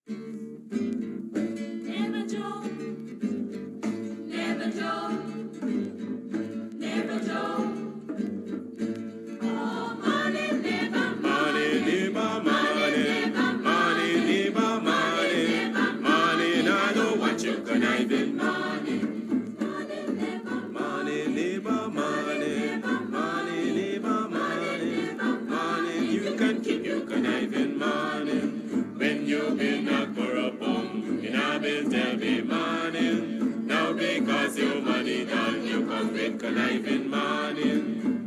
Never joke, never joke, never joke. Oh, money, never money, never money, money, never money, money, now know what you conniving money. Money, never money, never money, money, never money, money, you can keep your conniving money. When you've been a corrupt in a bill, tell me money. Now because your money done, you come with conniving money.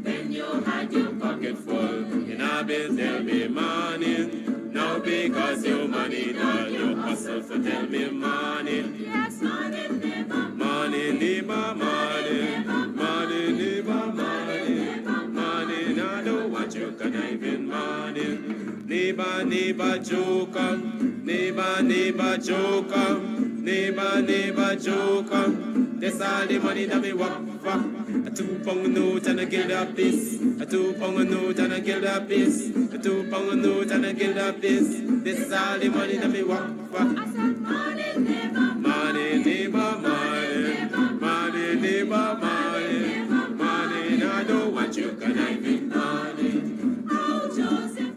When you had your pocket full, in a bill, tell me money. Now because your money done, you hustle for tell me money. Yes, money, never money, never money, money, never money, money, now know what you conniving money. Neighbor, neighbor, joker, neighbor, neighbor, joker, neighbor, neighbor, joker. That's all the money that me walk for. A 2 pound note and a guilder piece. A 2 pound note and a guilder piece. A 2 pound note and a guilder piece. This is all the money that me walk for. I said money, neighbor, money, neighbor, money, money, neighbor, money, money. Now I know what you can have in money. Oh, Joseph.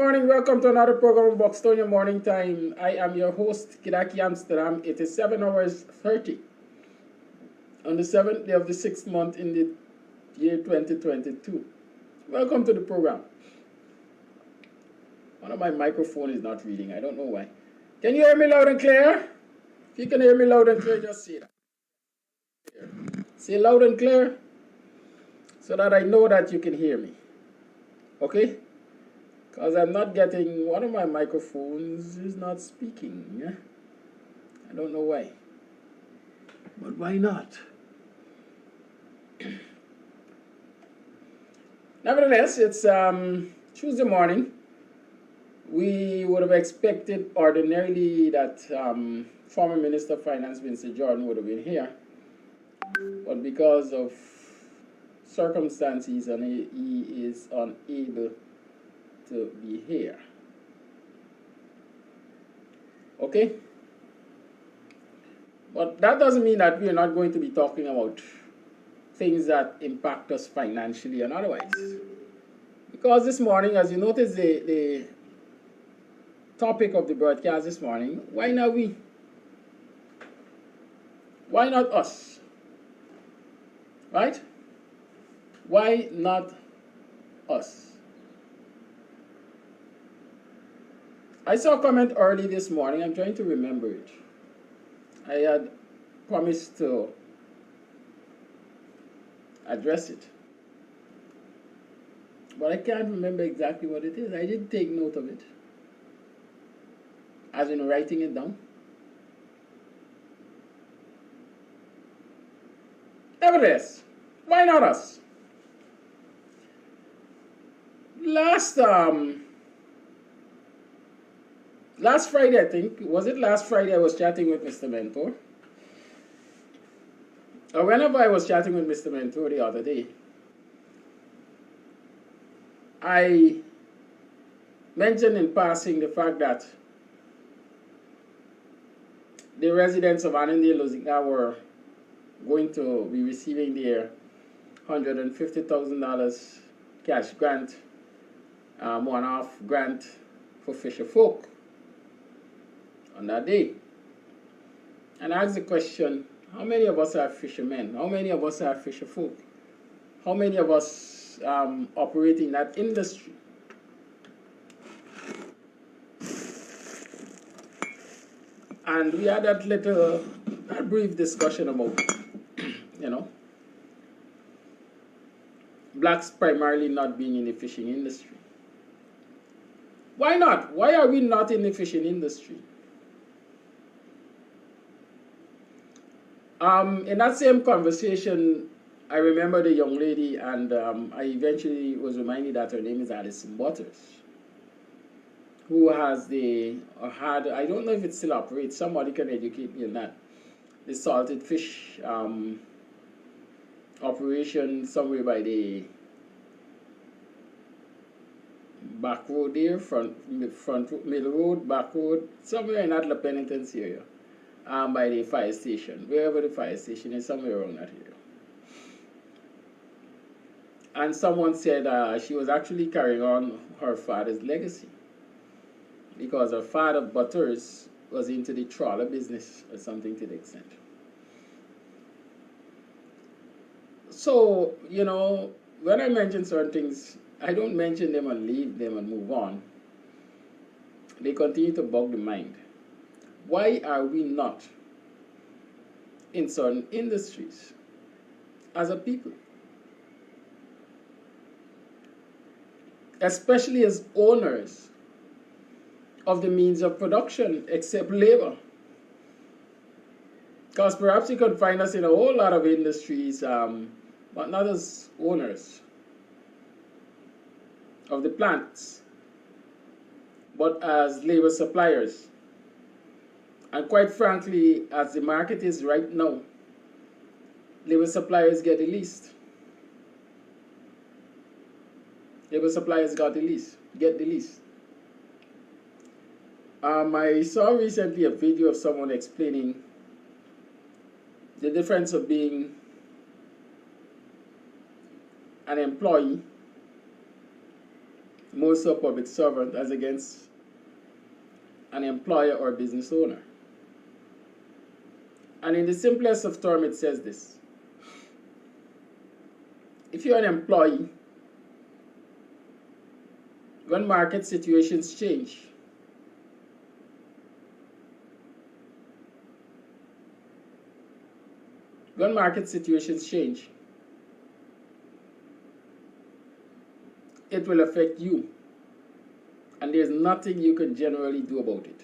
morning. Welcome to another program of Buxtonian Morning Time. I am your host, Kidaki Amsterdam. It is 7 hours 30 on the 7th day of the 6th month in the year 2022. Welcome to the program. One of my microphone is not reading. I don't know why. Can you hear me loud and clear? If you can hear me loud and clear, just say that. Say loud and clear so that I know that you can hear me. Okay? Because I'm not getting, one of my microphones is not speaking. Yeah? I don't know why. But why not? Nevertheless, it's Tuesday morning. We would have expected ordinarily that former Minister of Finance, Mr. Jordan, would have been here. But because of circumstances, and he is unable to be here. Okay? But that doesn't mean that we are not going to be talking about things that impact us financially and otherwise. Because this morning, as you notice, the topic of the broadcast this morning, why not we? Why not us? Right? Why not us? I saw a comment early this morning. I'm trying to remember it. I had promised to address it, but I can't remember exactly what it is. I did take note of it, as in writing it down. Nevertheless, why not us? Last Friday, I think, was it last Friday I was chatting with Mr. Mentor? Or whenever I was chatting with Mr. Mentor the other day, I mentioned in passing the fact that the residents of Annandale, Louisiana were going to be receiving their $150,000 cash grant, one-off grant for fisher folk on that day. And I asked the question, how many of us are fishermen? How many of us are fisher folk? How many of us operate in that industry? And we had that brief discussion about, blacks primarily not being in the fishing industry. Why not? Why are we not in the fishing industry? In that same conversation, I remember the young lady, and I eventually was reminded that her name is Alison Butters, who has I don't know if it still operates, somebody can educate me on that, the salted fish operation somewhere by the back road there, middle road, back road, somewhere in that La Penitence area. By the fire station, wherever the fire station is, somewhere around that area. And someone said she was actually carrying on her father's legacy, because her father, Butters, was into the trawler business or something to the extent. So, when I mention certain things, I don't mention them and leave them and move on. They continue to bog the mind. Why are we not in certain industries as a people? Especially as owners of the means of production, except labor. Because perhaps you could find us in a whole lot of industries, but not as owners of the plants, but as labor suppliers. And quite frankly, as the market is right now, labor suppliers get the least. Labor suppliers get the least. I saw recently a video of someone explaining the difference of being an employee more so a public servant as against an employer or business owner. And in the simplest of terms, it says this. If you're an employee, when market situations change, it will affect you, and there's nothing you can generally do about it.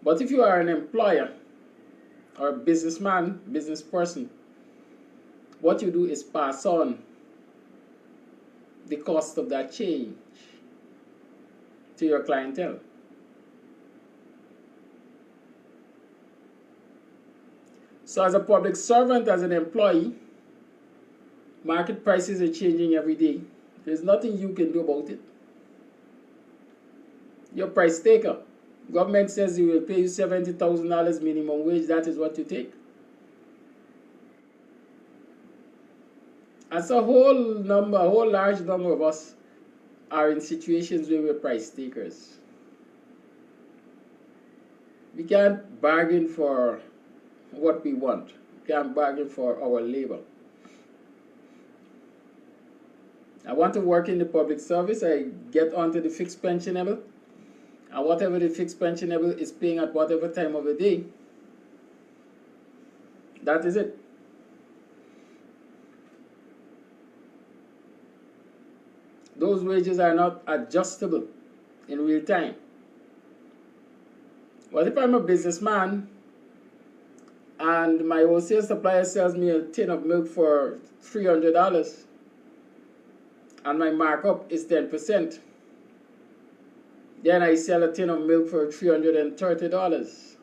But if you are an employer or a businessman, business person, what you do is pass on the cost of that change to your clientele. So as a public servant, as an employee, market prices are changing every day. There's nothing you can do about it. You're a price taker. Government says you will pay you $70,000 minimum wage. That is what you take. And so a whole large number of us are in situations where we're price takers. We can't bargain for what we want. We can't bargain for our labor. I want to work in the public service. I get onto the fixed pensionable. And whatever the fixed pensionable is paying at whatever time of the day, that is it. Those wages are not adjustable in real time. But if I'm a businessman and my wholesale supplier sells me a tin of milk for $300 and my markup is 10%, then I sell a tin of milk for $330.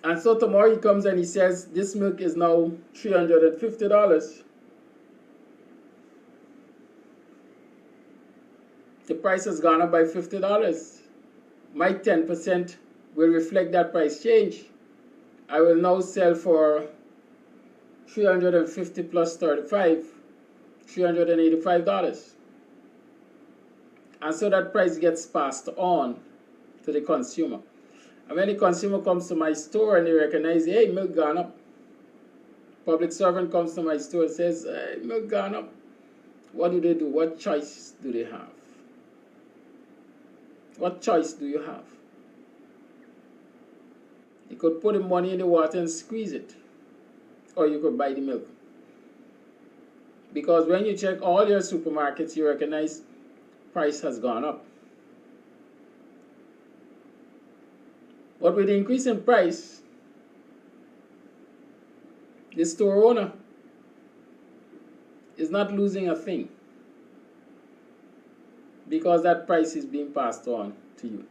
And so tomorrow he comes and he says, this milk is now $350. The price has gone up by $50. My 10% will reflect that price change. I will now sell for $350 plus 35, $385. And so that price gets passed on to the consumer. And when the consumer comes to my store and they recognize, hey, milk gone up. Public servant comes to my store and says, hey, milk gone up. What do they do? What choice do they have? What choice do you have? You could put the money in the water and squeeze it. Or you could buy the milk. Because when you check all your supermarkets, you recognize price has gone up. But with the increase in price, the store owner is not losing a thing, because that price is being passed on to you.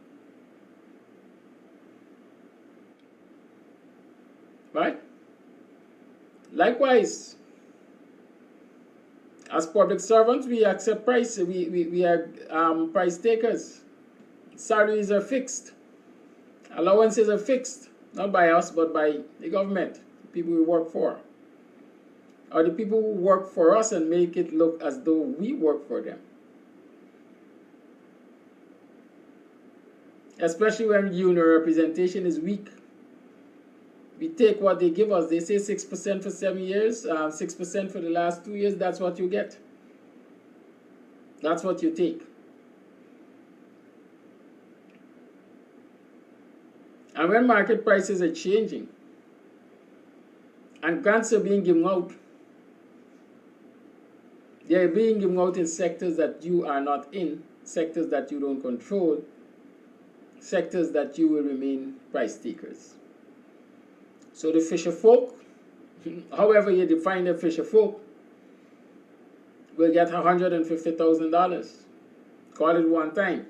Right? Likewise, as public servants, we accept price. We are price takers. Salaries are fixed. Allowances are fixed, not by us, but by the government, the people we work for. Or the people who work for us and make it look as though we work for them. Especially when union representation is weak. We take what they give us. They say 6% for 7 years, 6% for the last 2 years. That's what you get. That's what you take. And when market prices are changing and grants are being given out, they are being given out in sectors that you are not in, sectors that you don't control, sectors that you will remain price takers. So the fisher folk, however you define the fisher folk, will get $150,000. Call it one time.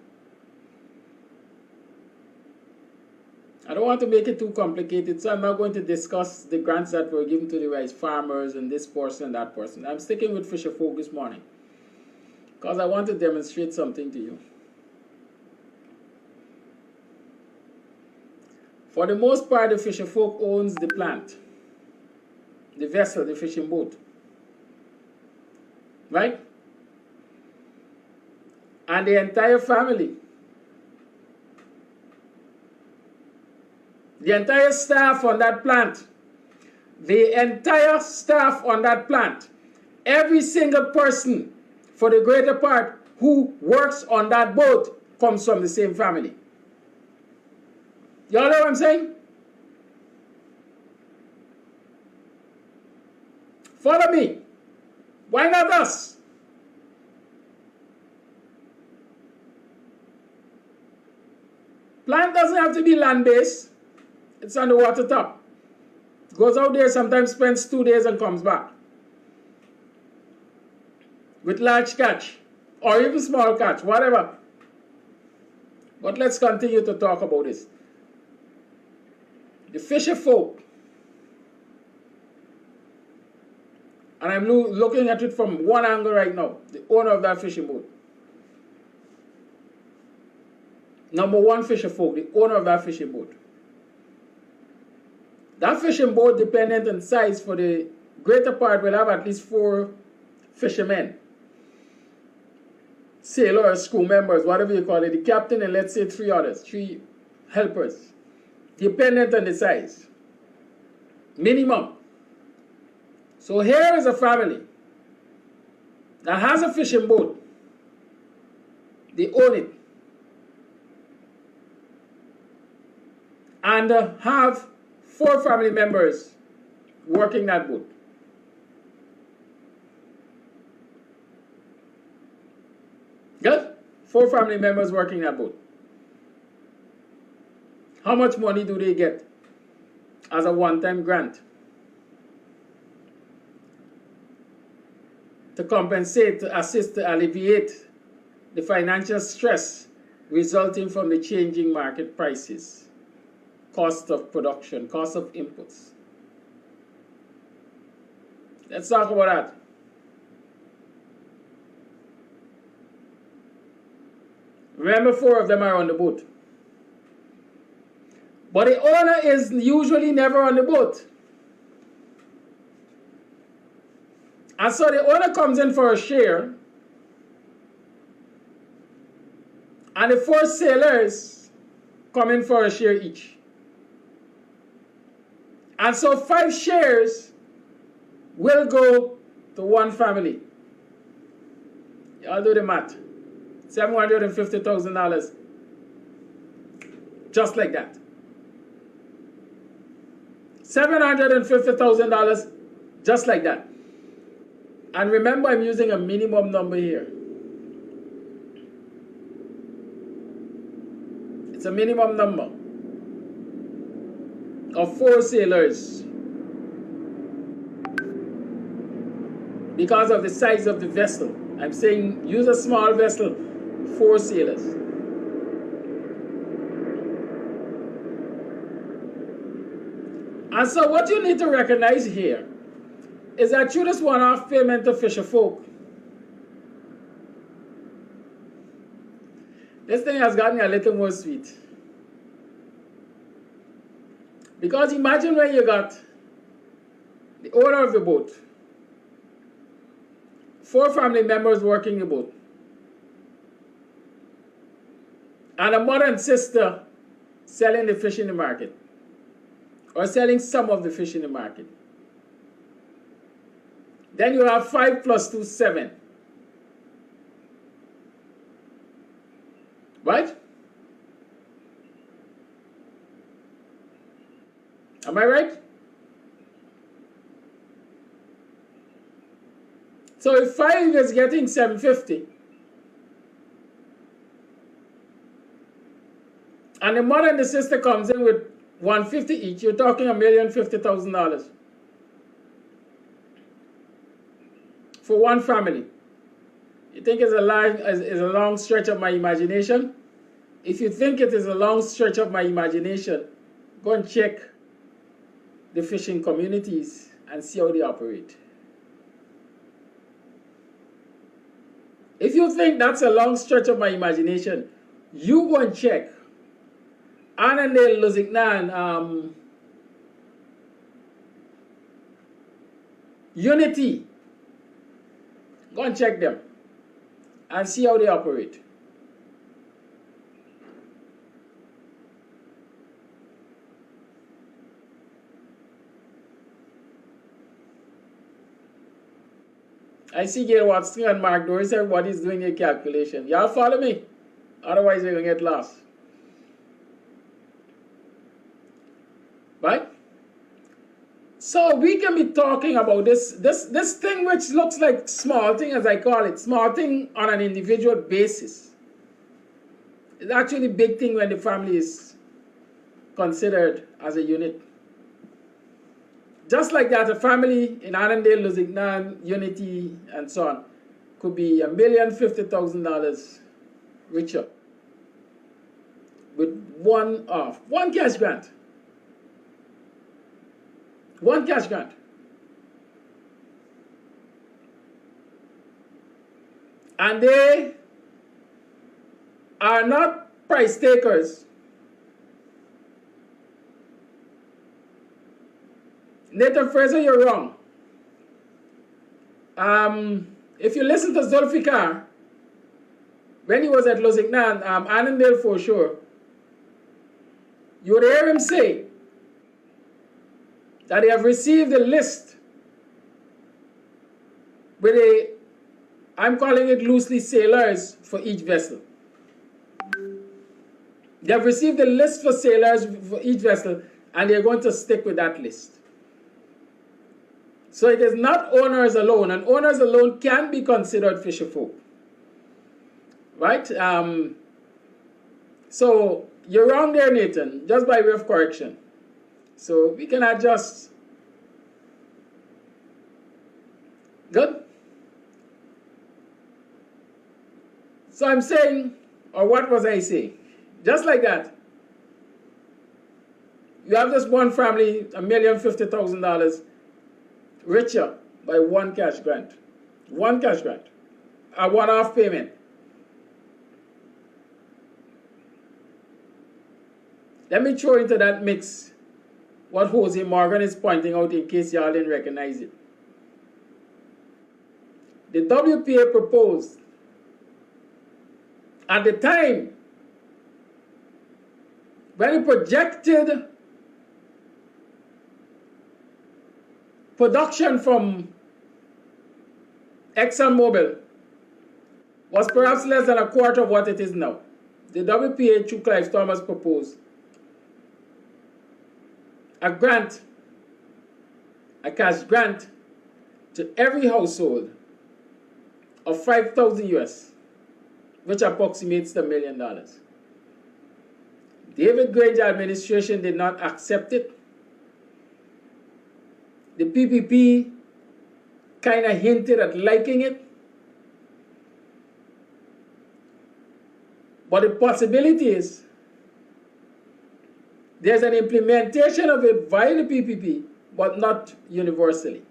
I don't want to make it too complicated, so I'm not going to discuss the grants that were given to the rice farmers and this person and that person. I'm sticking with fisher folk this morning because I want to demonstrate something to you. For the most part, the fisher folk owns the plant. the vessel, the fishing boat. Right? And the entire family, the entire staff on that plant, every single person, for the greater part, who works on that boat comes from the same family. Y'all know what I'm saying? Follow me. Why not us? Plant doesn't have to be land-based. It's on the water top. Goes out there, sometimes spends 2 days and comes back. With large catch. Or even small catch, whatever. But let's continue to talk about this. The fisher folk. And I'm looking at it from one angle right now. The owner of that fishing boat. Number one fisher folk, the owner of that fishing boat. That fishing boat, dependent on size, for the greater part will have at least 4 fishermen. Sailors, crew members, whatever you call it. The captain and let's say 3 others, 3 helpers. Dependent on the size. Minimum. So here is a family that has a fishing boat. They own it. And have 4 family members working that boat. Good? 4 family members working that boat. How much money do they get as a one-time grant to compensate, to assist, to alleviate the financial stress resulting from the changing market prices, cost of production, cost of inputs? Let's talk about that. Remember, 4 of them are on the boat. But the owner is usually never on the boat. And so the owner comes in for a share. And the 4 sailors come in for a share each. And so 5 shares will go to one family. Y'all do the math. $750,000. Just like that. $750,000 just like that. And remember, I'm using a minimum number here. It's a minimum number of 4 sailors because of the size of the vessel. I'm saying use a small vessel, 4 sailors. And so what you need to recognize here is that through this one-off payment to fisher folk, this thing has gotten a little more sweet. Because imagine when you got the owner of the boat, 4 family members working the boat, and a mother and sister selling the fish in the market, or selling some of the fish in the market. Then you have 5 plus 2, 7. Right? Am I right? So if 5 is getting 750, and the mother and the sister comes in with 150 each, you're talking $1,050,000 for one family. You think it's a long stretch of my imagination? If you think it is a long stretch of my imagination, go and check the fishing communities and see how they operate. If you think that's a long stretch of my imagination, you go and check Annandale, Lusignan, Unity. Go and check them and see how they operate. I see Gail Watson and Mark Doris, everybody's doing a calculation. Y'all follow me? Otherwise, you're going to get lost. Right? So we can be talking about this thing which looks like small thing, as I call it, small thing on an individual basis. It's actually a big thing when the family is considered as a unit. Just like that, a family in Annandale, Lusignan, Unity, and so on, could be $1,050,000 richer with one cash grant. One cash grant. And they are not price takers. Nathan Fraser, you're wrong. If you listen to Zulfikar, when he was at Lusignan, Annandale for sure, you would hear him say that they have received a list with I'm calling it loosely sailors for each vessel. They have received a list for sailors for each vessel, and they're going to stick with that list. So it is not owners alone, and owners alone can be considered fisherfolk. Right? So you're wrong there, Nathan, just by way of correction. So we can adjust. Good? So I'm saying, or what was I saying? Just like that. You have this one family, $1,050,000 richer by one cash grant. One cash grant. A one-off payment. Let me throw into that mix what Jose Morgan is pointing out in case y'all didn't recognize it. The WPA proposed at the time when it projected production from ExxonMobil was perhaps less than a quarter of what it is now. The WPA through Clive Thomas proposed a grant, a cash grant to every household of $5,000 US, which approximates the $1 million. David Granger administration did not accept it. The PPP kind of hinted at liking it. But the possibility is there's an implementation of it via the PPP, but not universally.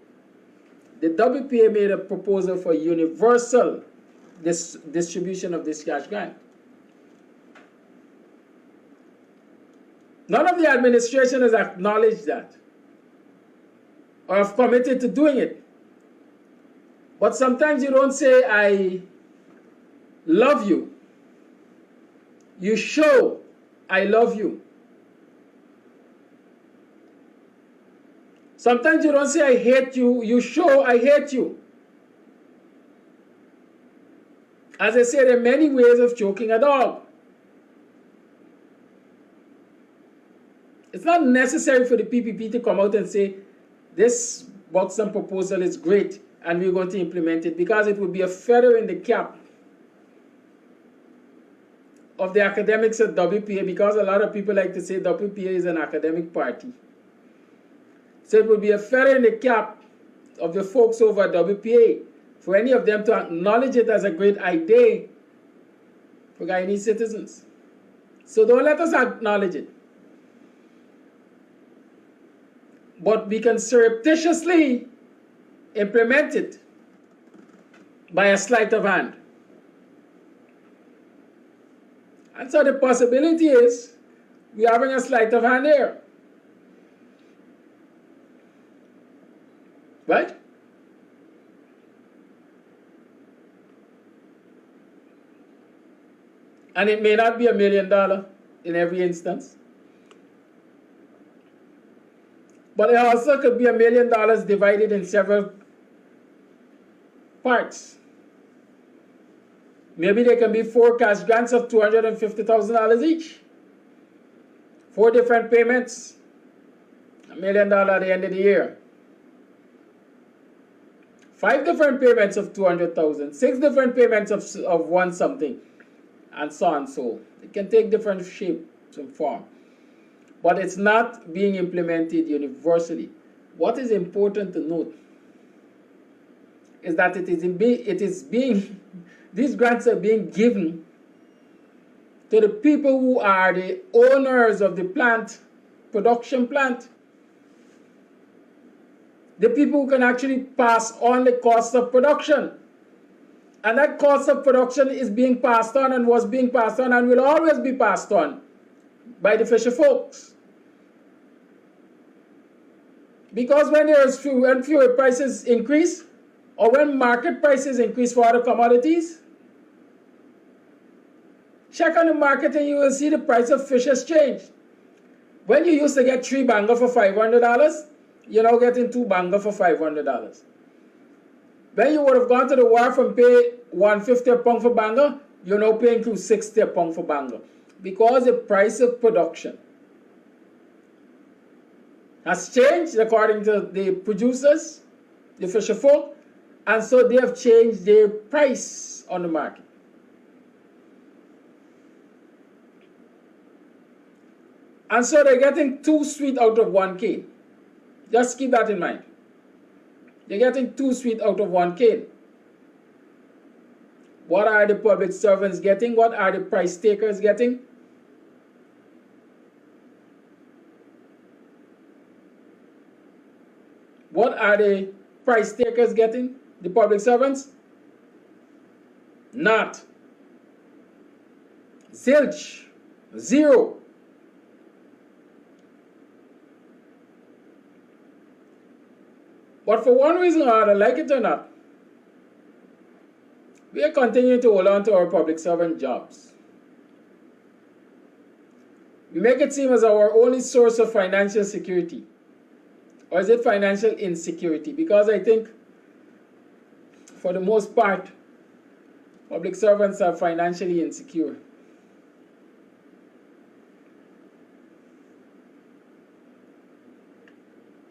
The WPA made a proposal for universal distribution of this cash grant. None of the administration has acknowledged that or have committed to doing it. But sometimes you don't say, I love you. You show, I love you. Sometimes you don't say, I hate you. You show, I hate you. As I said, there are many ways of choking a dog. It's not necessary for the PPP to come out and say, this Buxton proposal is great and we're going to implement it, because it would be a feather in the cap of the academics at WPA, because a lot of people like to say WPA is an academic party. So it would be a feather in the cap of the folks over at WPA for any of them to acknowledge it as a great idea for Guyanese citizens. So don't let us acknowledge it. But we can surreptitiously implement it by a sleight of hand. And so the possibility is we're having a sleight of hand here. Right? And it may not be $1 million in every instance. But it also could be $1 million divided in several parts. Maybe there can be 4 cash grants of $250,000 each. 4 different payments, $1 million at the end of the year. 5 different payments of $200,000, 6 different payments of one something, and so on and so. It can take different shapes and form. But it's not being implemented universally. What is important to note is that these grants are being given to the people who are the owners of the plant, production plant. The people who can actually pass on the cost of production. And that cost of production is being passed on and was being passed on and will always be passed on by the fisher folks. Because when fuel prices increase, or when market prices increase for other commodities, check on the market and you will see the price of fish has changed. When you used to get 3 banger for $500, you're now getting 2 banger for $500. When you would have gone to the wharf and pay $150 a pound for banger, you're now paying $260 a pound for banger. Because the price of production has changed according to the producers, the fisher folk, and so they have changed their price on the market. And so they're getting 2 sweet out of 1 cane. Just keep that in mind. They're getting 2 sweet out of 1 cane. What are the public servants getting? What are the price takers getting? What are the price takers getting? The public servants? Not. Zilch. 0. But for one reason or other, like it or not, we are continuing to hold on to our public servant jobs. We make it seem as our only source of financial security. Or is it financial insecurity? Because I think, for the most part, public servants are financially insecure.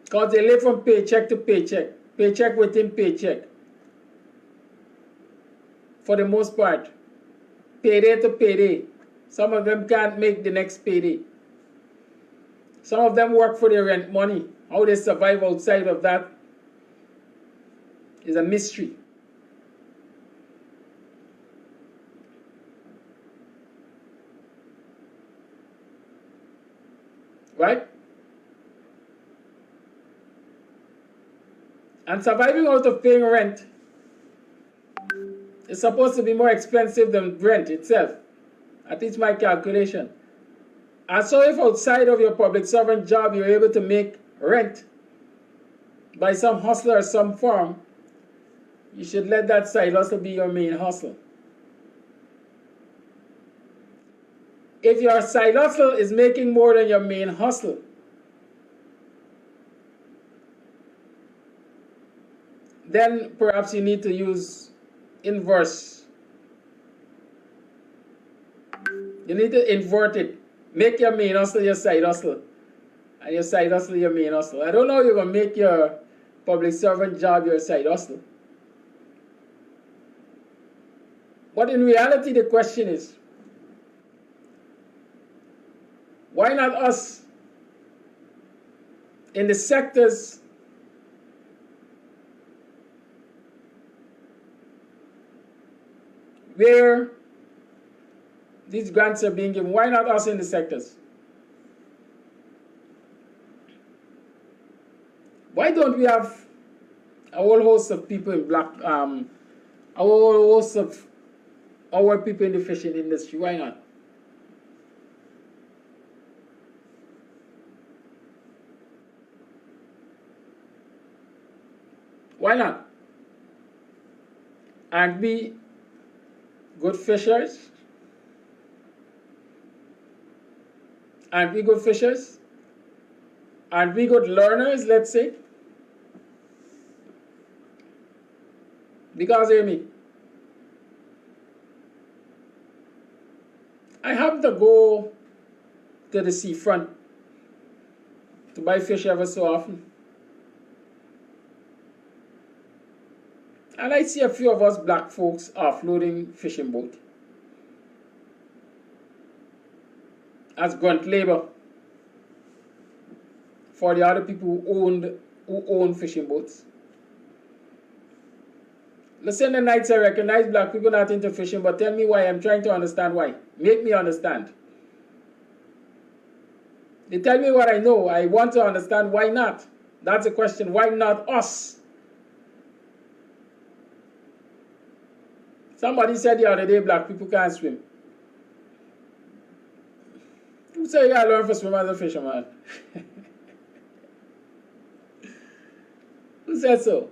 Because they live from paycheck to paycheck, paycheck within paycheck. For the most part, payday to payday. Some of them can't make the next payday. Some of them work for their rent money. How they survive outside of that is a mystery. Right? And surviving out of paying rent is supposed to be more expensive than rent itself. At least my calculation. And so if outside of your public servant job you're able to make rent by some hustle or some form, you should let that side hustle be your main hustle. If your side hustle is making more than your main hustle, then perhaps you need to use inverse. You need to invert it. Make your main hustle your side hustle, and your side hustle your main hustle. I don't know how you're going to make your public servant job your side hustle. But in reality, the question is, why not us in the sectors where these grants are being given? Why not us in the sectors? Why don't we have a whole host of people in a whole host of our people in the fishing industry? Why not? Why not? Aren't we good fishers? Aren't we good fishers? Aren't we good learners, let's say? Because, Amy, I happen to go to the seafront to buy fish ever so often. And I see a few of us black folks offloading fishing boat as grunt labor for the other people who own fishing boats. Listen, the nights I recognize black people not into fishing, but tell me why. I'm trying to understand why. Make me understand. They tell me what I know. I want to understand why not. That's the question. Why not us? Somebody said the other day black people can't swim. Who said you gotta learn to swim as a fisherman? Who said so?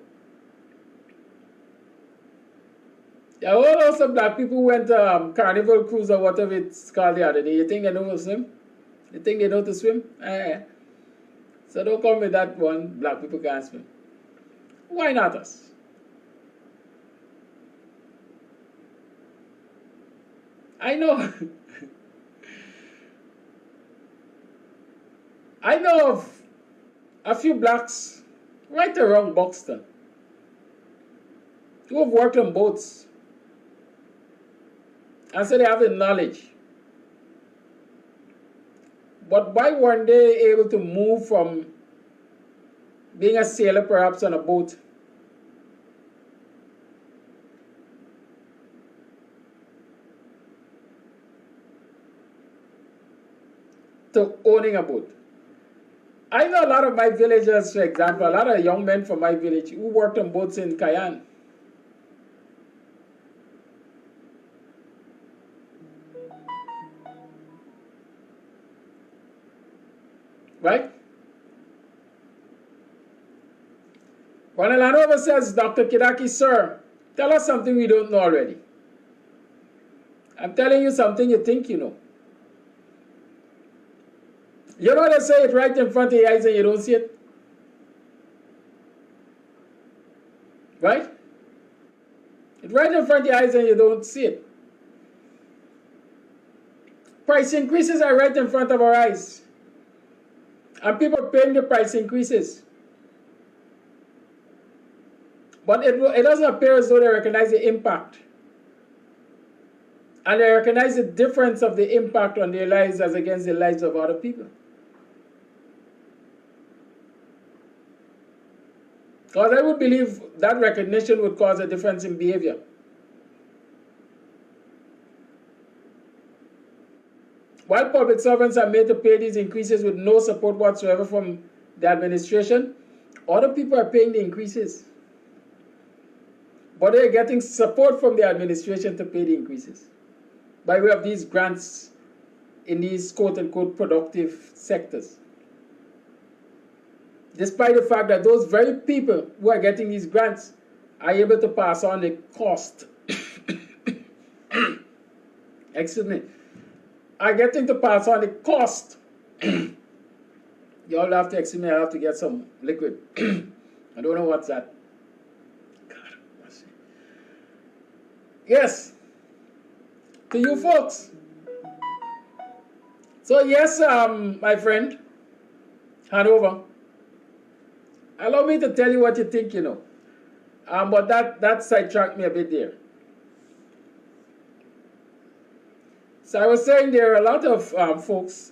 Yeah, all those black people went Carnival cruise or whatever it's called the other day. You think they know how to swim? You think they know to swim? So don't come with that one, black people can't swim. Why not us? I know. I know of a few blacks right around Buxton who have worked on boats. And so they have the knowledge. But why weren't they able to move from being a sailor perhaps on a boat to owning a boat? I know a lot of my villagers, for example, a lot of young men from my village who worked on boats in Guyana. Right? When a landowner says, Dr. Kidaki, sir, tell us something we don't know already. I'm telling you something you think you know. You know they say it right in front of your eyes and you don't see it? Right? It's right in front of your eyes and you don't see it. Price increases are right in front of our eyes. And people are paying the price increases. But it doesn't appear as though they recognize the impact. And they recognize the difference of the impact on their lives as against the lives of other people. Because I would believe that recognition would cause a difference in behavior. While public servants are made to pay these increases with no support whatsoever from the administration, other people are paying the increases. But they're getting support from the administration to pay the increases by way of these grants in these quote-unquote productive sectors. Despite the fact that those very people who are getting these grants are able to pass on the cost, excuse me, are getting to pass on the cost. You all have to excuse me, I have to get some liquid. I don't know what's that. God, what's it? Yes, to you folks. So yes, my friend, Hanover, allow me to tell you what you think you know. But that sidetracked me a bit there. So I was saying there are a lot of folks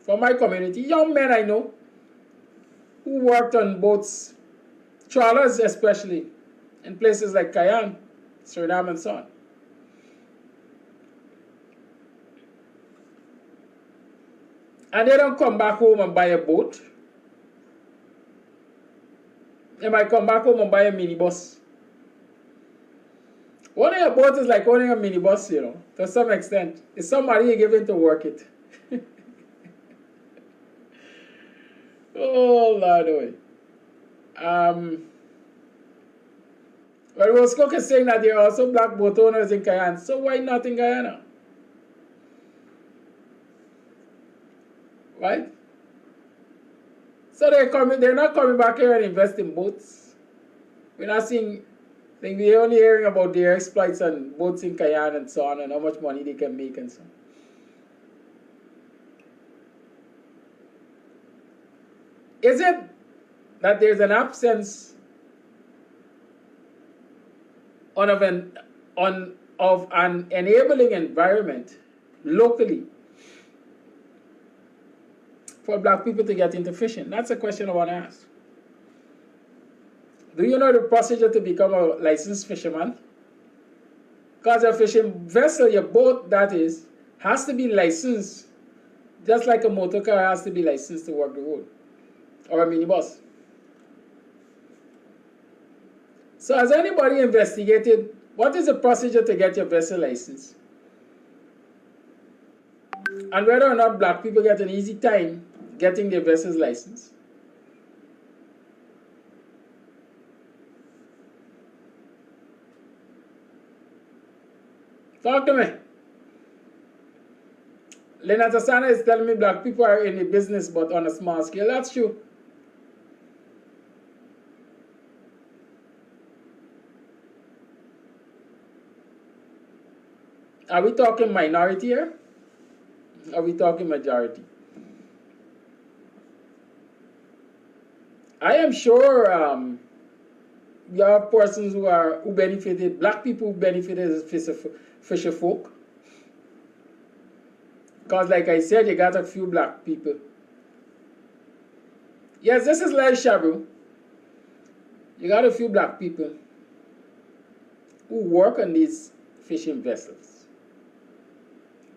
from my community, young men I know, who worked on boats, trawlers especially, in places like Guyana, Suriname and so on. And they don't come back home and buy a boat. They might come back home and buy a minibus. Owning a boat is like owning a minibus, you know, to some extent. It's somebody you give in to work it. Oh, Lord. Well, Roscoe is saying that there are also black boat owners in Guyana, so why not in Guyana? right? So they're not coming back here and invest in boats. We're not seeing, I think we're only hearing about their exploits and boats in Guyana and so on, and how much money they can make and so on. Is it that there's an absence of an enabling environment locally for black people to get into fishing? That's a question I want to ask. Do you know the procedure to become a licensed fisherman? Because a fishing vessel, your boat that is, has to be licensed, just like a motor car has to be licensed to work the road, or a minibus. So has anybody investigated what is the procedure to get your vessel license? And whether or not black people get an easy time getting their vessels licensed? Talk to me. Lenata Sana is telling me black people are in the business but on a small scale. That's true. Are we talking minority here? Are we talking majority? I am sure you have persons who benefited, black people who benefited as fisher folk. Because like I said, you got a few black people. Yes, this is like Shabu. You got a few black people who work on these fishing vessels,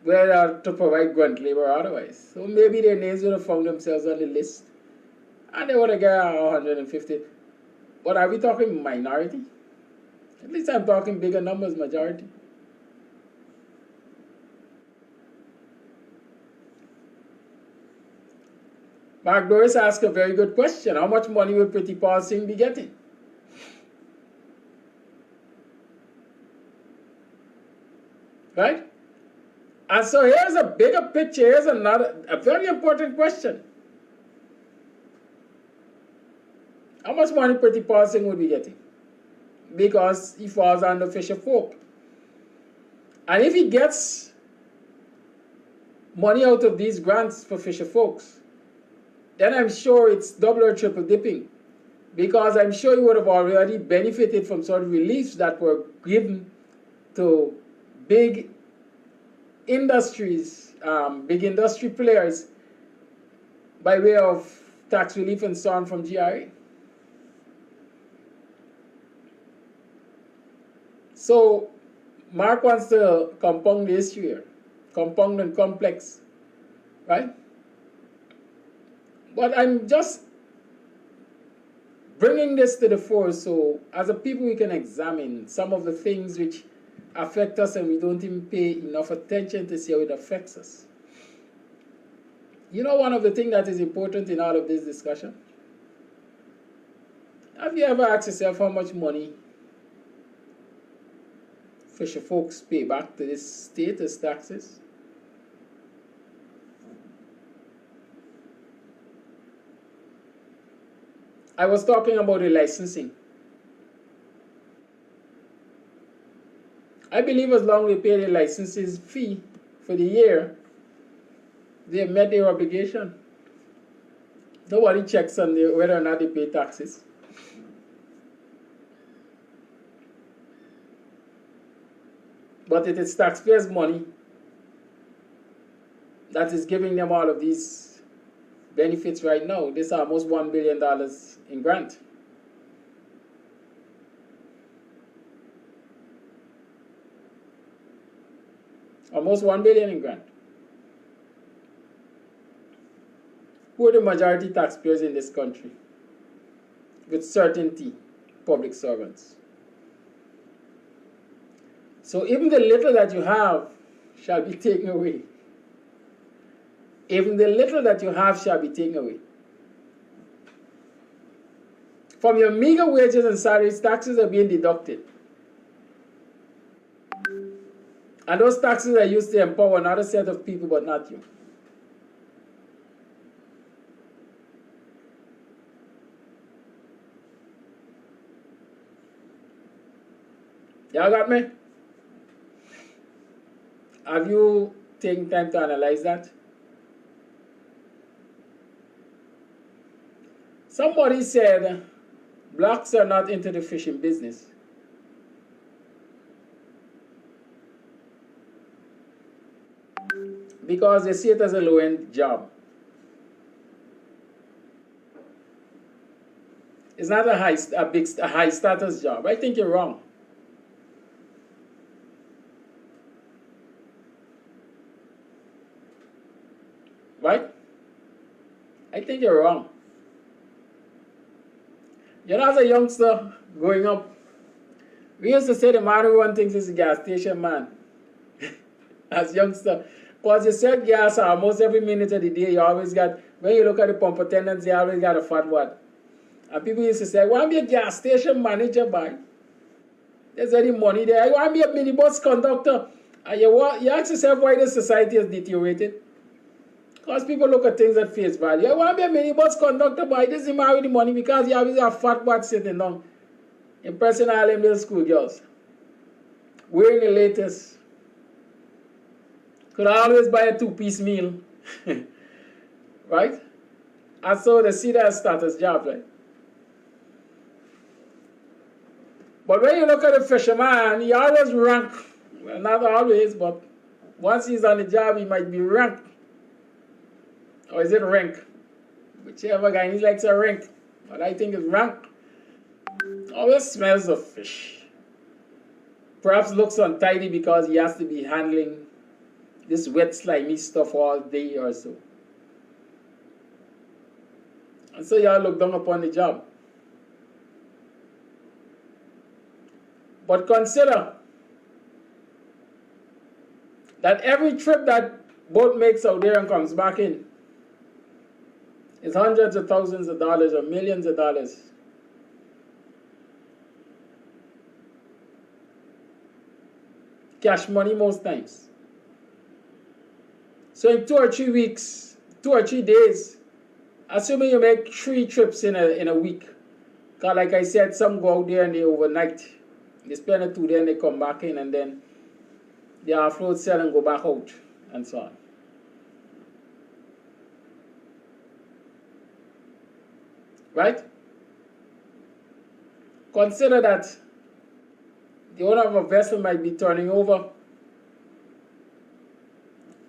whether to provide grunt labor or otherwise. So maybe their names would have found themselves on the list and they would have got 150. But are we talking minority? At least I'm talking bigger numbers, majority. Mark Doris asked a very good question. How much money will Pretty Paul Singh be getting? Right? And so here's a bigger picture. Here's a very important question. How much money Pretty Paul Singh would be getting? Because he falls under fisher folk. And if he gets money out of these grants for fisher folks, then I'm sure it's double or triple dipping. Because I'm sure he would have already benefited from sort of reliefs that were given to big industries, big industry players by way of tax relief and so on from GRA. So Mark wants to compound the issue here, compound and complex, right? But I'm just bringing this to the fore so as a people we can examine some of the things which affect us and we don't even pay enough attention to see how it affects us. You know, one of the things that is important in all of this discussion? Have you ever asked yourself how much money fisher folks pay back to this state as taxes? I was talking about the licensing. I believe as long as they pay the licenses fee for the year, they have met their obligation. Nobody checks on whether or not they pay taxes. But it is taxpayers' money that is giving them all of these benefits right now. This is almost $1 billion in grant. Almost $1 billion in grant. Who are the majority taxpayers in this country? With certainty, public servants. So even the little that you have shall be taken away. Even the little that you have shall be taken away. From your meager wages and salaries, taxes are being deducted. And those taxes are used to empower another set of people, but not you. Y'all got me? Have you taken time to analyze that? Somebody said blacks are not into the fishing business. Because they see it as a low-end job. It's not a high status job. I think you're wrong. Right? I think you're wrong. You know, as a youngster growing up, we used to say the man who runs things is a gas station man. As youngster. Because you sell gas almost every minute of the day. You always got, when you look at the pump attendants, they always got a fat one. And people used to say, I want to be a gas station manager, boy. There's any money there. I want to be a minibus conductor. And you ask yourself why the society has deteriorated. Because people look at things at face value. I want to be a minibus conductor, boy. This is marry the money because you always have a fat one sitting down. Impressing all them little school girls. Wearing the latest. Could always buy a 2-piece meal. Right? And so they see that as status job, right? But when you look at the fisherman, he always rank. Well, not always, but once he's on the job, he might be rank. Or is it rank? Whichever guy, he likes a rank. But I think it's rank. Always smells of fish. Perhaps looks untidy because he has to be handling this wet, slimy stuff all day or so. And so y'all look down upon the job. But consider that every trip that boat makes out there and comes back in is hundreds of thousands of dollars or millions of dollars. Cash money most times. So in 2 or 3 weeks, 2 or 3 days, assuming you make 3 trips in a week, because like I said, some go out there and they overnight. They spend a 2 days and they come back in and then they offload, sell and go back out and so on. Right? Consider that the owner of a vessel might be turning over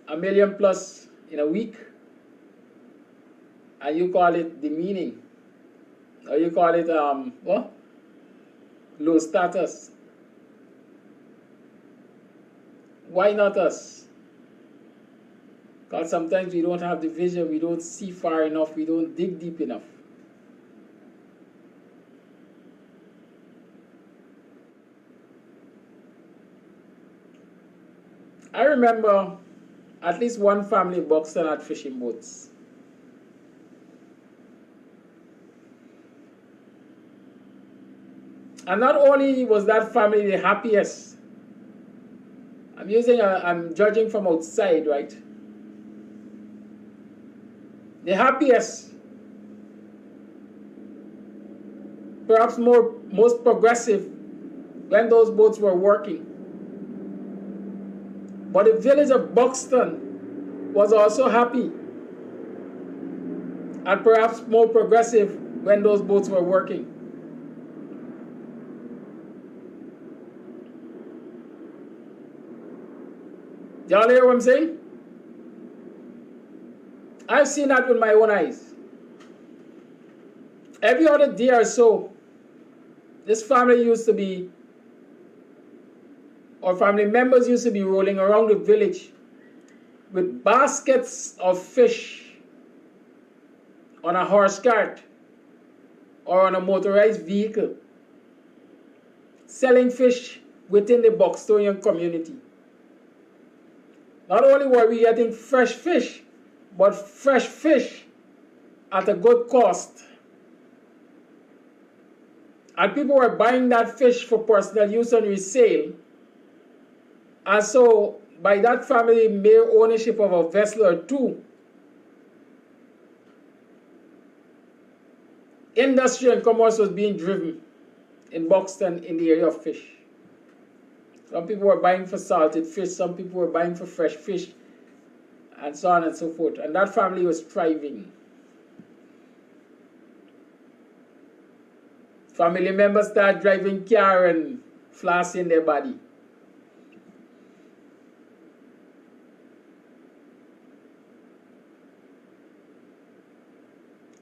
$1 million plus in a week, and you call it demeaning, or you call it what? Low status. Why not us? Because sometimes we don't have the vision, we don't see far enough, we don't dig deep enough. I remember at least one family in Buxton had fishing boats. And not only was that family the happiest, I'm judging from outside, right? The happiest, perhaps most progressive when those boats were working. But the village of Buxton was also happy and perhaps more progressive when those boats were working. Y'all hear what I'm saying? I've seen that with my own eyes. Every other day or so, this family used to be, or family members used to be rolling around the village with baskets of fish on a horse cart or on a motorized vehicle, selling fish within the Buxtonian community. Not only were we getting fresh fish, but fresh fish at a good cost. And people were buying that fish for personal use and resale. And so, by that family mere ownership of a vessel or two, industry and commerce was being driven in Buxton in the area of fish. Some people were buying for salted fish, some people were buying for fresh fish, and so on and so forth. And that family was thriving. Family members start driving car and flossing their body.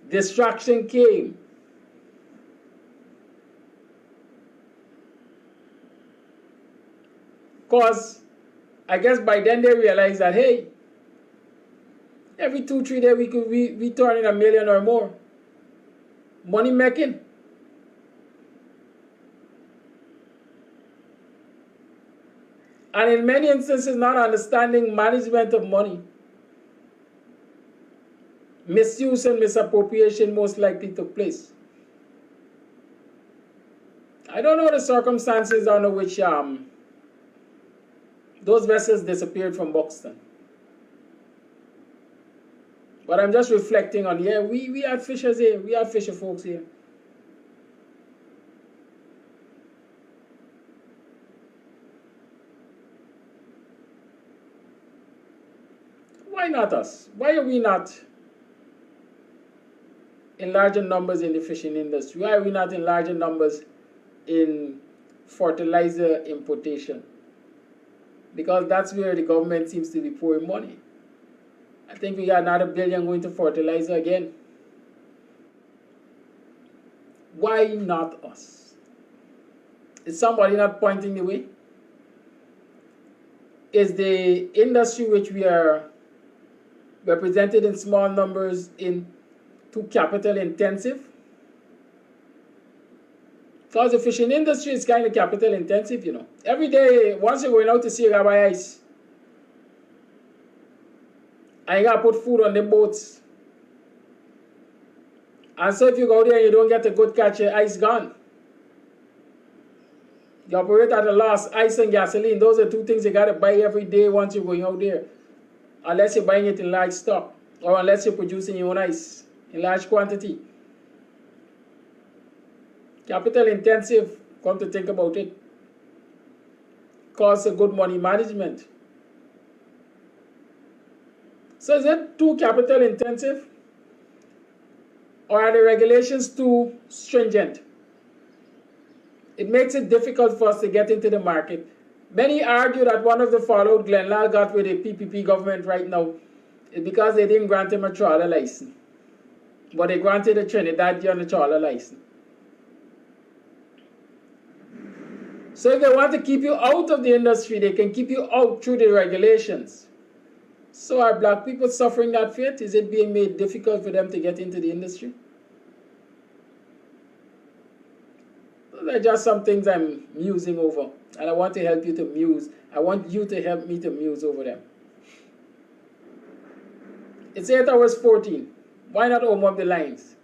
Distraction came. Because I guess by then they realized that, hey, every 2-3 days we could be turning $1 million or more. Money making. And in many instances, not understanding management of money. Misuse and misappropriation most likely took place. I don't know the circumstances under which those vessels disappeared from Buxton. But I'm just reflecting on, yeah, we had fishers here, we had fisher folks here. Why not us? Why are we not in larger numbers in the fishing industry? Why are we not in larger numbers in fertilizer importation? Because that's where the government seems to be pouring money. I think we got another $1 billion going to fertilizer again. Why not us? Is somebody not pointing the way? Is the industry which we are represented in small numbers too capital intensive? Because the fishing industry is kind of capital intensive, you know. Every day, once you're going out to sea, you gotta buy ice. And you gotta put food on the boats. And so if you go there and you don't get a good catch, your ice gone. You operate at a loss. Ice and gasoline, those are two things you gotta buy every day once you're going out there. Unless you're buying it in large stock. Or unless you're producing your own ice in large quantity. Capital intensive, come to think about it. Costs a good money management. So is it too capital intensive? Or are the regulations too stringent? It makes it difficult for us to get into the market. Many argue that one of the fallout Glenlal got with the PPP government right now is because they didn't grant him a trawler license. But they granted a Trinidadian a trawler license. So if they want to keep you out of the industry, they can keep you out through the regulations. So are black people suffering that fate? Is it being made difficult for them to get into the industry? Those are just some things I'm musing over. And I want to help you to muse. I want you to help me to muse over them. It's 8 hours 14. Why not open up the lines?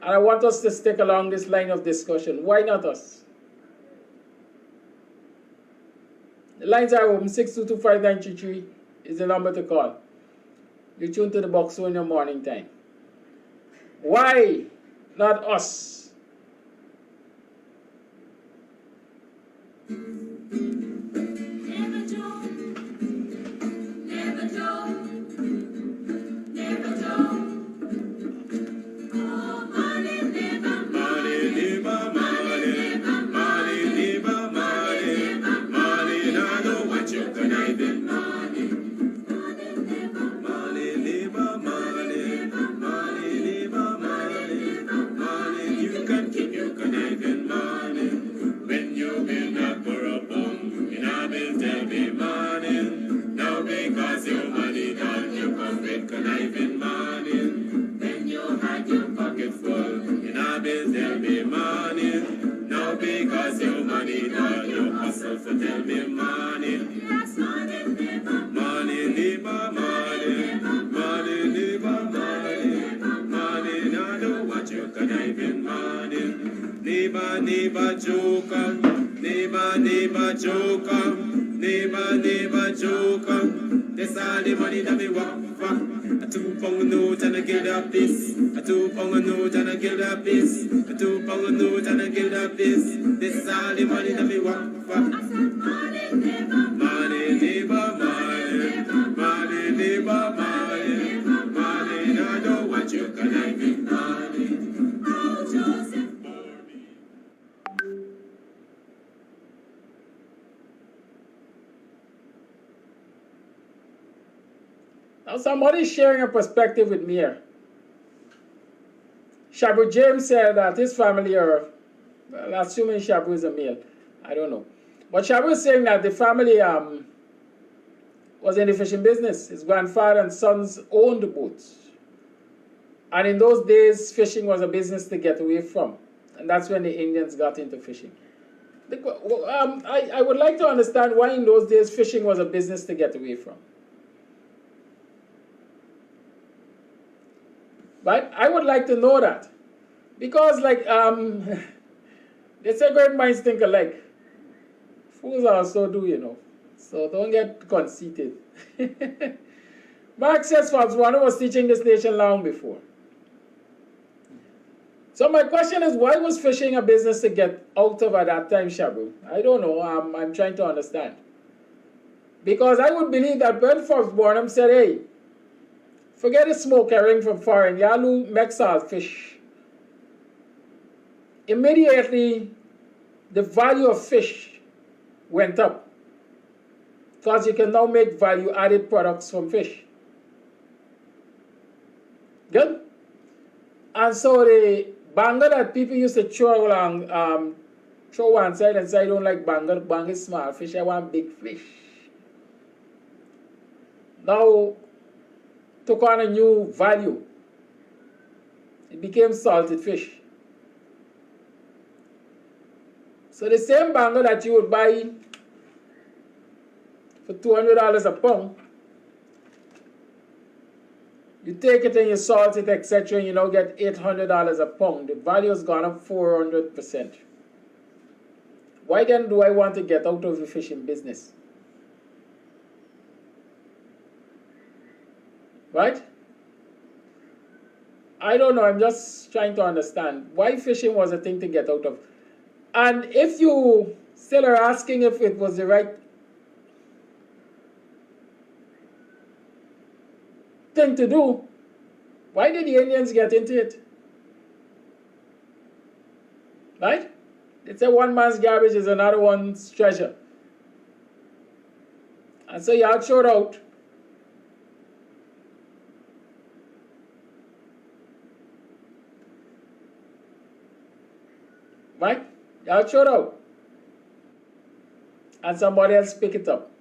And I want us to stick along this line of discussion. Why not us? The lines are open. 6225933 is the number to call. You tune to the Buxtonian morning time. Why not us? all the money that me walk for. A 2 pound note and a guilder piece. A 2 pound note and a guilder piece. A 2 pound note and a guilder piece. This all the money that me walk for. I said money, neighbor, money, neighbor, money, money, neighbor, money, money. I don't want you conniving money. Oh, Joseph. Now somebody's sharing a perspective with me here. Shabu James said that his family are, well, assuming Shabu is a male, I don't know. But Shabu is saying that the family was in the fishing business. His grandfather and sons owned the boats. And in those days, fishing was a business to get away from. And that's when the Indians got into fishing. I would like to understand why in those days fishing was a business to get away from. But I would like to know that. Because like, they say great minds think alike. Fools also do, you know. So don't get conceited. Mark says one who was teaching this nation long before. So my question is, why was fishing a business to get out of at that time, Shabu? I don't know. I'm trying to understand. Because I would believe that when Forbes Barnum said, hey, forget the smoke herring from foreign, Yalu Mexal fish. Immediately, the value of fish went up. Because you can now make value-added products from fish. Good? And so the banger that people used to throw along, throw one side and say, I don't like banger. Banger is small fish, I want big fish. Now, took on a new value. It became salted fish. So the same banger that you would buy for $200 a pound, you take it and you salt it, etc., and you now get $800 a pound. The value has gone up 400%. Why then do I want to get out of the fishing business? Right? I don't know, I'm just trying to understand why fishing was a thing to get out of. And if you still are asking if it was the right thing to do, why did the Indians get into it? Right? They say one man's garbage is another one's treasure. And so y'all showed out. Right? Y'all showed out. And somebody else pick it up.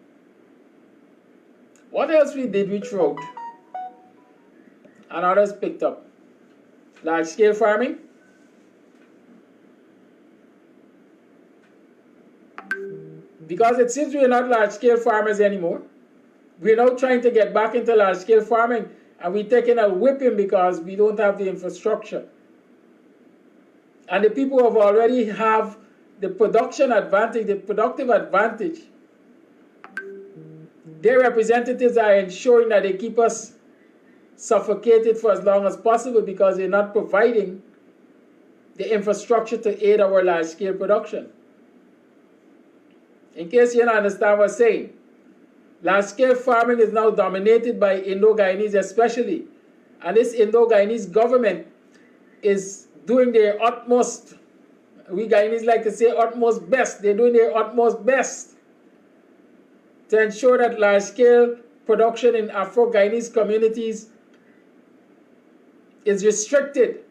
What else did we throw out? And others picked up. Large scale farming. Because it seems we're not large scale farmers anymore. We're now trying to get back into large scale farming, and we're taking a whipping because we don't have the infrastructure. And the people who already have the production advantage, the productive advantage, their representatives are ensuring that they keep us suffocated for as long as possible because they're not providing the infrastructure to aid our large-scale production. In case you don't understand what I'm saying, large-scale farming is now dominated by Indo-Guyanese especially. And this Indo-Guyanese government is doing their utmost, we Guyanese like to say utmost best, they're doing their utmost best to ensure that large-scale production in Afro-Guyanese communities is restricted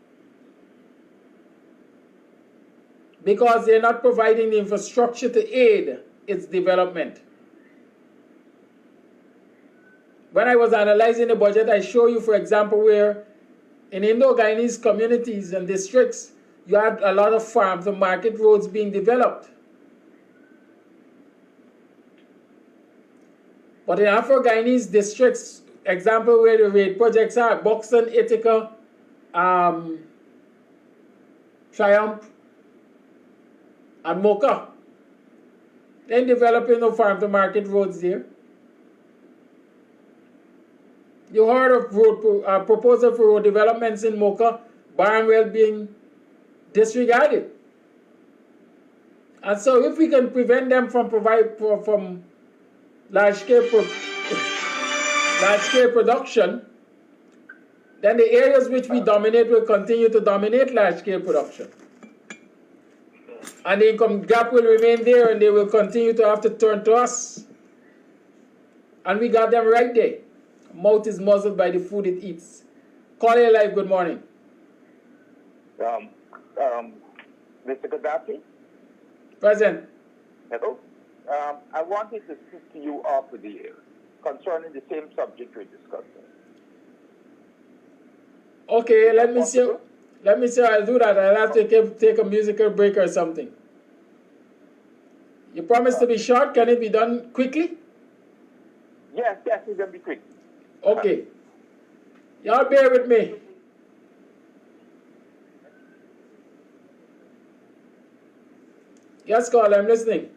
because they're not providing the infrastructure to aid its development. When I was analyzing the budget, I show you, for example, where in Indo-Guyanese communities and districts, you had a lot of farm to market roads being developed. But in Afro-Guyanese districts, example where the raid projects are, Buxton, Ithaca, Triumph, and Mocha. They're developing no farm to market roads there. You heard of proposal for road developments in Mocha, Barnwell being disregarded. And so if we can prevent them from from large-scale production, then the areas which we dominate will continue to dominate large-scale production. And the income gap will remain there, and they will continue to have to turn to us. And we got them right there. Mouth is muzzled by the food it eats. Call your life, good morning. Mr. Gaddafi? Present. Hello? I wanted to speak to you off of the air concerning the same subject we're discussing. Okay, let me see. I'll do that. I'll have to take a musical break or something. You promise to be short. Can it be done quickly? Yes, it can be quick. Okay. Y'all bear with me. Yes, call. I'm listening.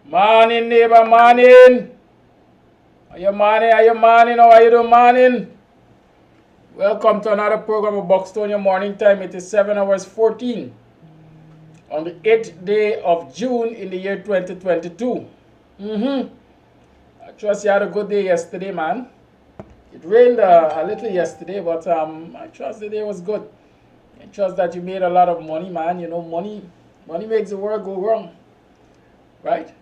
Morning, neighbor, morning. Are you morning? How are you doing, morning? Welcome to another program of Buxtonian Morning Time. It is 7 hours 14 on the 8th day of June in the year 2022. I trust you had a good day yesterday, man. It rained a little yesterday, but I trust the day was good. I trust that you made a lot of money, man. You know, money makes the world go wrong, right?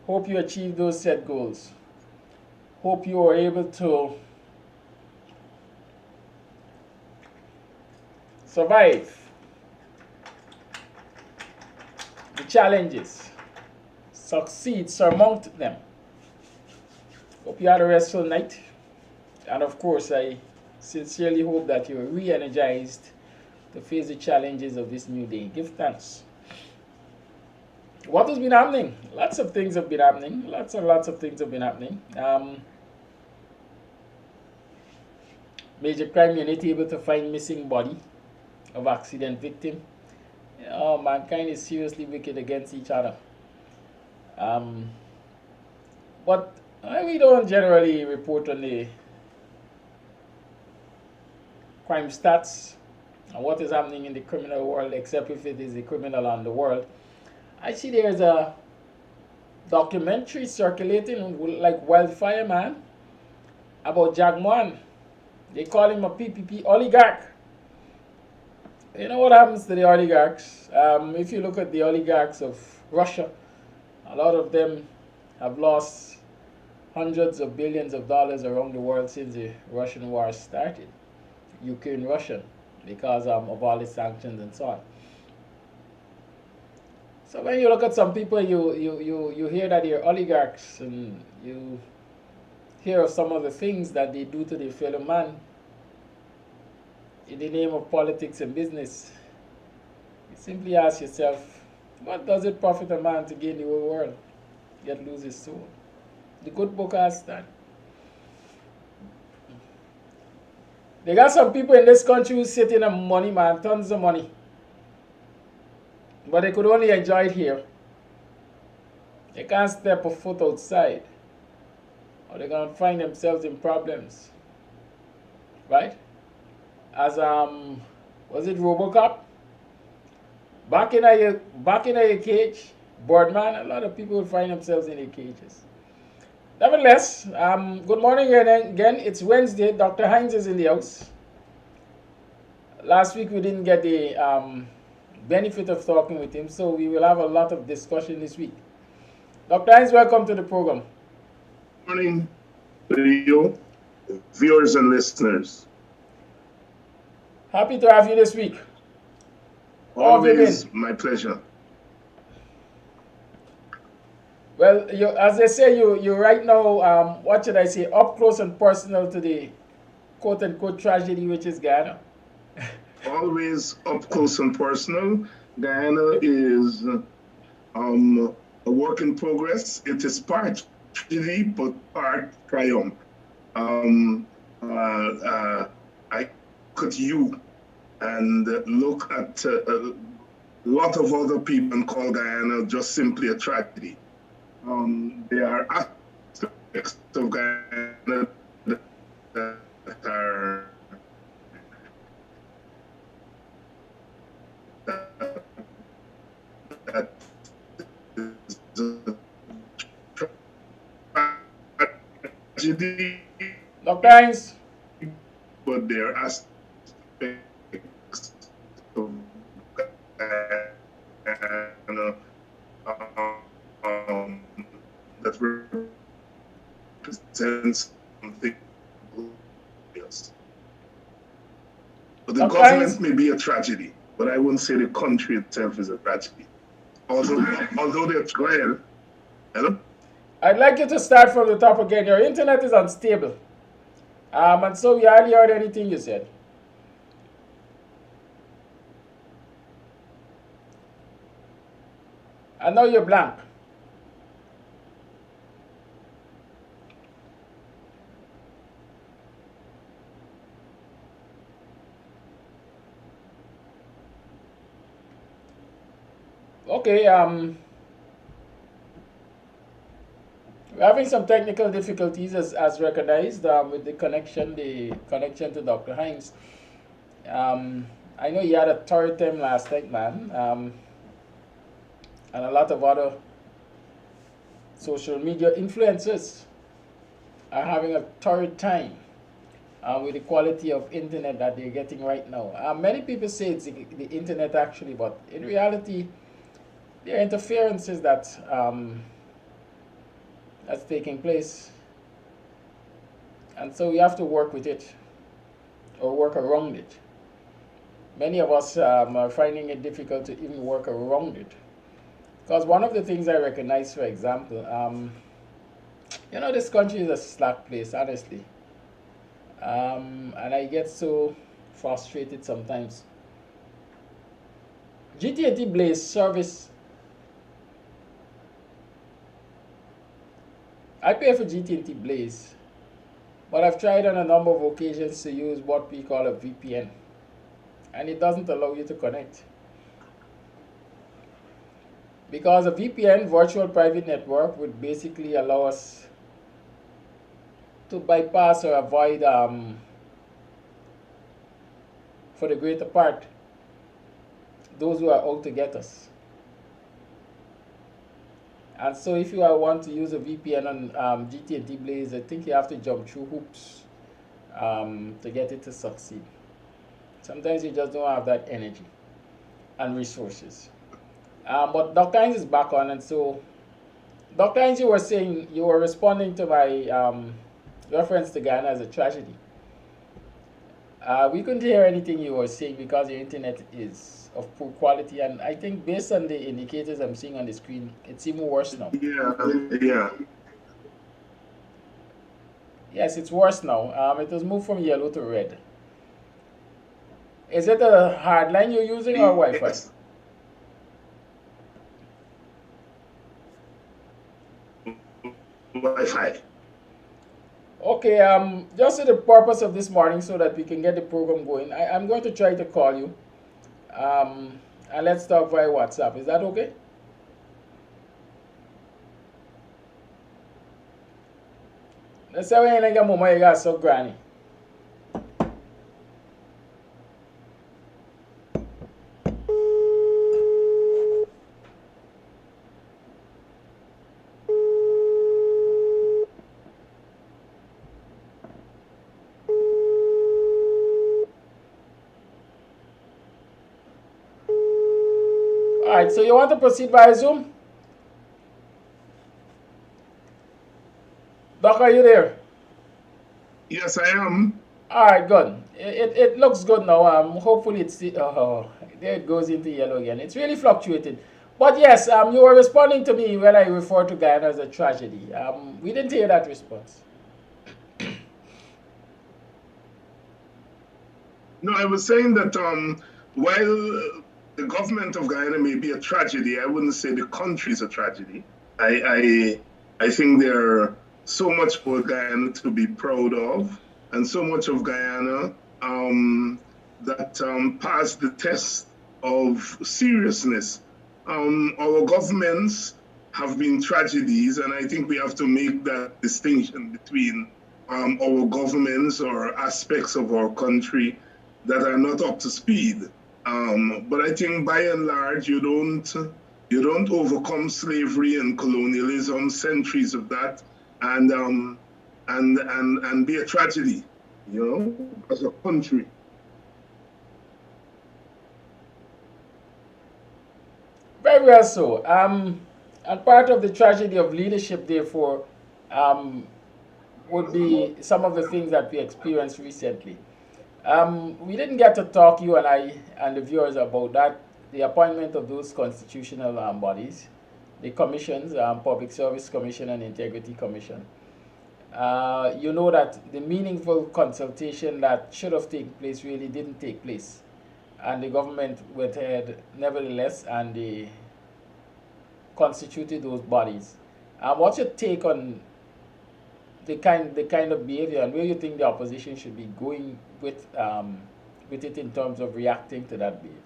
Hope you achieve those set goals. Hope you are able to survive the challenges, succeed, surmount them. Hope you had a restful night. And of course, I sincerely hope that you're re-energized to face the challenges of this new day. Give thanks. What has been happening? Lots of things have been happening. Lots and lots of things have been happening. Major crime unit able to find missing body of accident victim. Oh, mankind is seriously wicked against each other. But we don't generally report on the crime stats and what is happening in the criminal world, except if it is a criminal on the world. I see there's a documentary circulating like wildfire, man, about Jagman. They call him a PPP oligarch. You know what happens to the oligarchs? If you look at the oligarchs of Russia, a lot of them have lost hundreds of billions of dollars around the world since the Russian war started. Ukraine-Russian, because of all the sanctions and so on. So when you look at some people, you hear that they're oligarchs, and you hear of some of the things that they do to their fellow man in the name of politics and business. You simply ask yourself, what does it profit a man to gain the whole world, yet lose his soul? The good book asks that. They got some people in this country who sit in on money, man, tons of money. But they could only enjoy it here. They can't step a foot outside, or they're gonna find themselves in problems. Right? As was it RoboCop? Back in a cage, Boardman, a lot of people will find themselves in their cages. Nevertheless, good morning again. It's Wednesday. Dr. Hinds is in the house. Last week we didn't get the benefit of talking with him, so we will have a lot of discussion this week. Dr. Hinds, welcome to the program. Good morning to you, viewers and listeners. Happy to have you this week. Always my pleasure. Well, as they say, you right now, what should I say, up close and personal to the quote-unquote tragedy, which is Guyana. Always up close and personal. Guyana is a work in progress. It is part tragedy, but part triumph. I look at you and look at a lot of other people and call Guyana just simply a tragedy. There are aspects of Guyana that are that is a tragedy. Dr. Hinds. But there are aspects of that represents something else. But the government may be a tragedy, but I wouldn't say the country itself is a tragedy. Although they're trying. Hello? I'd like you to start from the top again. Your internet is unstable. And so we hardly heard anything you said. And now you're blank. Okay, we're having some technical difficulties as recognized with the connection to Dr. Hinds. I know you had a torrid time last night, man, and a lot of other social media influencers are having a torrid time with the quality of internet that they're getting right now. Many people say it's the internet actually, but in reality, there are interferences that's taking place, and so we have to work with it or work around it. Many of us are finding it difficult to even work around it, because one of the things I recognize, for example, this country is a slack place, honestly, and I get so frustrated sometimes GT&T Blaze service. I pay for GT&T Blaze, but I've tried on a number of occasions to use what we call a VPN, and it doesn't allow you to connect. Because a VPN, virtual private network, would basically allow us to bypass or avoid, for the greater part, those who are out to get us. And so if you want to use a VPN on GT&T Blaze, I think you have to jump through hoops to get it to succeed. Sometimes you just don't have that energy and resources. But Dr. Hinds is back on, and so Dr. Hinds, you were saying, you were responding to my reference to Guyana as a tragedy. We couldn't hear anything you were saying because your internet is of poor quality, and I think based on the indicators I'm seeing on the screen, it's even worse now. Yeah. Yes, it's worse now. It has moved from yellow to red. Is it a hard line you're using or Wi-Fi? Yes. Wi-Fi. Okay, just for the purpose of this morning so that we can get the program going, I'm going to try to call you. And let's talk via WhatsApp. Is that okay? Let's say when you get mama, you got so granny. Alright, so you want to proceed via Zoom? Doc, are you there? Yes, I am. Alright, good. It looks good now. Hopefully it's there it goes into yellow again. It's really fluctuated. But yes, you were responding to me when I referred to Guyana as a tragedy. We didn't hear that response. No, I was saying that while the government of Guyana may be a tragedy, I wouldn't say the country is a tragedy. I think there's so much for Guyana to be proud of, and so much of Guyana that passed the test of seriousness. Our governments have been tragedies, and I think we have to make that distinction between our governments or aspects of our country that are not up to speed. But I think by and large, you don't overcome slavery and colonialism, centuries of that, and be a tragedy, as a country. Very well so. And part of the tragedy of leadership, therefore, would be some of the things that we experienced recently. We didn't get to talk, you and I and the viewers, about that, the appointment of those constitutional bodies, the commissions, Public Service Commission and Integrity Commission. You know that the meaningful consultation that should have taken place really didn't take place. And the government went ahead nevertheless, and they constituted those bodies. What's your take on the kind of behavior, and where you think the opposition should be going with it in terms of reacting to that behavior?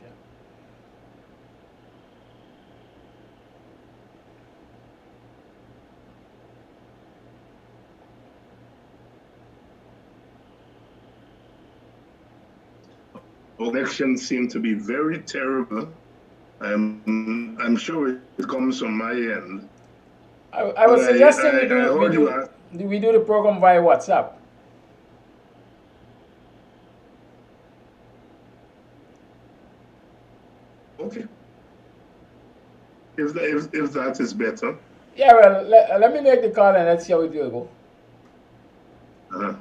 Elections seem to be very terrible. I'm sure it comes from my end. I was suggesting we do the program via WhatsApp. Okay. If that is better. Yeah, well, let me make the call and let's see how it will go. Uh-huh.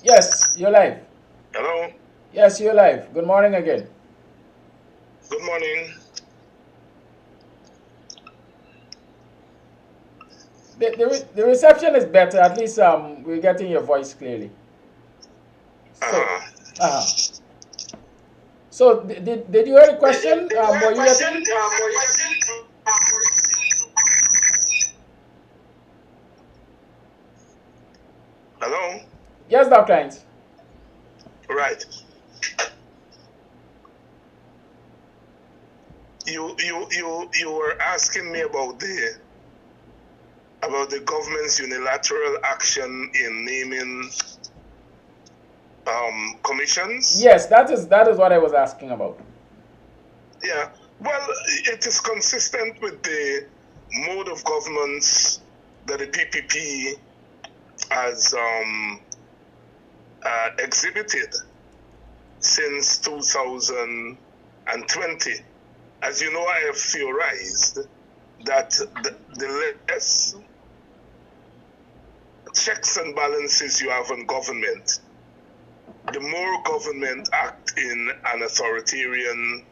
Yes, you're live. Hello? Yes, you're live. Good morning again. Good morning. The reception is better. At least we're getting your voice clearly. So, Uh-huh. uh-huh. So did you hear the question? Were you getting? Hello? Yes, Dr. Hinds. Right. You were asking me about the government's unilateral action in naming commissions. Yes, that is what I was asking about. Yeah. Well, it is consistent with the mode of governance that the PPP has exhibited since 2020. As you know, I have theorized that the less checks and balances you have on government, the more government act in an authoritarian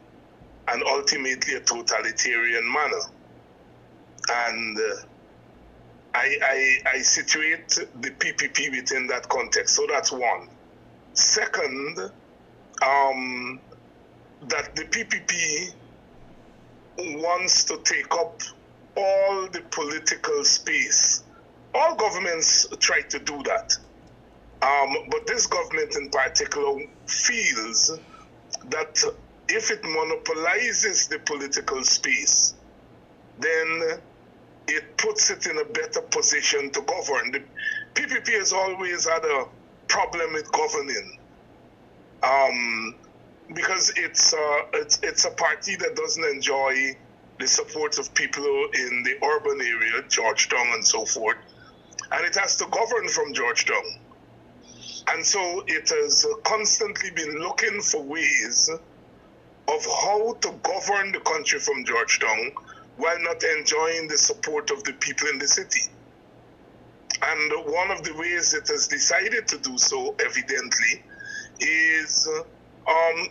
and ultimately a totalitarian manner. And I situate the PPP within that context. So that's one. Second, that the PPP wants to take up all the political space. All governments try to do that. But this government in particular feels that if it monopolizes the political space, then it puts it in a better position to govern. The PPP has always had a problem with governing because it's a party that doesn't enjoy the support of people in the urban area, Georgetown and so forth, and it has to govern from Georgetown. And so it has constantly been looking for ways of how to govern the country from Georgetown while not enjoying the support of the people in the city. And one of the ways it has decided to do so, evidently, is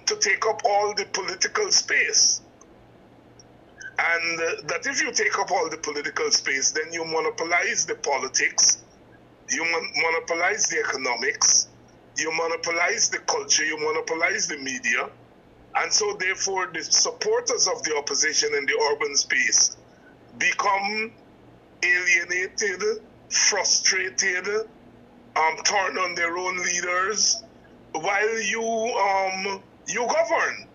to take up all the political space. And that if you take up all the political space, then you monopolize the politics, you monopolize the economics, you monopolize the culture, you monopolize the media. And so therefore the supporters of the opposition in the urban space become alienated, frustrated, turn on their own leaders while you govern.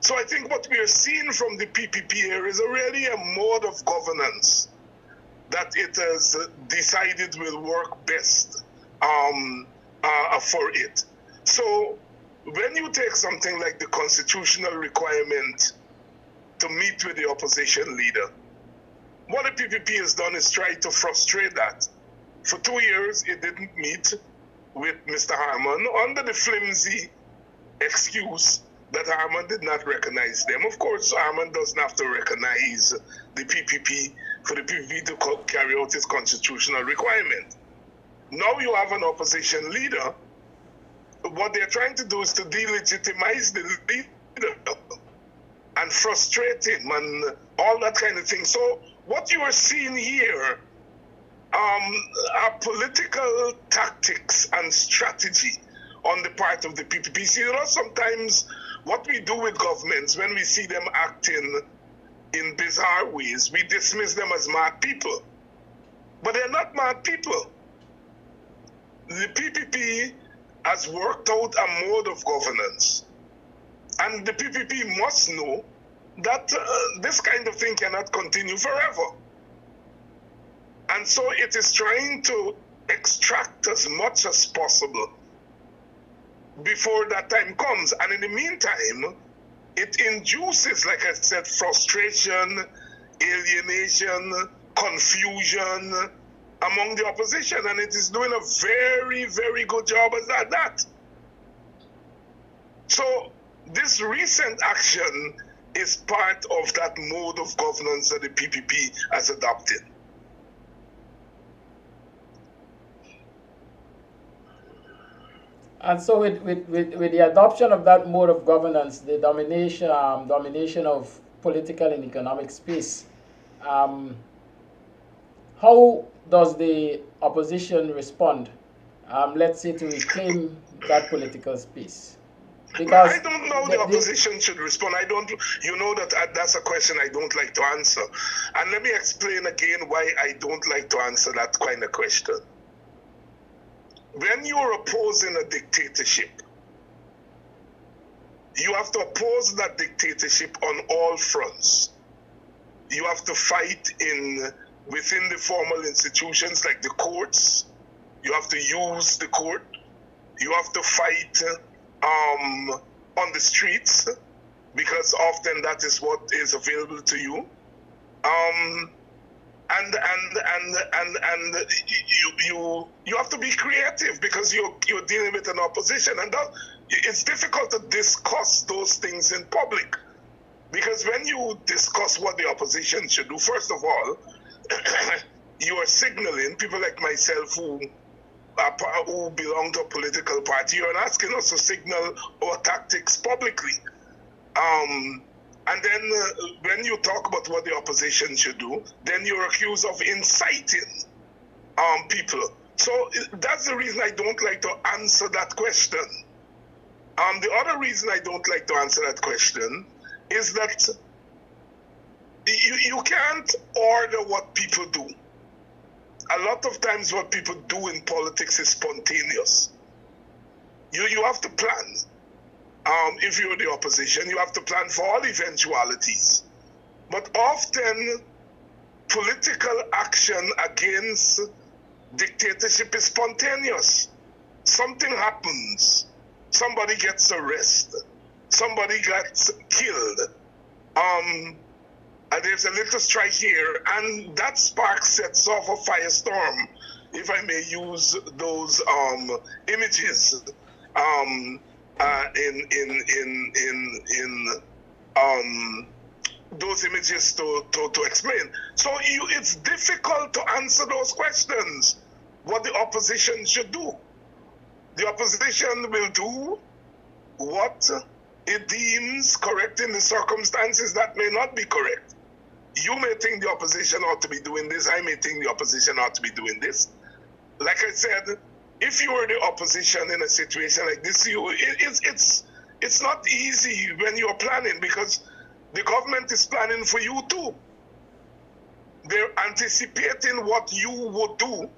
So I think what we are seeing from the PPP here is really a mode of governance that it has decided will work best for it. So when you take something like the constitutional requirement to meet with the opposition leader, what the PPP has done is try to frustrate that. For 2 years, it didn't meet with Mr. Harman under the flimsy excuse that Harman did not recognize them. Of course, Harman doesn't have to recognize the PPP for the PPP to carry out its constitutional requirement. Now you have an opposition leader. What they're trying to do is to delegitimize the leader and frustrate him and all that kind of thing. So what you are seeing here are political tactics and strategy on the part of the PPP. See, you know, sometimes what we do with governments, when we see them acting in bizarre ways, we dismiss them as mad people. But they're not mad people. The PPP has worked out a mode of governance. And the PPP must know that this kind of thing cannot continue forever. And so it is trying to extract as much as possible before that time comes. And in the meantime, it induces, like I said, frustration, alienation, confusion among the opposition. And it is doing a very, very good job at that. So this recent action is part of that mode of governance that the PPP has adopted. And so with the adoption of that mode of governance, the domination of political and economic space, how does the opposition respond, let's say, to reclaim that political space? Because I don't know the opposition should respond. I don't, you know that that's a question I don't like to answer. And let me explain again why I don't like to answer that kind of question. When you're opposing a dictatorship, you have to oppose that dictatorship on all fronts. You have to fight within the formal institutions like the courts. You have to use the court. You have to fight on the streets, because often that is what is available to you. And you have to be creative, because you're dealing with an opposition, and it's difficult to discuss those things in public, because when you discuss what the opposition should do, first of all, you are signaling people like myself who belong to a political party. You're asking us to signal our tactics publicly. And then when you talk about what the opposition should do, then you're accused of inciting people. So that's the reason I don't like to answer that question. The other reason I don't like to answer that question is that you can't order what people do. A lot of times what people do in politics is spontaneous. You have to plan. If you're the opposition, you have to plan for all eventualities. But often, political action against dictatorship is spontaneous. Something happens. Somebody gets arrested. Somebody gets killed. And there's a little strike here, and that spark sets off a firestorm, if I may use those images those images to explain. So it's difficult to answer those questions, what the opposition should do. The opposition will do what it deems correct in the circumstances that may not be correct. You may think the opposition ought to be doing this. I may think the opposition ought to be doing this. Like I said, if you were the opposition in a situation like this, it's not easy when you're planning, because the government is planning for you too. They're anticipating what you would do,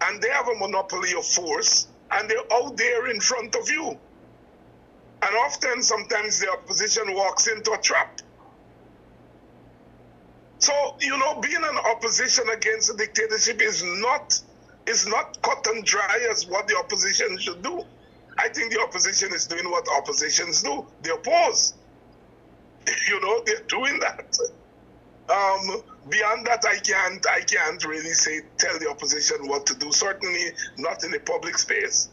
and they have a monopoly of force, and they're out there in front of you. And often, sometimes the opposition walks into a trap. So, being an opposition against a dictatorship is not cut and dry as what the opposition should do. I think the opposition is doing what oppositions do. They oppose. They're doing that. Beyond that, I can't really tell the opposition what to do. Certainly not in the public space.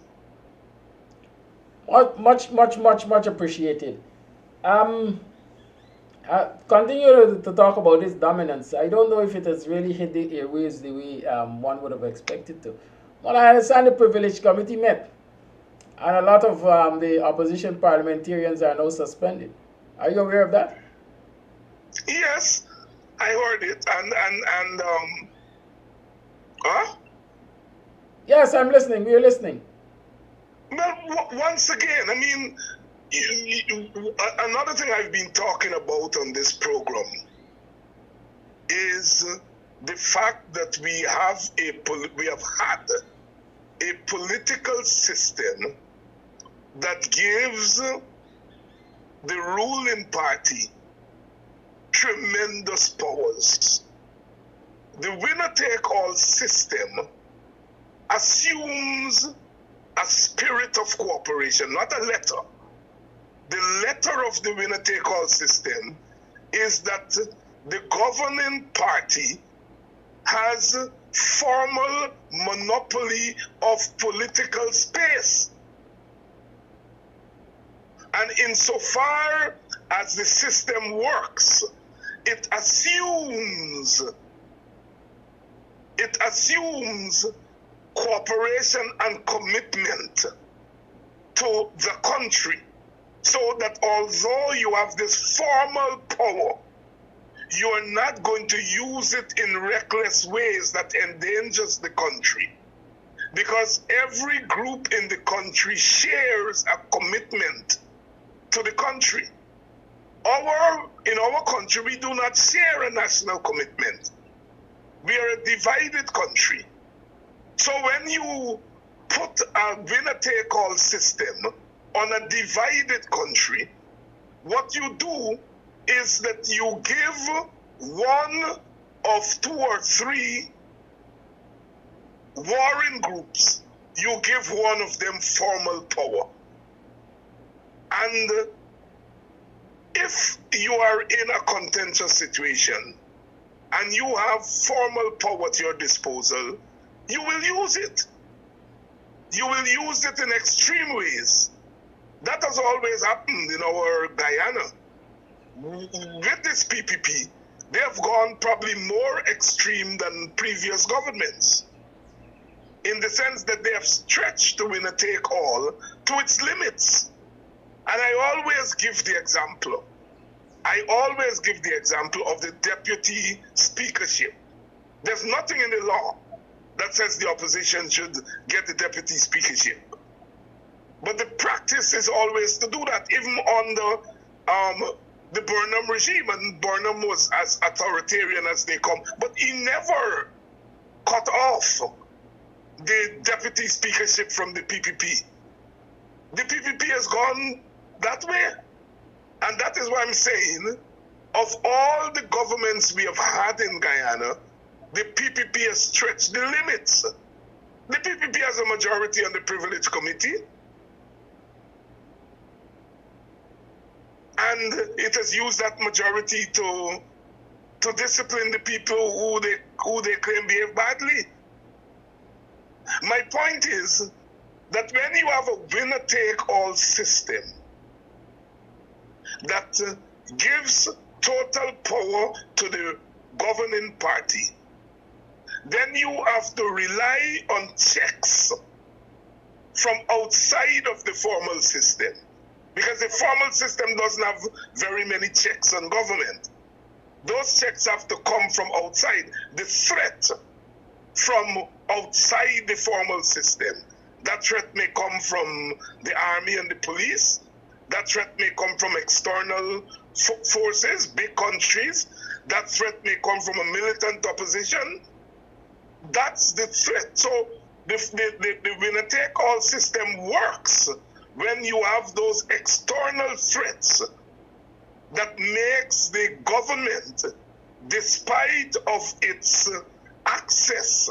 Much appreciated. Continue to talk about this dominance. I don't know if it has really hit the airwaves the way one would have expected to. Well, I understand the Privilege Committee met, and a lot of the opposition parliamentarians are now suspended. Are you aware of that? Yes, I heard it, and huh? Yes, I'm listening. We're listening. Well, once again, I mean, another thing I've been talking about on this program is the fact that we have had a political system that gives the ruling party tremendous powers. The winner-take-all system assumes a spirit of cooperation, not a letter. The letter of the winner-take-all system is that the governing party has formal monopoly of political space. And insofar as the system works, it assumes cooperation and commitment to the country, so that although you have this formal power, you are not going to use it in reckless ways that endangers the country. Because every group in the country shares a commitment to the country. In our country, we do not share a national commitment. We are a divided country. So when you put a winner-take-all system on a divided country, what you do is that you give one of 2 or 3 warring groups, you give one of them formal power. And if you are in a contentious situation and you have formal power at your disposal, you will use it. You will use it in extreme ways. That has always happened in our Guyana. With this PPP, they have gone probably more extreme than previous governments, in the sense that they have stretched the winner-take-all to its limits. And I always give the example. Of the deputy speakership. There's nothing in the law that says the opposition should get the deputy speakership. But the practice is always to do that, even under the Burnham regime, and Burnham was as authoritarian as they come, but he never cut off the deputy speakership from the PPP. The PPP has gone that way. And that is why I'm saying, of all the governments we have had in Guyana, the PPP has stretched the limits. The PPP has a majority on the Privilege Committee. And it has used that majority to discipline the people who they claim behave badly. My point is that when you have a winner-take-all system that gives total power to the governing party, then you have to rely on checks from outside of the formal system. Because the formal system doesn't have very many checks on government. Those checks have to come from outside. The threat from outside the formal system, that threat may come from the army and the police. That threat may come from external forces, big countries. That threat may come from a militant opposition. That's the threat. So the winner-take-all system works when you have those external threats that makes the government, despite of its access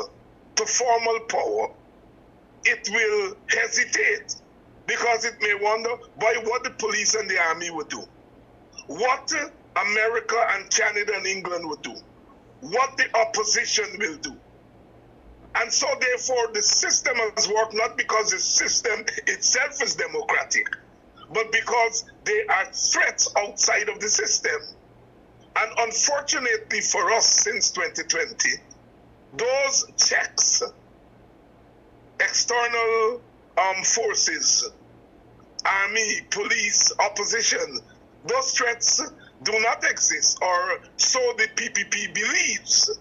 to formal power, it will hesitate, because it may wonder by what the police and the army would do, what America and Canada and England would do, what the opposition will do. And so therefore the system has worked not because the system itself is democratic, but because there are threats outside of the system. And unfortunately for us, since 2020, those checks, external forces, army, police, opposition, those threats do not exist, or so the PPP believes.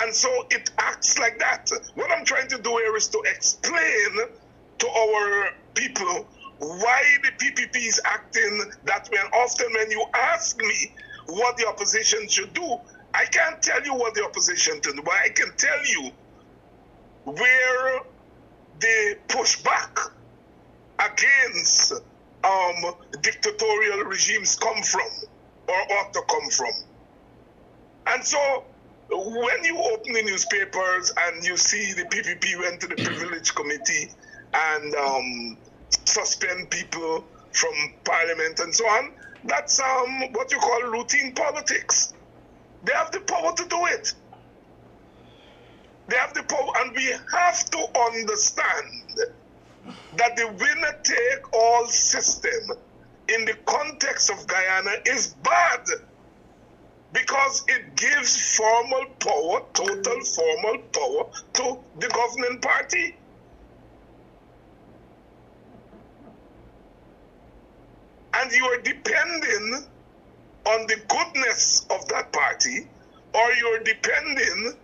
And so it acts like that. What I'm trying to do here is to explain to our people why the PPP is acting that way. And often when you ask me what the opposition should do, I can't tell you what the opposition should do, but I can tell you where they push back against dictatorial regimes come from, or ought to come from. And so when you open the newspapers and you see the PPP went to the Privilege Committee and suspend people from Parliament and so on, that's what you call routine politics. They have the power to do it. They have the power, and we have to understand that the winner-take-all system in the context of Guyana is bad, because it gives formal power, total formal power, to the governing party. and you are depending on the goodness of that party, or you're depending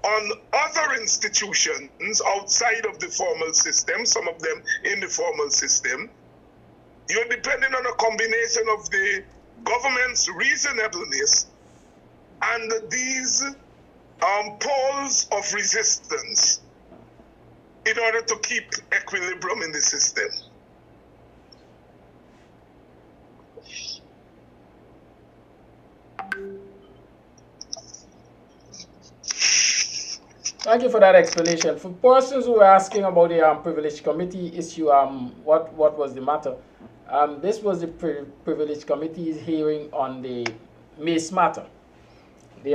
on other institutions outside of the formal system, some of them in the formal system, you're depending on a combination of the government's reasonableness and these poles of resistance in order to keep equilibrium in the system. Thank you for that explanation. For persons who are asking about the privilege committee issue, what was the matter? This was the privilege committee's hearing on the Mace matter. The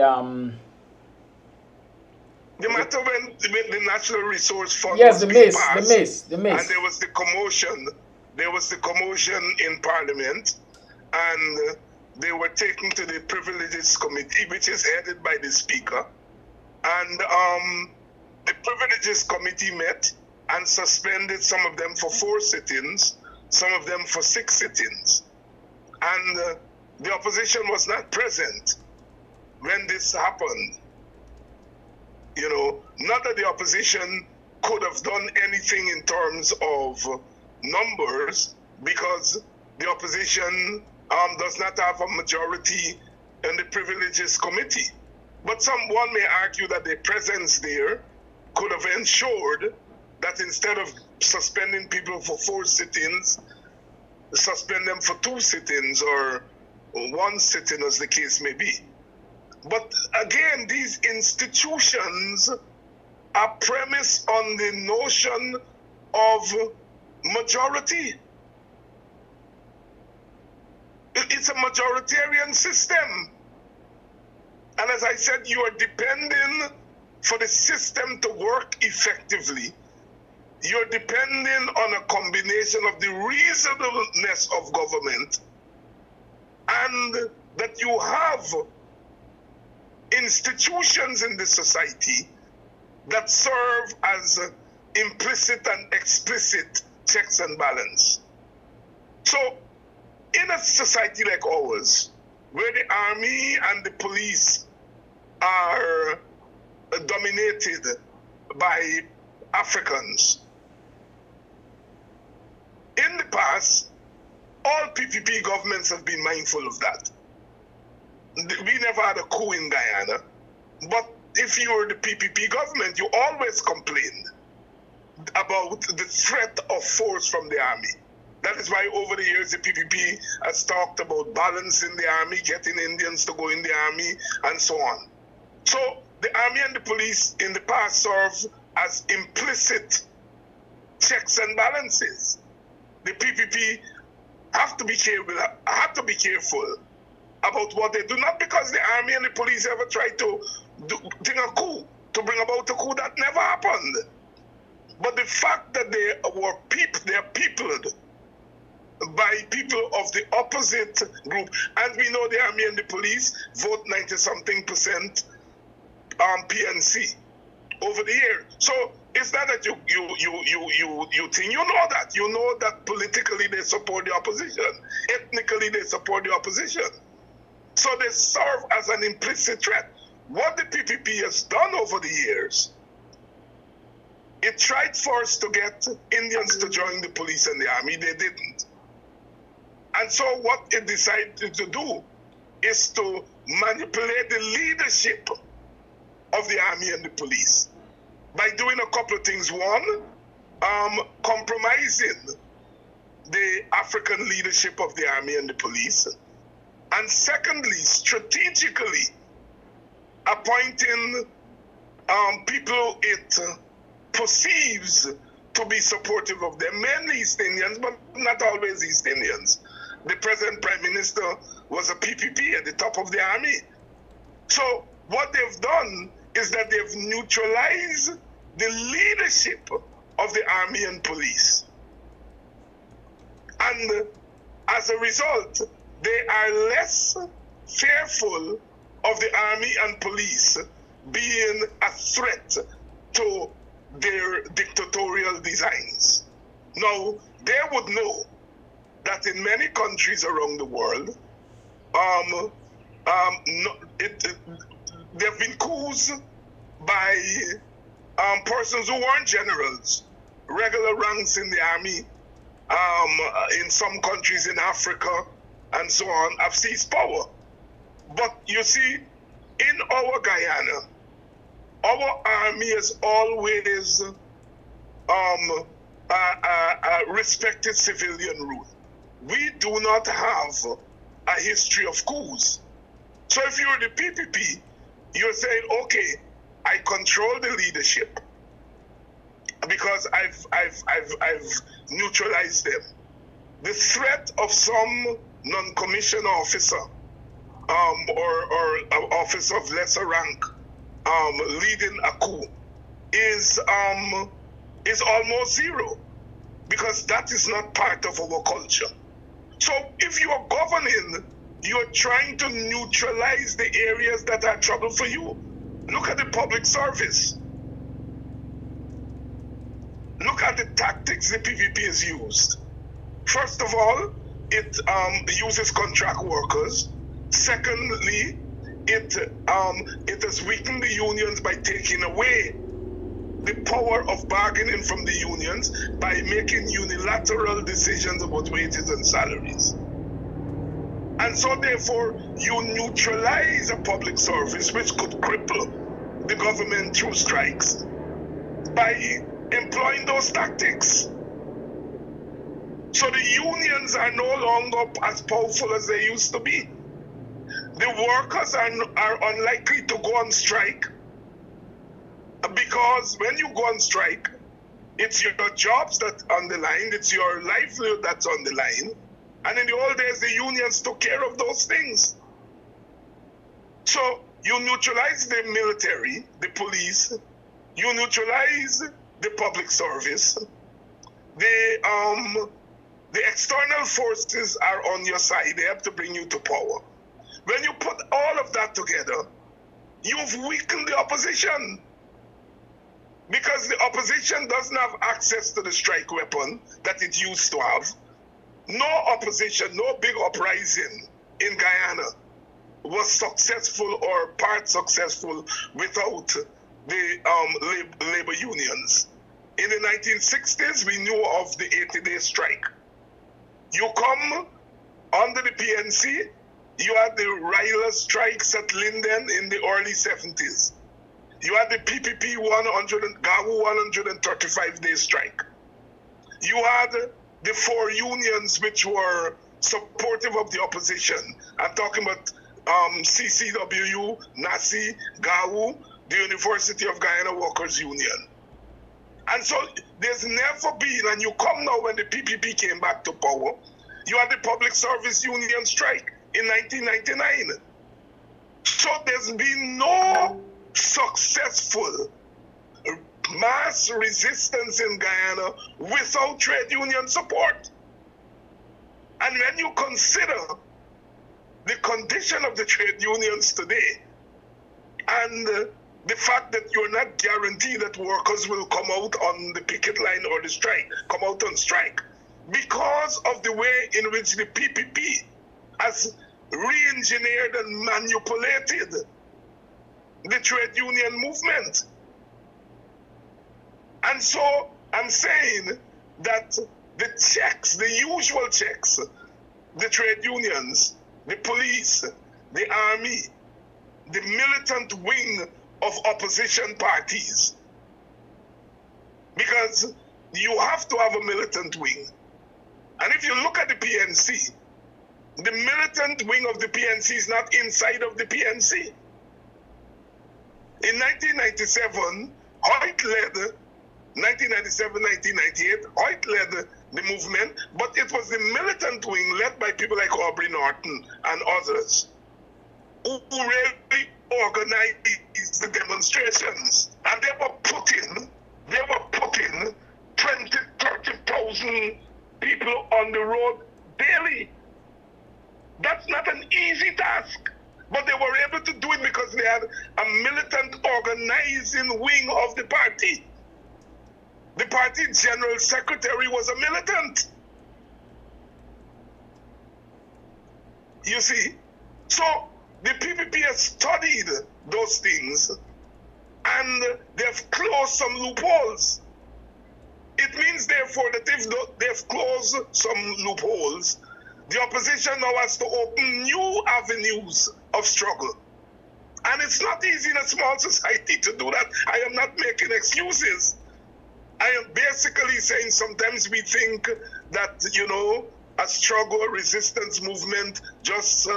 matter when the Natural Resource Fund yes, was the passed, the mace, and there was the commotion. There was the commotion in Parliament, and they were taken to the Privileges Committee, which is headed by the Speaker. And the Privileges Committee met and suspended some of them for 4 sittings, some of them for 6 sittings. And the opposition was not present when this happened. You know, not that the opposition could have done anything in terms of numbers, because the opposition does not have a majority in the Privileges Committee. But one may argue that their presence there could have ensured that instead of suspending people for 4 sittings, suspend them for 2 sittings or 1 sitting, as the case may be. But again, these institutions are premised on the notion of majority. It's a majoritarian system. And as I said, you are depending for the system to work effectively. You're depending on a combination of the reasonableness of government and that you have institutions in the society that serve as implicit and explicit checks and balance. So in a society like ours, where the army and the police are dominated by Africans, in the past, all PPP governments have been mindful of that. We never had a coup in Guyana, but if you were the PPP government, you always complained about the threat of force from the army. That is why over the years the PPP has talked about balancing the army, getting Indians to go in the army, and so on. So the army and the police in the past serve as implicit checks and balances. The PPP have to be careful about what they do, not because the army and the police ever tried to bring a coup, to bring about a coup. That never happened. But the fact that they are peopled by people of the opposite group, and we know the army and the police vote 90-something% PNC over the year. So it's not that you think, you know that politically they support the opposition, ethnically they support the opposition. So they serve as an implicit threat. What the PPP has done over the years, it tried first to get Indians to join the police and the army. They didn't. And so what it decided to do is to manipulate the leadership of the army and the police by doing a couple of things. One, compromising the African leadership of the army and the police. And secondly, strategically appointing people it perceives to be supportive of them, mainly East Indians, but not always East Indians. The present Prime Minister was a PPP at the top of the army. So what they've done is that they've neutralized the leadership of the army and police. And as a result, they are less fearful of the army and police being a threat to their dictatorial designs. Now, they would know that in many countries around the world, there have been coups by persons who weren't generals, regular ranks in the army, in some countries in Africa, and so on, have seized power. But you see, in our Guyana, our army has always respected civilian rule. We do not have a history of coups. So if you're the PPP, you're saying, okay, I control the leadership because I've neutralized them. The threat of some non-commissioned officer or officer of lesser rank leading a coup is almost zero, because that is not part of our culture. So if you are governing, you're trying to neutralize the areas that are trouble for you. Look at the public service. Look at the tactics the PPP has used. First of all, it uses contract workers. Secondly, it has weakened the unions by taking away the power of bargaining from the unions by making unilateral decisions about wages and salaries. And so therefore, you neutralize a public service which could cripple the government through strikes by employing those tactics. So the unions are no longer as powerful as they used to be. The workers are unlikely to go on strike, because when you go on strike, it's your jobs that's on the line, it's your livelihood that's on the line. And in the old days, the unions took care of those things. So you neutralize the military, the police, you neutralize the public service, the external forces are on your side, they have to bring you to power. When you put all of that together, you've weakened the opposition, because the opposition doesn't have access to the strike weapon that it used to have. No opposition, no big uprising in Guyana was successful or part successful without the labor unions. In the 1960s, we knew of the 80-day strike. You come under the PNC, you had the Ryla strikes at Linden in the early 70s. You had the PPP 135-day strike. You had the 4 unions which were supportive of the opposition. I'm talking about CCWU, NACI, GAU, the University of Guyana Workers Union. And so there's never been, and you come now when the PPP came back to power, you had the Public Service Union strike in 1999. So there's been no successful mass resistance in Guyana without trade union support. And when you consider the condition of the trade unions today and the fact that you're not guaranteed that workers will come out on the picket line or the strike, come out on strike, because of the way in which the PPP has re-engineered and manipulated the trade union movement. And so I'm saying that the checks, the usual checks, the trade unions, the police, the army, the militant wing of opposition parties, because you have to have a militant wing. And if you look at the PNC, the militant wing of the PNC is not inside of the PNC. In 1997, Hoyt led 1997, 1998, Hoyt led the movement, but it was the militant wing led by people like Aubrey Norton and others who really organized the demonstrations. And they were putting 20, 30,000 people on the road daily. That's not an easy task, but they were able to do it because they had a militant organizing wing of the party. The party general secretary was a militant. You see? So the PPP has studied those things and they've closed some loopholes. It means, therefore, that if they've closed some loopholes, the opposition now has to open new avenues of struggle. And it's not easy in a small society to do that. I am not making excuses. I am basically saying sometimes we think that, you know, a struggle, resistance movement just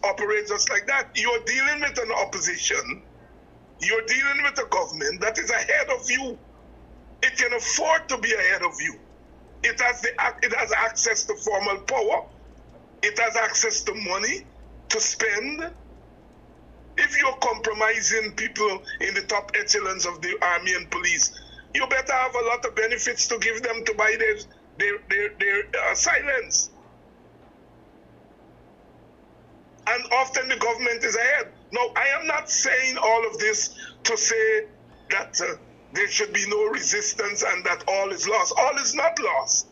operates just like that. You're dealing with an opposition. You're dealing with a government that is ahead of you. It can afford to be ahead of you. It has access to formal power. It has access to money to spend. If you're compromising people in the top echelons of the army and police, you better have a lot of benefits to give them to buy their silence. And often the government is ahead. Now, I am not saying all of this to say that there should be no resistance and that all is lost. All is not lost.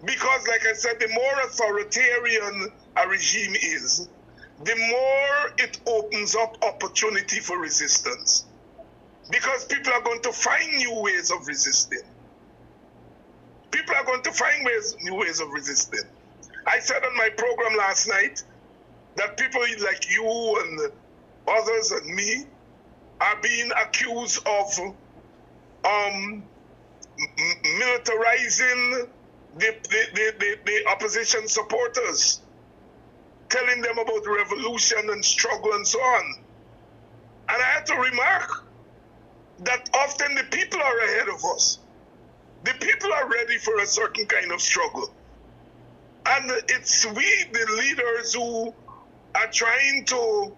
Because, like I said, the more authoritarian a regime is, the more it opens up opportunity for resistance. Because people are going to find new ways of resisting. People are going to find new ways of resisting. I said on my program last night that people like you and others and me are being accused of militarizing the opposition supporters, telling them about the revolution and struggle and so on. And I had to remark that often the people are ahead of us. The people are ready for a certain kind of struggle. And it's we, the leaders, who are trying to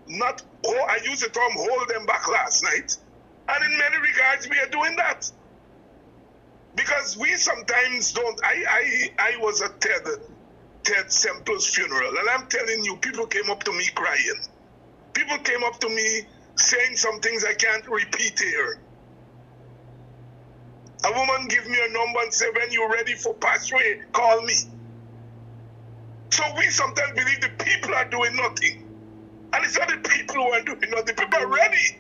not, I used the term hold them back last night. And in many regards, we are doing that. Because we sometimes don't, I was at Ted Semple's funeral, and I'm telling you, people came up to me crying. People came up to me saying some things I can't repeat here. A woman gave me a number and said, when you're ready for pathway, call me. So we sometimes believe the people are doing nothing. And it's not the people who are doing nothing, the people are ready.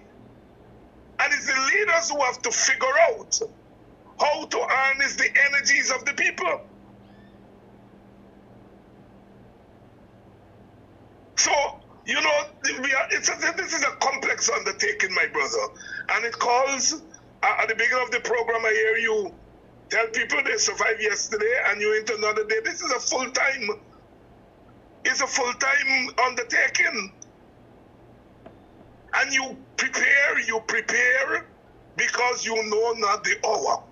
And it's the leaders who have to figure out how to harness the energies of the people. So, you know, this is a complex undertaking, my brother. And it calls, at the beginning of the program, I hear you tell people they survived yesterday and you're into another day. This is a full-time, it's a full-time undertaking. And you prepare because you know not the hour.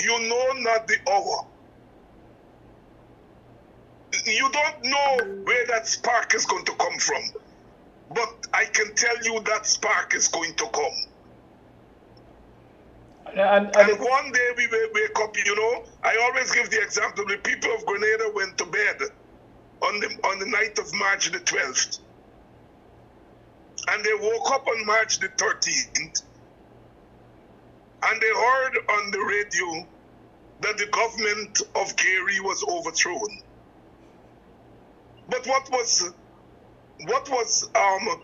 You know not the hour. You don't know where that spark is going to come from. But I can tell you that spark is going to come. And one day we will wake up, you know. I always give the example, the people of Grenada went to bed on the night of March the 12th. And they woke up on March the 13th. And they heard on the radio that the government of Gary was overthrown. But what was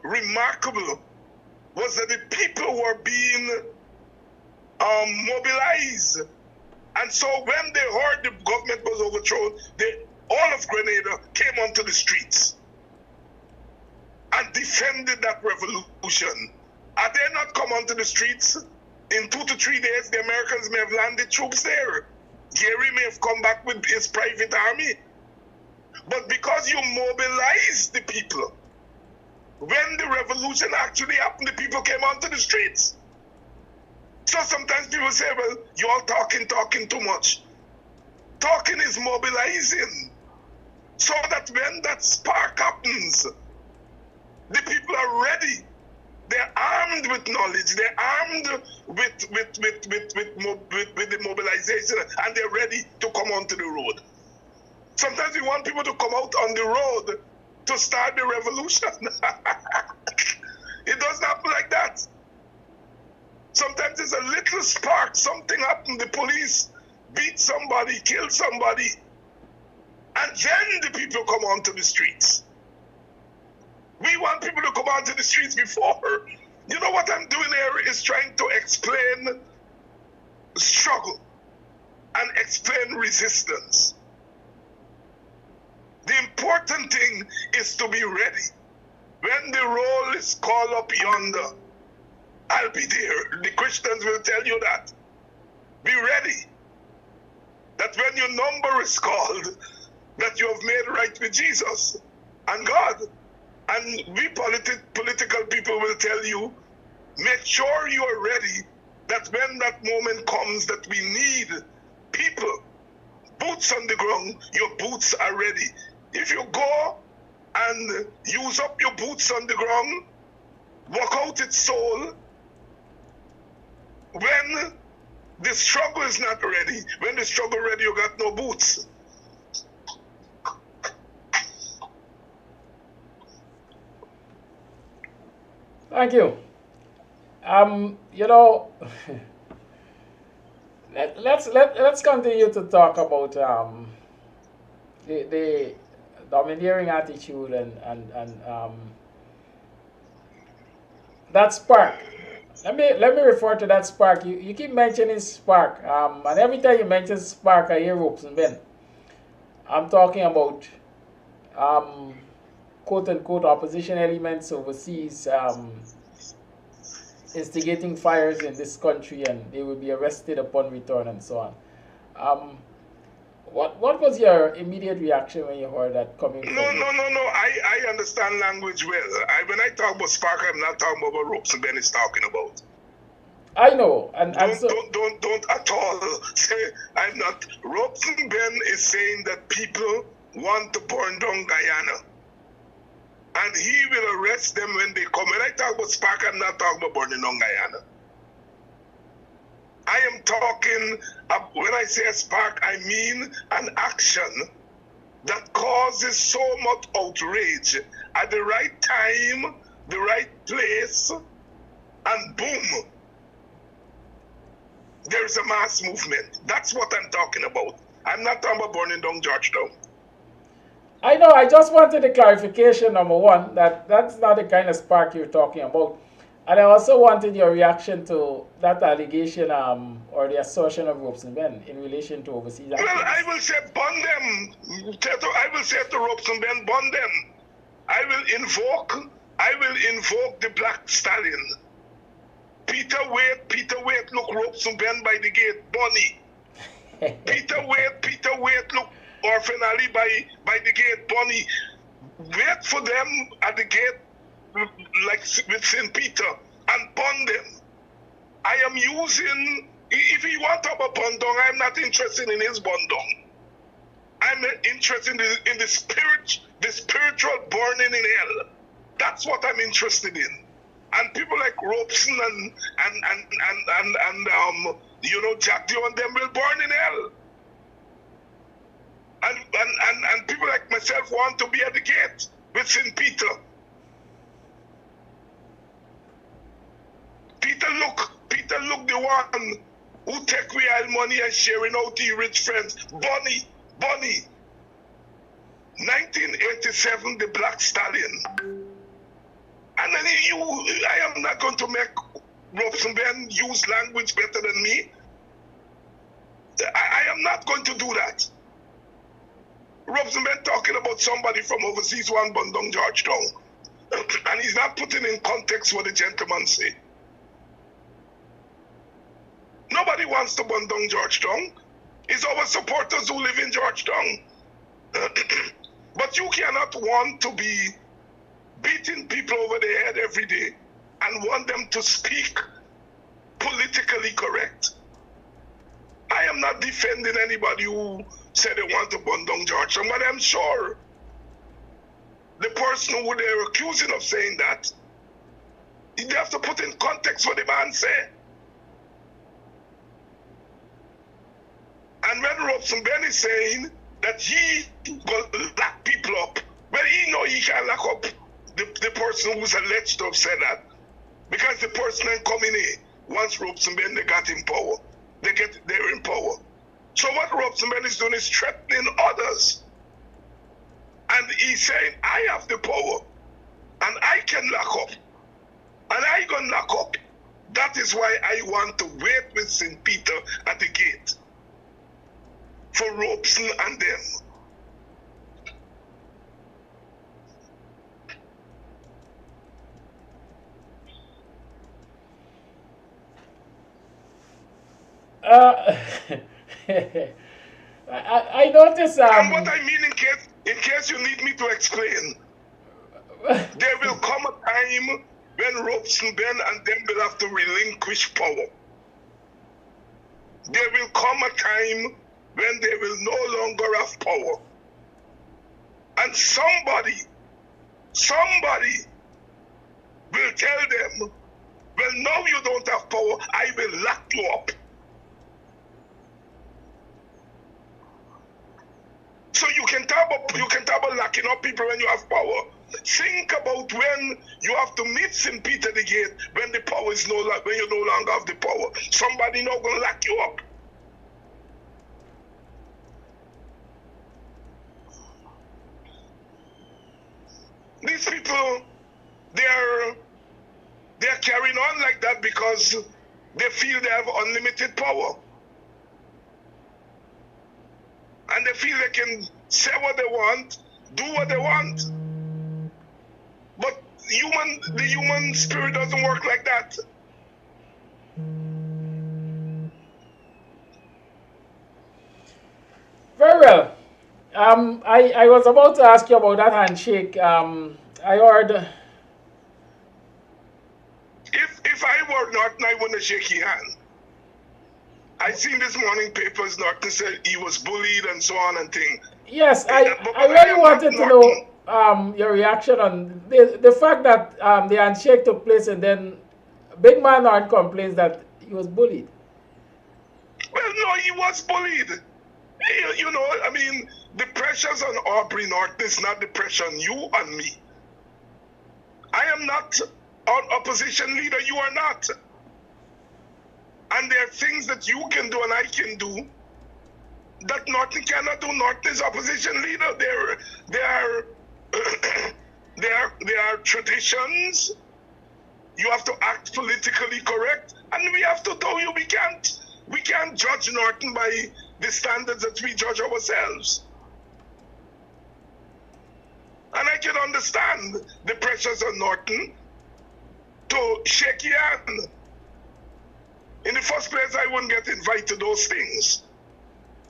remarkable was that the people were being mobilized. And so when they heard the government was overthrown, all of Grenada came onto the streets and defended that revolution. Had they not come onto the streets, in 2 to 3 days, the Americans may have landed troops there. Gary may have come back with his private army. But because you mobilize the people, when the revolution actually happened, the people came onto the streets. So sometimes people say, well, you all talking too much. Talking is mobilizing. So that when that spark happens, the people are ready. They're armed with knowledge. They're armed with the mobilization, and they're ready to come onto the road. Sometimes we want people to come out on the road to start the revolution. It doesn't happen like that. Sometimes there's a little spark, something happened, the police beat somebody, killed somebody, And then the people come onto the streets. We want people to come onto the streets before. You know what I'm doing here is trying to explain struggle and explain resistance. The important thing is to be ready. When the roll is called up yonder, I'll be there. The Christians will tell you that. Be ready. That when your number is called, that you have made right with Jesus and God. And we political people will tell you, make sure you are ready, that when that moment comes that we need people, boots on the ground, your boots are ready. If you go and use up your boots on the ground, walk out its soul, when the struggle is not ready, when the struggle ready, you got no boots. Thank you. You know, let's continue to talk about the domineering attitude and that spark. Let me refer to that spark. You keep mentioning spark, and every time you mention spark, I hear ropes and bend. I'm talking about quote unquote opposition elements overseas instigating fires in this country, and they will be arrested upon return and so on. What was your immediate reaction when you heard that coming from? No. I understand language well. When I talk about spark, I'm not talking about what ropes and Ben is talking about. I know, don't at all say I'm not. Ropes and Ben is saying that people want to burn down Guyana, and he will arrest them when they come. When I talk about spark, I'm not talking about burning down Guyana. I am talking, when I say a spark, I mean an action that causes so much outrage at the right time, the right place, and boom, there's a mass movement. That's what I'm talking about. I'm not talking about burning down Georgetown. I know, I just wanted a clarification, number one, that's not the kind of spark you're talking about. And I also wanted your reaction to that allegation or the assertion of ropes and bend in relation to overseas activities. Well, I will say burn them. I will say to ropes and bend, burn them. I will invoke the black stallion. Peter wait, look, ropes and bend by the gate, Bonnie. Peter wait, look, Orphan Alley by the gate, Bonnie. Wait for them at the gate, like with St. Peter, and burn them. I am using, if you want to talk about Bondong, I'm not interested in his Bondong. I'm interested in the spiritual burning in hell. That's what I'm interested in. And people like Robeson and Jack Dio and them will burn in hell. And people like myself want to be at the gate with St. Peter. Peter look the one who take real money and sharing out to rich friends. Bonnie. 1987, the Black Stallion. And then I am not going to make Robson Ben use language better than me. I am not going to do that. Robson Ben talking about somebody from overseas, one Bundong Georgetown. And he's not putting in context what the gentleman say. Nobody wants to burn down Georgetown. It's our supporters who live in Georgetown. But you cannot want to be beating people over the head every day and want them to speak politically correct. I am not defending anybody who said they want to burn down Georgetown, but I'm sure the person who they're accusing of saying that, they have to put in context what the man said. And when Robson Ben is saying that he will lock people up, well, he know he can lock up the person who's alleged to have said that. Because the person ain't coming in. Once Robson Ben, they got in power. They're in power. So what Robson Ben is doing is threatening others And he's saying, I have the power, and I can lock up, and I gonna lock up. That is why I want to wait with St. Peter at the gate for Robeson and them. I notice. And what I mean, in case you need me to explain, there will come a time when Robeson, Ben, and them will have to relinquish power. There will come a time when they will no longer have power. And somebody will tell them, well, now you don't have power, I will lock you up. So you can talk about locking up people when you have power. Think about when you have to meet St. Peter the gate when the power is when you no longer have the power. Somebody now gonna lock you up. These people, they're carrying on like that because they feel they have unlimited power. And they feel they can say what they want, do what they want. But the human spirit doesn't work like that. Very well. I was about to ask you about that handshake. I heard. If I were Norton, I wouldn't shake his hand. I seen this morning papers Norton said he was bullied and so on and thing. Yes, I really wanted to know your reaction on the fact that the handshake took place and then Big Man Norton complains that he was bullied. Well, no, he was bullied. You know, I mean, the pressures on Aubrey Norton is not the pressure on you and me. I am not an opposition leader, you are not. And there are things that you can do and I can do that Norton cannot do. Norton is opposition leader. There are traditions. You have to act politically correct, and we have to tell you we can't judge Norton by the standards that we judge ourselves. And I can understand the pressures on Norton to shake your hand. In the first place, I wouldn't get invited to those things.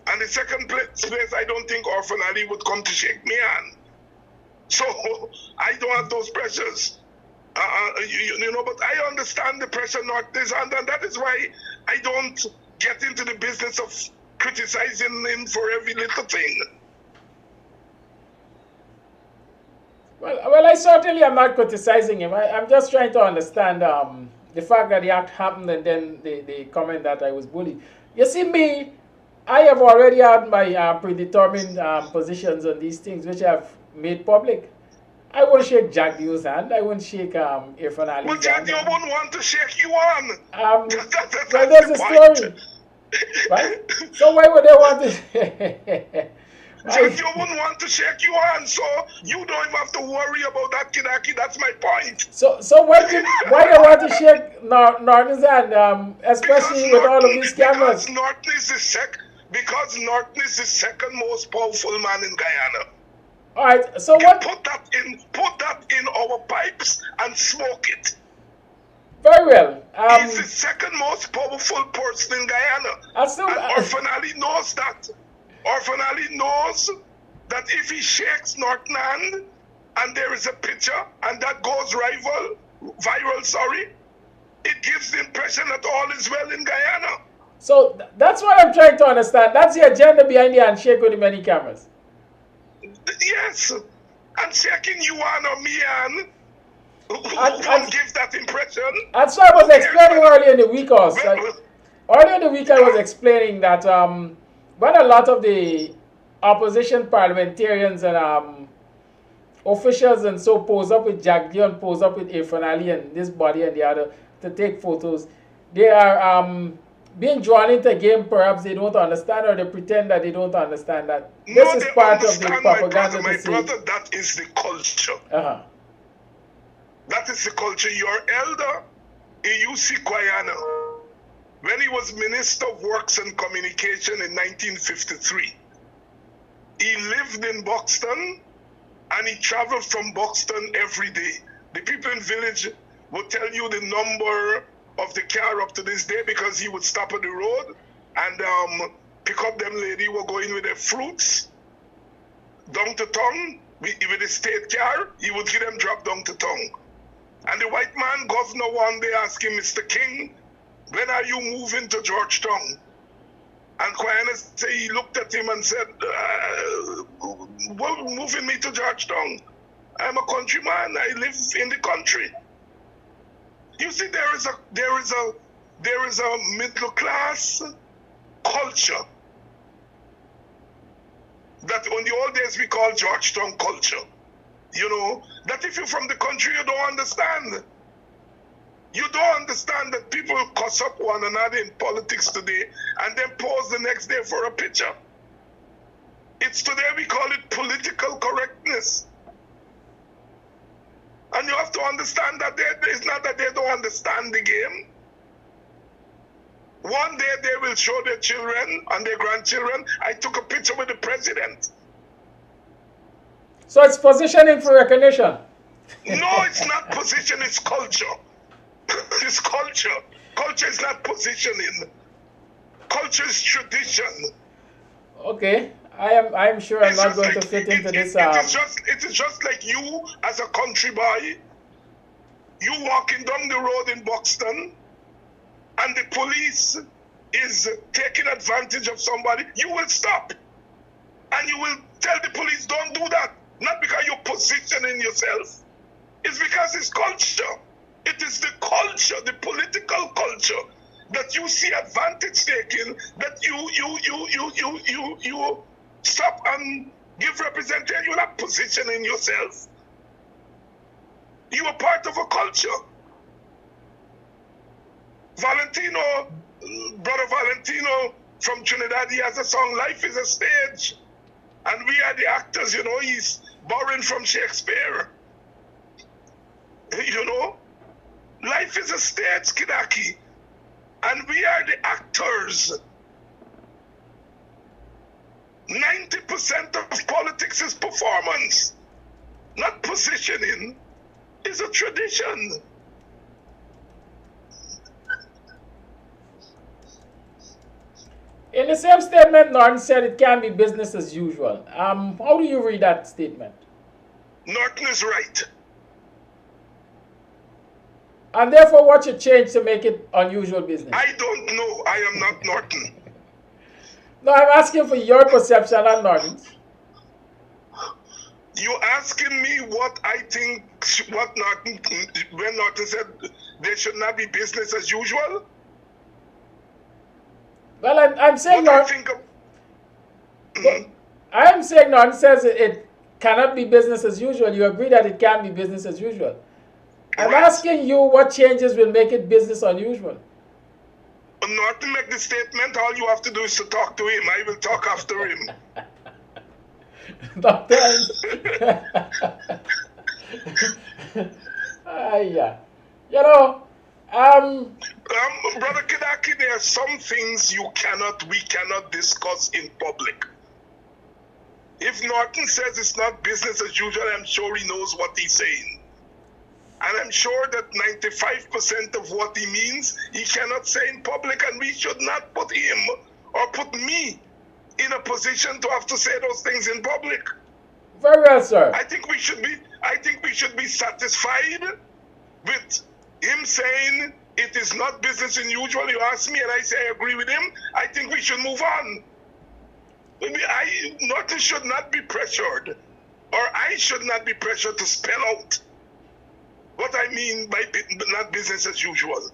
And the second place, I don't think Orphan Ali would come to shake me hand. So I don't have those pressures. You know, but I understand the pressure Norton is under, and that is why I don't get into the business of criticizing him for every little thing. Well, I certainly am not criticizing him. I'm just trying to understand the fact that the act happened and then they comment that I was bullied. You see, me, I have already had my predetermined positions on these things, which I've made public. I won't shake Jack Dio's hand. I won't shake Irfan Ali's hand. Well, Jack Dio wouldn't want to shake you on. Well, there's a story. Right? So why would they want to... Jack Dio wouldn't want to shake you on, so you don't even have to worry about that, Kidaki. That's my point. So why they want to shake Norton's hand, especially with all of these cameras? Because Norton is the second most powerful man in Guyana. All right. So what? Put that in our pipes and smoke it. Very well. He's the second most powerful person in Guyana. And Orphan Ali knows that. Orphan Ali knows that if he shakes Norton hand and there is a picture and that goes viral, it gives the impression that all is well in Guyana. So that's what I'm trying to understand. That's the agenda behind the handshake with the many cameras. Yes. And shaking you on or me on won't give that impression. And so I was explaining earlier in the week also. Earlier in the week I was explaining that when a lot of the opposition parliamentarians and officials and so pose up with Jack Dio and pose up with Irfan Ali and this body and the other to take photos, they are being drawn into a game perhaps they don't understand, or they pretend that they don't understand that this No, is they part of the understand, propaganda my to say. brother, that is the culture. Uh-huh. That is the culture. Your elder, E.U.C. Guyana, when he was Minister of Works and Communication in 1953, he lived in Buxton and he traveled from Buxton every day. The people in village would tell you the number of the car up to this day because he would stop at the road and pick up them lady who were going with their fruits down to town with the state car. He would give them drop down to town. And the white man, governor, one day asked him, Mr. King, when are you moving to Georgetown? And Guyana said, he looked at him and said, what moving me to Georgetown? I'm a countryman. I live in the country. You see, there is a middle class culture that in the old days we call Georgetown culture. You know, that if you're from the country, you don't understand. You don't understand that people cuss up one another in politics today and then pose the next day for a picture. It's today we call it political correctness. And you have to understand that it's not that they don't understand the game. One day they will show their children and their grandchildren, I took a picture with the president. So it's positioning for recognition. No, it's not position, it's culture. It's culture. Culture is not positioning. Culture is tradition. Okay. I'm sure I'm not going to fit into this. It is just like you as a country boy, you walking down the road in Buxton and the police is taking advantage of somebody, you will stop. And you will tell the police, don't do that. Not because you're positioning yourself. It's because it's culture. It is the culture, the political culture, that you see advantage taken, that you stop and give representation. You're not positioning yourself. You are part of a culture. Valentino, brother Valentino from Trinidad, he has a song, Life is a Stage. And we are the actors, you know, he's borrowing from Shakespeare. You know? Life is a stage, Kidaki. And we are the actors. 90% of politics is performance, not positioning. It's a tradition. In the same statement, Norton said it can be business as usual. How do you read that statement? Norton is right. And therefore, what should change to make it unusual business? I don't know. I am not Norton. No, I'm asking for your perception, not Norton's. You're asking me what I think, what Norton, when Norton said there should not be business as usual? Well, I'm saying Norton. I'm saying Norton says it cannot be business as usual. You agree that it can be business as usual. I'm asking you what changes will make it business unusual. Norton make the statement, all you have to do is to talk to him. I will talk after him. Dr. Yeah. You know, Brother Kidaki, there are some things we cannot discuss in public. If Norton says it's not business as usual, I'm sure he knows what he's saying. And I'm sure that 95% of what he means, he cannot say in public, and we should not put him or put me in a position to have to say those things in public. Very well, sir. I think we should be satisfied with him saying it is not business as usual. You ask me and I say I agree with him. I think we should move on. Norton should not be pressured, or I should not be pressured to spell out what I mean by not business as usual.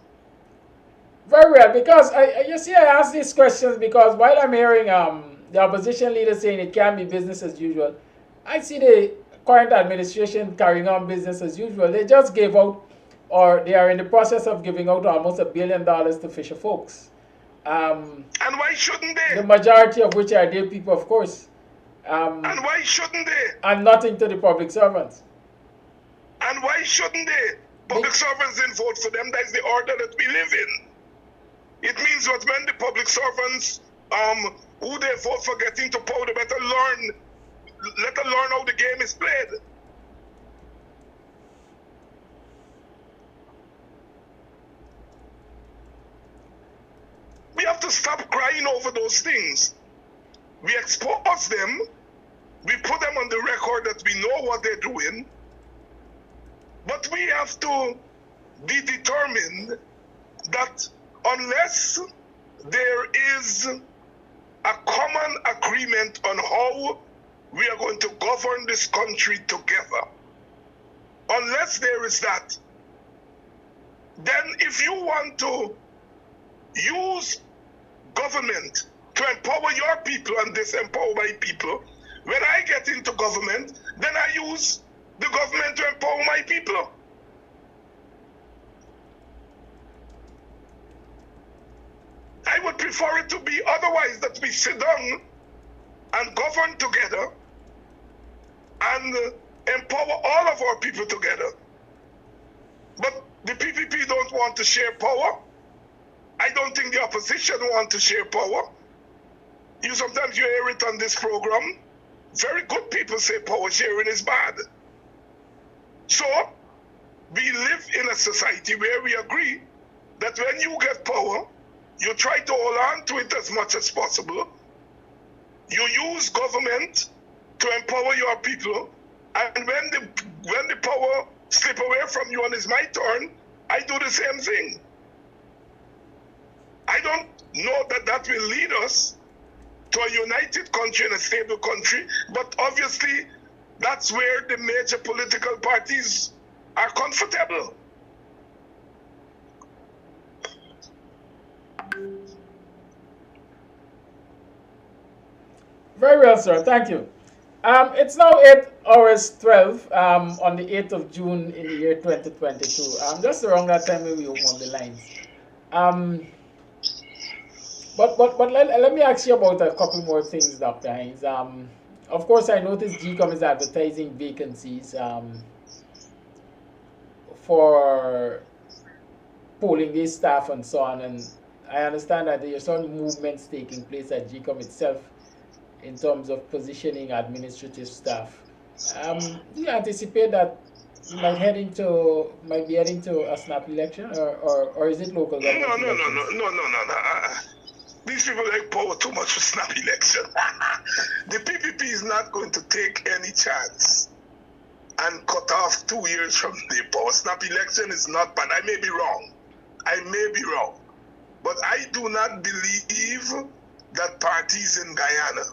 Very well, because you see, I ask these questions because while I'm hearing the opposition leader saying it can be business as usual, I see the current administration carrying on business as usual. They just gave out, or they are in the process of giving out almost $1 billion to fisher folks. And why shouldn't they? The majority of which are their people, of course. And why shouldn't they? And nothing to the public servants. And why shouldn't they? Public servants didn't vote for them. That's the order that we live in. It means that when the public servants, who they vote for getting to power, they better let them learn how the game is played. We have to stop crying over those things. We expose them. We put them on the record that we know what they're doing. But we have to be determined that unless there is a common agreement on how we are going to govern this country together, unless there is that, then if you want to use government to empower your people and disempower my people, when I get into government, then I use the government to empower my people. I would prefer it to be otherwise, that we sit down and govern together and empower all of our people together. But the PPP don't want to share power. I don't think the opposition want to share power. Sometimes you hear it on this program. Very good people say power sharing is bad. So we live in a society where we agree that when you get power, you try to hold on to it as much as possible. You use government to empower your people, and when the power slip away from you and it's my turn, I do the same thing. I don't know that will lead us to a united country and a stable country, but obviously that's where the major political parties are comfortable. Very well, sir. Thank you. It's now 8 hours 12 on the 8th of June in the year 2022. Just around that time we open the lines. But let me ask you about a couple more things, Dr. Hinds. Of course, I noticed GCOM is advertising vacancies for polling day staff and so on. And I understand that there are some movements taking place at GCOM itself in terms of positioning administrative staff. Do you anticipate that you might be heading to a snap election, or is it local government? No. These people like power too much for snap election. The PPP is not going to take any chance and cut off 2 years from the power. Snap election is not bad. I may be wrong. But I do not believe that parties in Guyana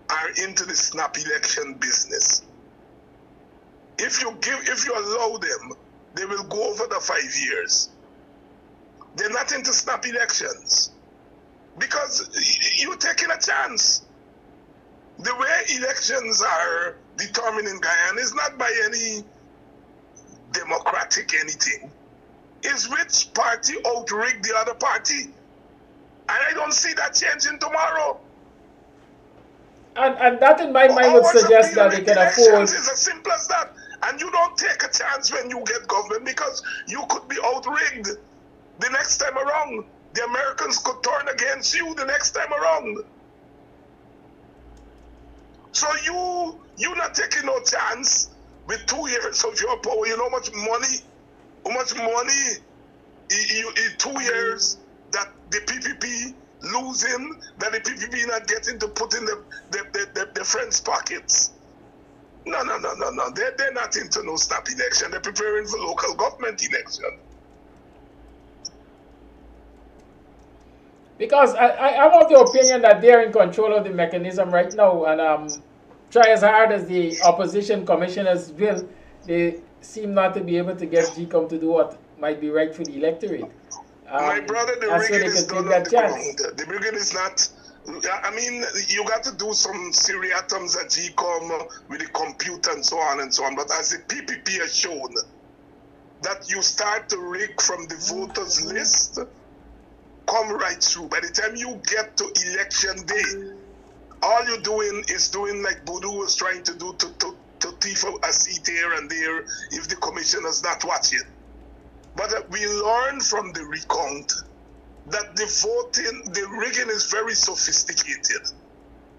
are into the snap election business. If you allow them, they will go over the 5 years. They're not into snap elections because you're taking a chance. The way elections are determined in Guyana is not by any democratic anything. It's which party out-rigged the other party. And I don't see that changing tomorrow. And that in my mind would suggest that they can afford... It's as simple as that. And you don't take a chance when you get government because you could be out-rigged the next time around. The Americans could turn against you the next time around. So you're not taking no chance with 2 years of your power. You know how much money in 2 years that the PPP losing, that the PPP not getting to put in the friends' pockets. No. They're not into no snap election. They're preparing for local government election. Because I'm of the opinion that they're in control of the mechanism right now, and try as hard as the opposition commissioners will, they seem not to be able to get GCOM to do what might be right for the electorate. My brother, the rigging is done on the ground. The rigging is not... I mean, you got to do some seriatums at GCOM with the computer and so on. But as the PPP has shown, that you start to rig from the voters list, come right through. By the time you get to election day, all you're doing is doing like Boudou was trying to do to thief a seat here and there if the commissioner's not watching. But we learned from the recount that the rigging is very sophisticated,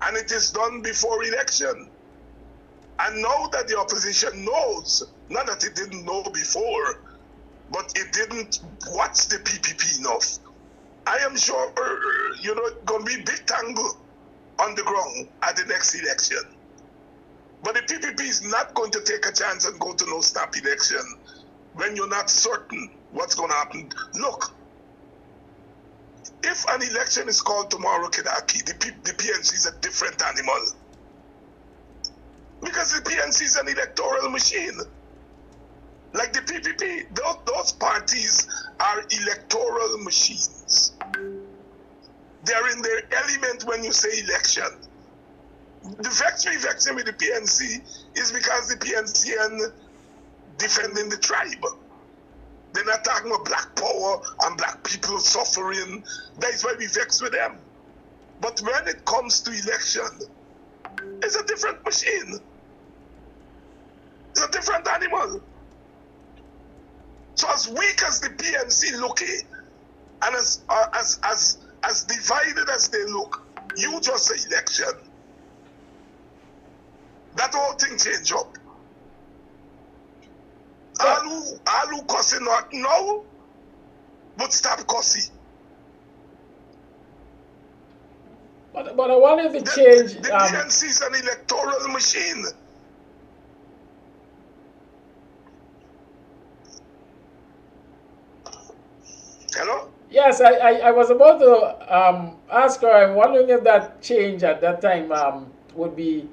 and it is done before election. And now that the opposition knows, not that it didn't know before, but it didn't watch the PPP enough, I am sure, it's going to be big tangle on the ground at the next election. But the PPP is not going to take a chance and go to no snap election when you're not certain what's going to happen. Look, if an election is called tomorrow, Kidaki, the PNC is a different animal. Because the PNC is an electoral machine. Like the PPP, those parties are electoral machines. They're in their element when you say election. The vexing with the PNC is because the PNC and defending the tribe. They're not talking about black power and black people suffering. That's why we vex with them. But when it comes to election, it's a different machine. It's a different animal. So as weak as the PNC looking, and as divided as they look, you just say election. That whole thing change up. All who cussing not now, but stop cussing. But I wonder if it changed. The PNC is an electoral machine. Hello? Yes, I was about to ask her. I'm wondering if that change at that time would be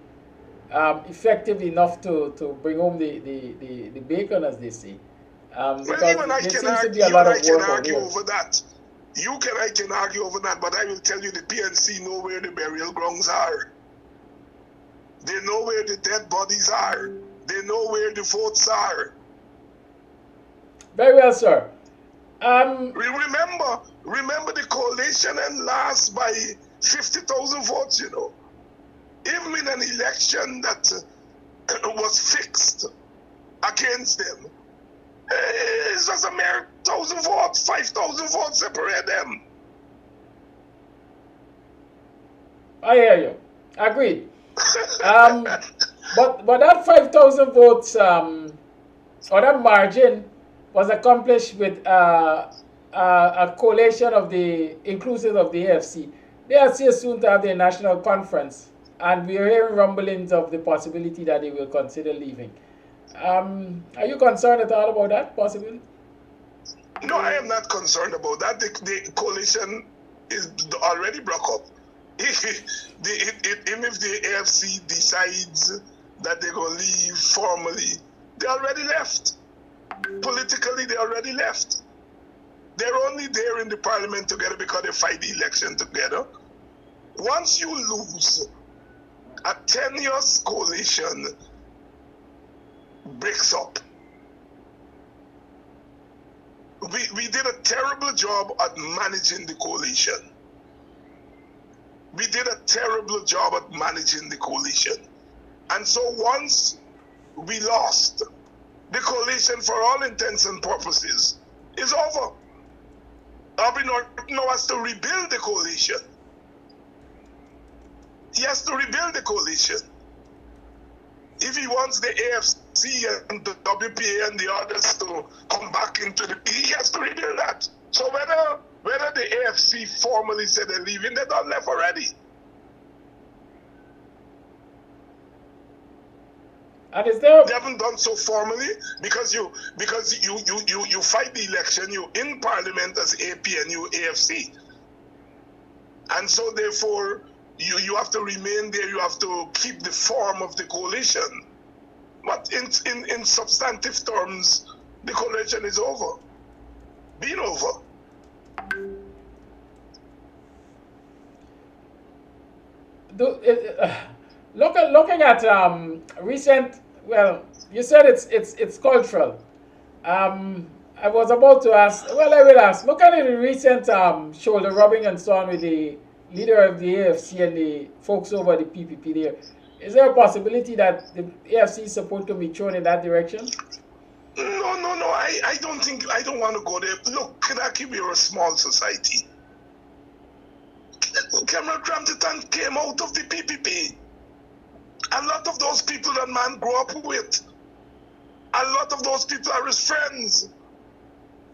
effective enough to bring home the bacon, as they say. Because well, even there seems to be a lot of work argue here. over that. I can argue over that, but I will tell you the PNC know where the burial grounds are. They know where the dead bodies are. They know where the votes are. Very well, sir. Remember the coalition and lost by 50,000 votes, Even in an election that was fixed against them, it's just a mere 1,000 votes, 5,000 votes separate them. I hear you. Agreed. But that 5,000 votes or that margin was accomplished with a coalition of inclusive of the AFC. They are still soon to have their national conference, and we are hearing rumblings of the possibility that they will consider leaving. Are you concerned at all about that possibility? No, I am not concerned about that. The coalition is already broke up. If the AFC decides that they're going to leave formally, they already left. Politically, they already left. They're only there in the parliament together because they fight the election together. Once you lose, a tenuous coalition breaks up. We did a terrible job at managing the coalition. And so once we lost, the coalition, for all intents and purposes, is over. Abinor now has to rebuild the coalition. He has to rebuild the coalition. If he wants the AFC and the WPA and the others to come back into he has to rebuild that. So whether the AFC formally said they're leaving, they're not left already. And is there? They haven't done so formally because you fight the election, you in parliament as AP and you AFC. And so therefore you have to remain there, you have to keep the form of the coalition. But in substantive terms, the coalition is over. Been over. Looking at recent, well, you said it's cultural. I was about to ask. Well, I will ask. Look at the recent shoulder rubbing and so on with the leader of the AFC and the folks over the PPP there. Is there a possibility that the AFC support could be thrown in that direction? No. I don't think, I don't want to go there. Look, Kanaki, we're a small society. Cameron Crampton came out of the PPP. A lot of those people that man grew up with, a lot of those people are his friends.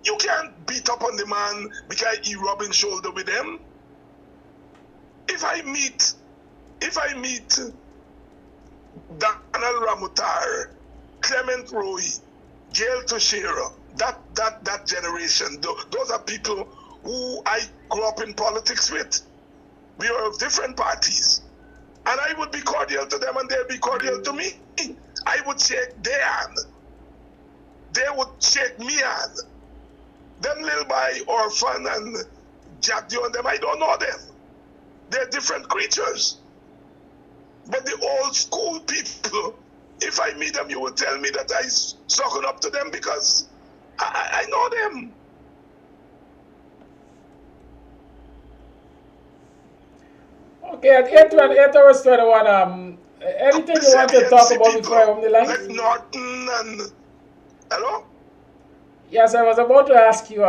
You can't beat up on the man because he rubbing shoulder with them. If I meet Donald Ramutar, Clement Roy, Gail Teixeira, that generation, those are people who I grew up in politics with. We are of different parties. And I would be cordial to them and they'll be cordial to me. I would shake their hand. They would shake me hand. Them little boy, Orphan and Jack Dio and them, I don't know them. They're different creatures. But the old school people, if I meet them, you will tell me that I sucking up to them because I know them. Okay, at 8 hours 21, anything you want to talk about before I open the line? Like Norton and... Hello? Yes, I was about to ask you,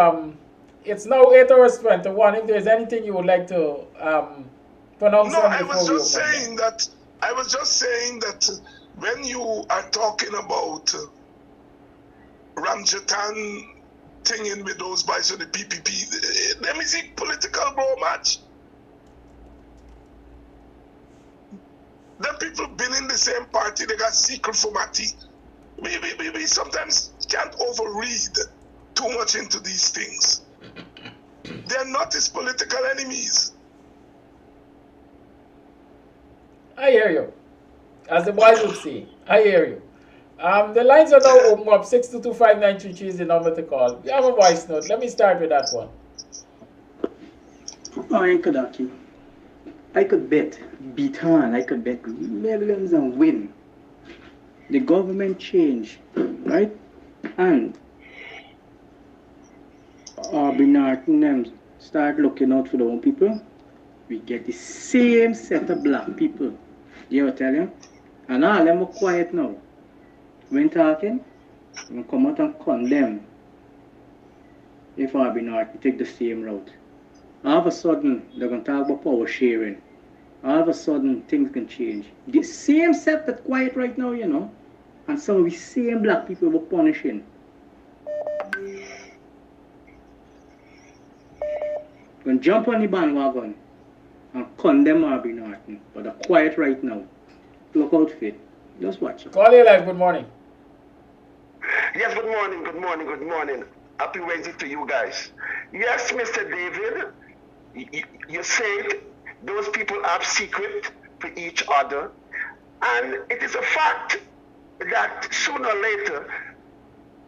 it's now 8 hours 21, if there's anything you would like to pronounce. No, I was just saying that when you are talking about Ramjatan thinging with those boys on the PPP, let me see political bro match. Them people been in the same party, they got secret formati. We sometimes can't overread too much into these things. They're not his political enemies. I hear you. As the boys would say, I hear you. The lines are now open up. 6225933 is the number to call. We have a voice note. Let me start with that one. Oh, I could bet millions and win. The government change, right? And Norton them start looking out for their own people. We get the same set of black people. You know what I tell you? And all them are quiet now. When talking, we come out and condemn if Norton take the same route. All of a sudden, they're going to talk about power sharing. All of a sudden, things can change. The same set that's quiet right now, you know, and some of the same black people were punishing. Going to jump on the bandwagon and condemn Norton, but they're quiet right now. Look out for it. Just watch it. Call you live. Good morning. Yes, good morning. Happy Wednesday to you guys. Yes, Mr. David, you said those people have secret for each other, and it is a fact that sooner or later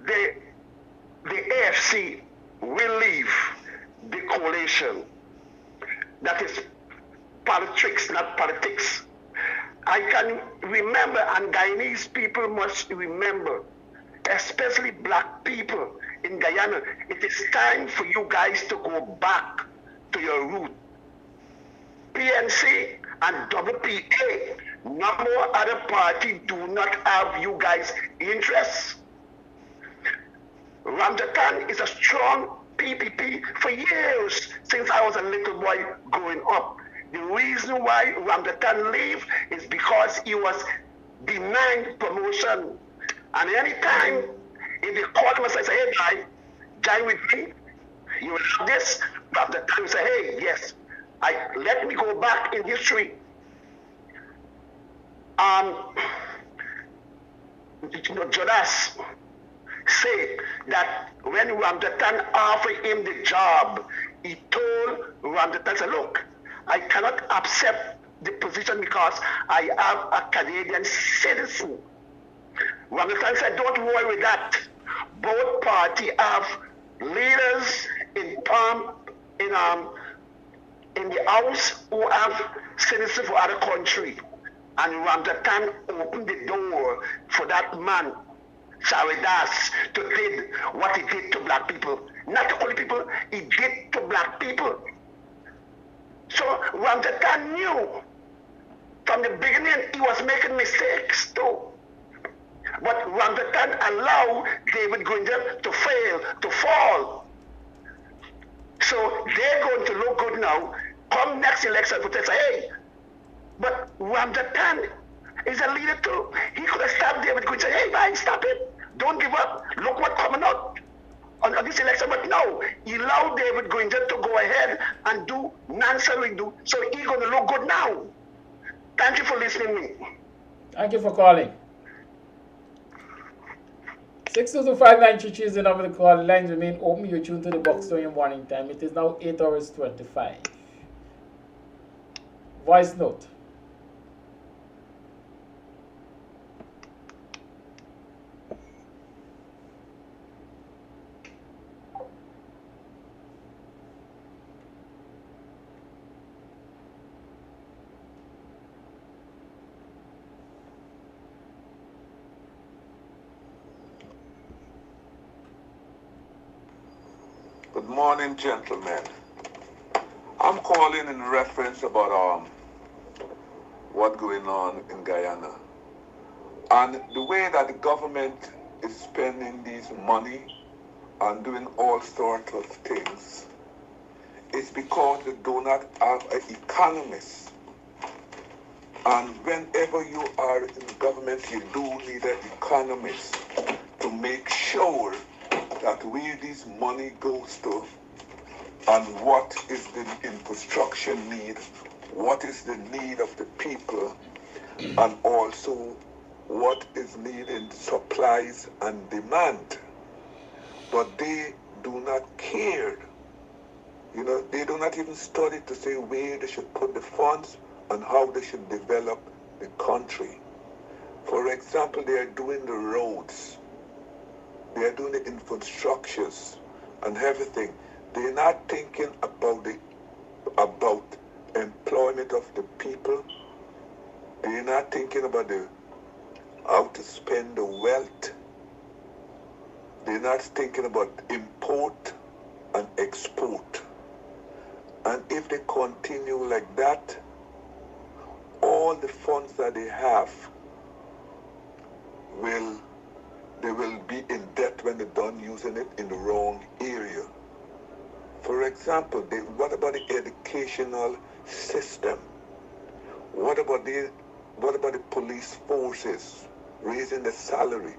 the AFC will leave the coalition. That is politics, not politics. I can remember, and Guyanese people must remember, especially black people in Guyana, it is time for you guys to go back to your root. PNC and WPA, no more other party do not have you guys' interests. Ramjatan is a strong PPP for years, since I was a little boy growing up. The reason why Ramjatan leave is because he was denied promotion. And anytime if they call him and say, hey guy, join with me, you will have this, Ramjatan say, hey, yes, let me go back in history. Jonas said that when Ramjatan offered him the job, he told Ramjatan, say, look, I cannot accept the position because I am a Canadian citizen. Ramjatan said, don't worry with that. Both parties have leaders in the House who have citizens for other country. And Ramjatan opened the door for that man. Charidas to did what he did to black people. Not to only people, he did to black people. So Ramjatan knew from the beginning he was making mistakes too. But Ramjatan allowed David Gringer to fail, to fall. So they're going to look good now. Come next election, they say, hey, but Ramjatan is a leader too. He could have stopped David Gringer and say, hey man, stop it. Don't give up. Look what's coming out on this election. But no, he allowed David Gringer to go ahead and do nonsense do. So he's going to look good now. Thank you for listening to me. Thank you for calling. 6225933 is the number to call. The lines remain open. You're tuned to the Buxtonian morning time. It is now 8 hours 25. Voice note. Good morning, gentlemen. I'm calling in reference about what's going on in Guyana. And the way that the government is spending this money and doing all sorts of things is because they do not have an economist. And whenever you are in government, you do need an economist to make sure that where this money goes to and what is the infrastructure need, what is the need of the people, and also what is needed in supplies and demand. But they do not care. You know, they do not even study to say where they should put the funds and how they should develop the country. For example, they are doing the roads. They are doing the infrastructures and everything. They're not thinking about employment of the people. They're not thinking about how to spend the wealth. They're not thinking about import and export. And if they continue like that, all the funds that they have they will be in debt when they're done using it in the wrong area. For example, what about the educational system? What about the police forces raising the salary?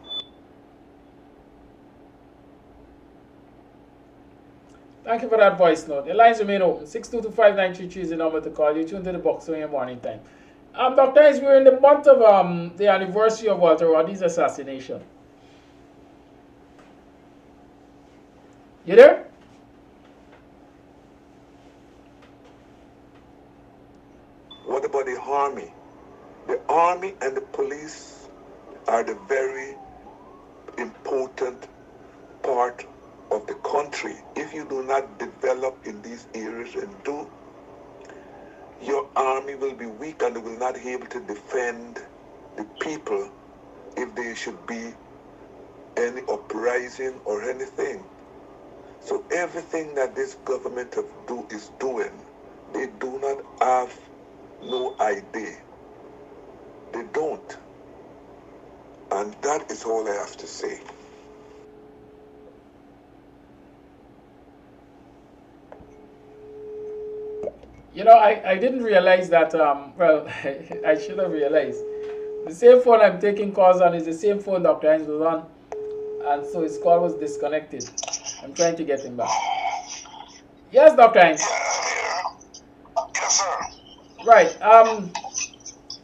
Thank you for that voice note. The lines remain open. 6225933 is the number to call. You tuned to the Buxtonian morning time. Dr. Hinds, we're in the month of the anniversary of Walter Rodney's assassination. You there? What about the army? The army and the police are the very important part of the country. If you do not develop in these areas and do, your army will be weak and they will not be able to defend the people if there should be any uprising or anything. So everything that this government is doing, they do not have no idea. They don't. And that is all I have to say. You know, I didn't realize that, well, I should have realized. The same phone I'm taking calls on is the same phone Dr. Hinds was on. And so his call was disconnected. I'm trying to get him back. Yes, Dr. Hinds. Yes, sir. Right.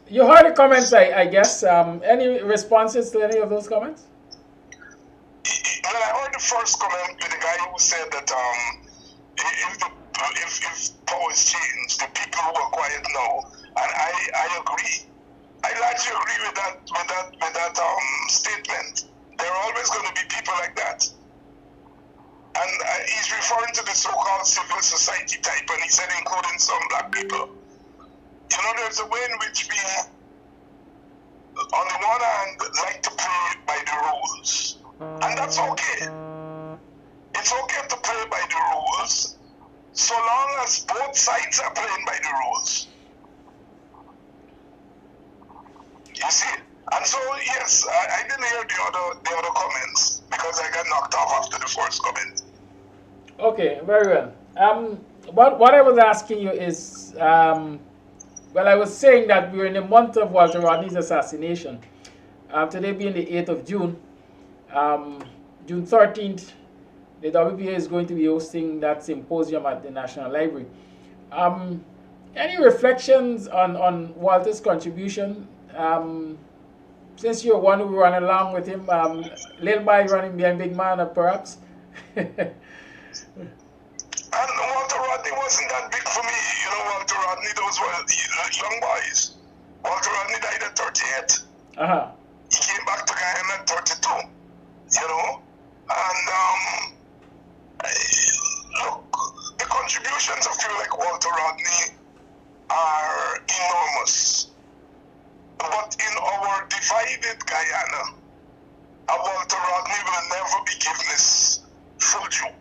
You heard the comments, I guess. Any responses to any of those comments? Well, I heard the first comment with the guy who said that if power is changed, the people who are quiet now, and I agree. I largely agree with that statement. There are always going to be people like that. And he's referring to the so-called civil society type, and he said including some black people. You know, there's a way in which we, on the one hand, like to play by the the rules. And that's okay. It's okay to play by the rules so long as both sides are playing by the rules. You see? And so, yes, I didn't hear the other comments because I got knocked off after the first comment. Okay, very well. What I was asking you is, well, I was saying that we're in the month of Walter Rodney's assassination. Today being the 8th of June, June 13th, the WPA is going to be hosting that symposium at the National Library. Any reflections on Walter's contribution? Since you're one who ran along with him, little by running behind big man, perhaps? And Walter Rodney wasn't that big for me. You know, Walter Rodney, those were young boys. Walter Rodney died at 38. Uh-huh. He came back to Guyana at 32. You know? And, look, the contributions of people like Walter Rodney are enormous. But in our divided Guyana, Walter Rodney will never be given his full due.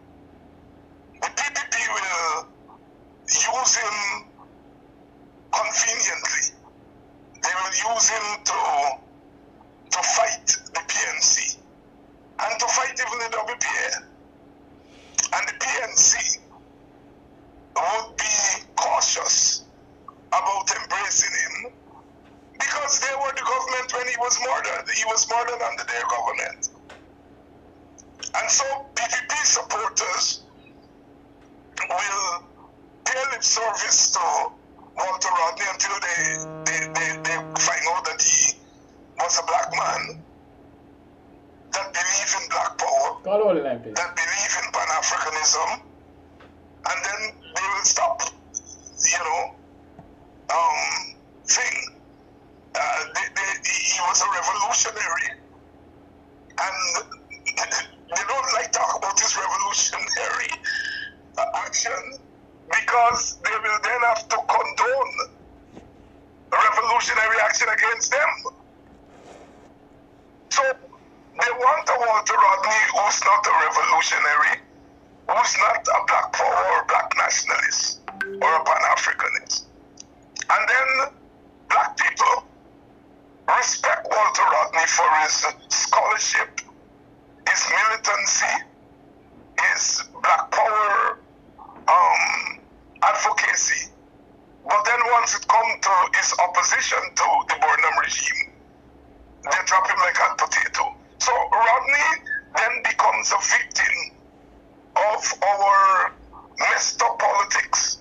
The PPP will use him conveniently. They will use him to fight the PNC and to fight even the WPA. And the PNC would be cautious about embracing him because they were the government when he was murdered. He was murdered under their government. And so PPP supporters will pay lip service to Walter Rodney until they find out that he was a black man that believed in black power, that believed in Pan-Africanism, and then they will stop, thing. He was a revolutionary, and they don't like to talk about his revolutionary action because they will then have to condone revolutionary action against them. So they want a Walter Rodney who's not a revolutionary, who's not a black power or black nationalist or a Pan-Africanist. And then black people respect Walter Rodney for his scholarship, his militancy, his black power advocacy. But then once it comes to his opposition to the Burnham regime, they drop him like a potato. So Rodney then becomes a victim of our messed up politics.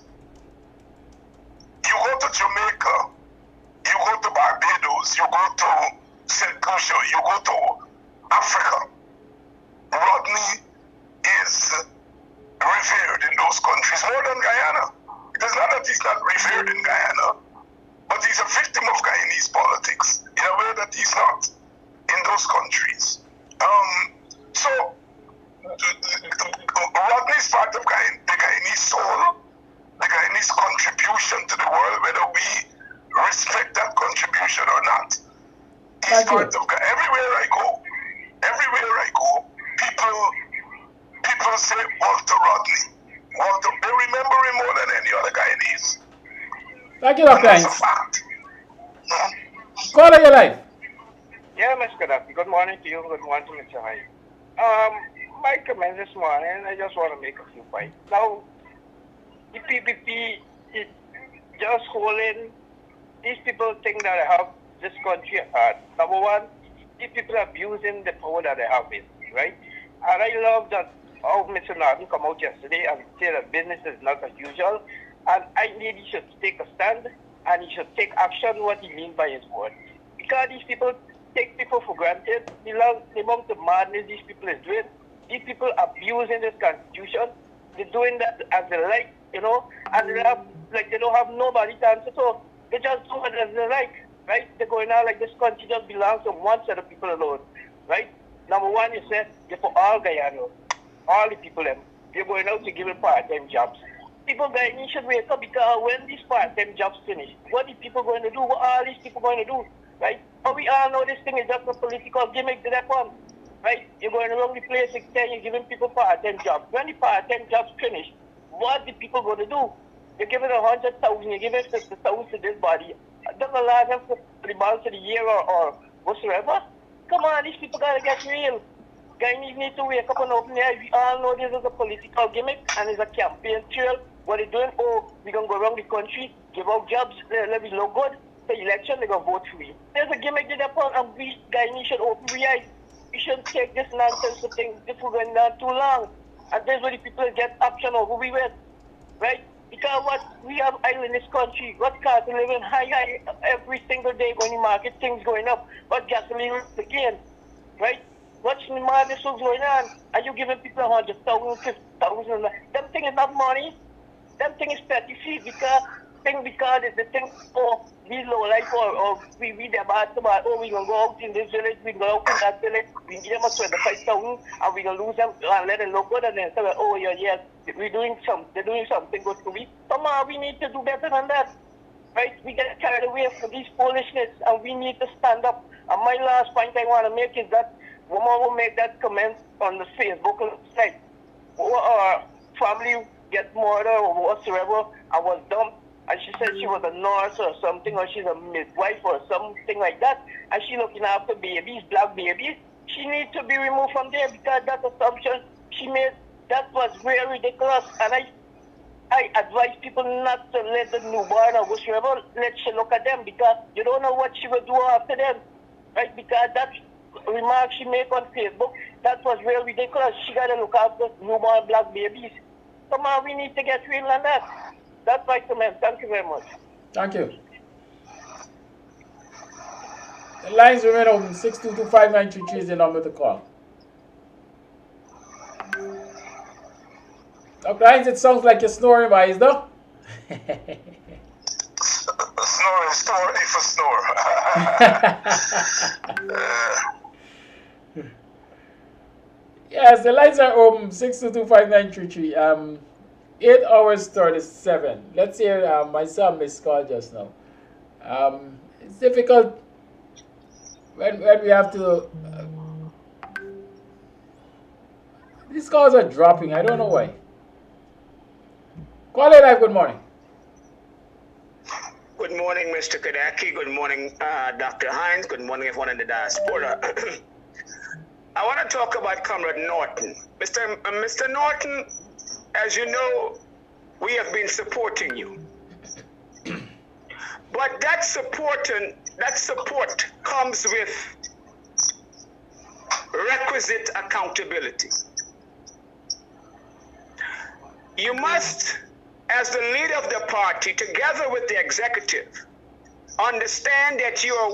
You go to Jamaica, you go to Barbados, you go to St. Lucia, you go to Africa. Rodney is revered in those countries more than Guyana. It is not that he's not revered in Guyana, but he's a victim of Guyanese politics in a way that he's not in those countries. So Rodney's part of the Guyanese soul, the Guyanese contribution to the world, whether we respect that contribution or not. He's part of everywhere I go, people say Walter Rodney. They remember him more than any other Guyanese. Thank you, Dr. Hinds. That's a fact. Call of your life. Yeah, Mr. Gaddafi. Good morning to you. Good morning to Mr. Hinds. My comment this morning, I just want to make a few points. Now, the PPP is just holding. These people think that they have this country at heart. Number one, these people are abusing the power that they have, right? And I love that how Mr. Norton come out yesterday and say that business is not as usual. And I think he should take a stand and he should take action what he means by his word. Because these people take people for granted. The amount of madness these people is doing. These people abusing this constitution. They're doing that as they like, and they don't have nobody to answer to. They just do it as they like, right? They're going out like this country just belongs to one set of people alone, right? Number one, you said you're for all Guyana, all the people, you're going out to give them part-time jobs. People Guyanese should wake up because when these part-time jobs finish, what are people going to do? What are these people going to do? right? But we all know this thing is just a political gimmick to that one, right? You're going around the place and you're giving people part-time jobs. When the part-time jobs finish, what the people going to do? You're giving 100,000, you're giving 50,000 to this body. Doesn't allow them for the balance of the year or whatsoever. Come on, these people got to get real. Guyanese need to wake up and open their eyes. We all know this is a political gimmick and it's a campaign trail. What they're doing, we're going to go around the country, give out jobs, let me look good. The election, they're going to vote for you. There's a gimmick to that point, and we Guyanese should open our eyes. We shouldn't take this nonsense of things. This will go on too long. And there's where the people get option over we with, right? Because what we have oil in this country, what cost of living high every single day going to market, things going up, what gasoline again, right? What's the market so going on? Are you giving people 100,000, 50,000? Them thing is not money. Them thing is petty fees because it's the thing for we low life or we them bad to bad. Oh, we gonna go out in this village, we go out in that village, we give them a 25,000 and we gonna lose them and let them look good and then say, oh yeah, they're doing something good to me. Come on, we need to do better than that. Right? We get carried away from these foolishness and we need to stand up. And my last point I want to make is that woman will make that comment on the Facebook site. Our family get murdered or whatsoever and was dumped. And she said she was a nurse or something, or she's a midwife or something like that. And she looking after babies, black babies. She needs to be removed from there because that assumption she made, that was very ridiculous. And I advise people not to let the newborn or whatsoever, let she look at them because you don't know what she will do after them. Right? Because that remark she made on Facebook, that was very ridiculous. She got to look after newborn black babies. Come on, we need to get real on that. That's my comment. Thank you very much. Thank you. The lines remain open. 6225933 is the number to call. Dr. Hinds, it sounds like you're snoring, boys, though. Snore for snore. Yes, the lines are open. 6225933. 8 hours 37. Let's hear my son missed call just now. It's difficult when we have to. These calls are dropping. I don't know why. Call it live. Good morning. Good morning, Mr. Kadaki. Good morning, Dr. Hinds. Good morning, everyone in the diaspora. I want to talk about Comrade Norton. Mr. Norton, as you know, we have been supporting you. But that support comes with requisite accountability. You must, as the leader of the party, together with the executive, understand that you are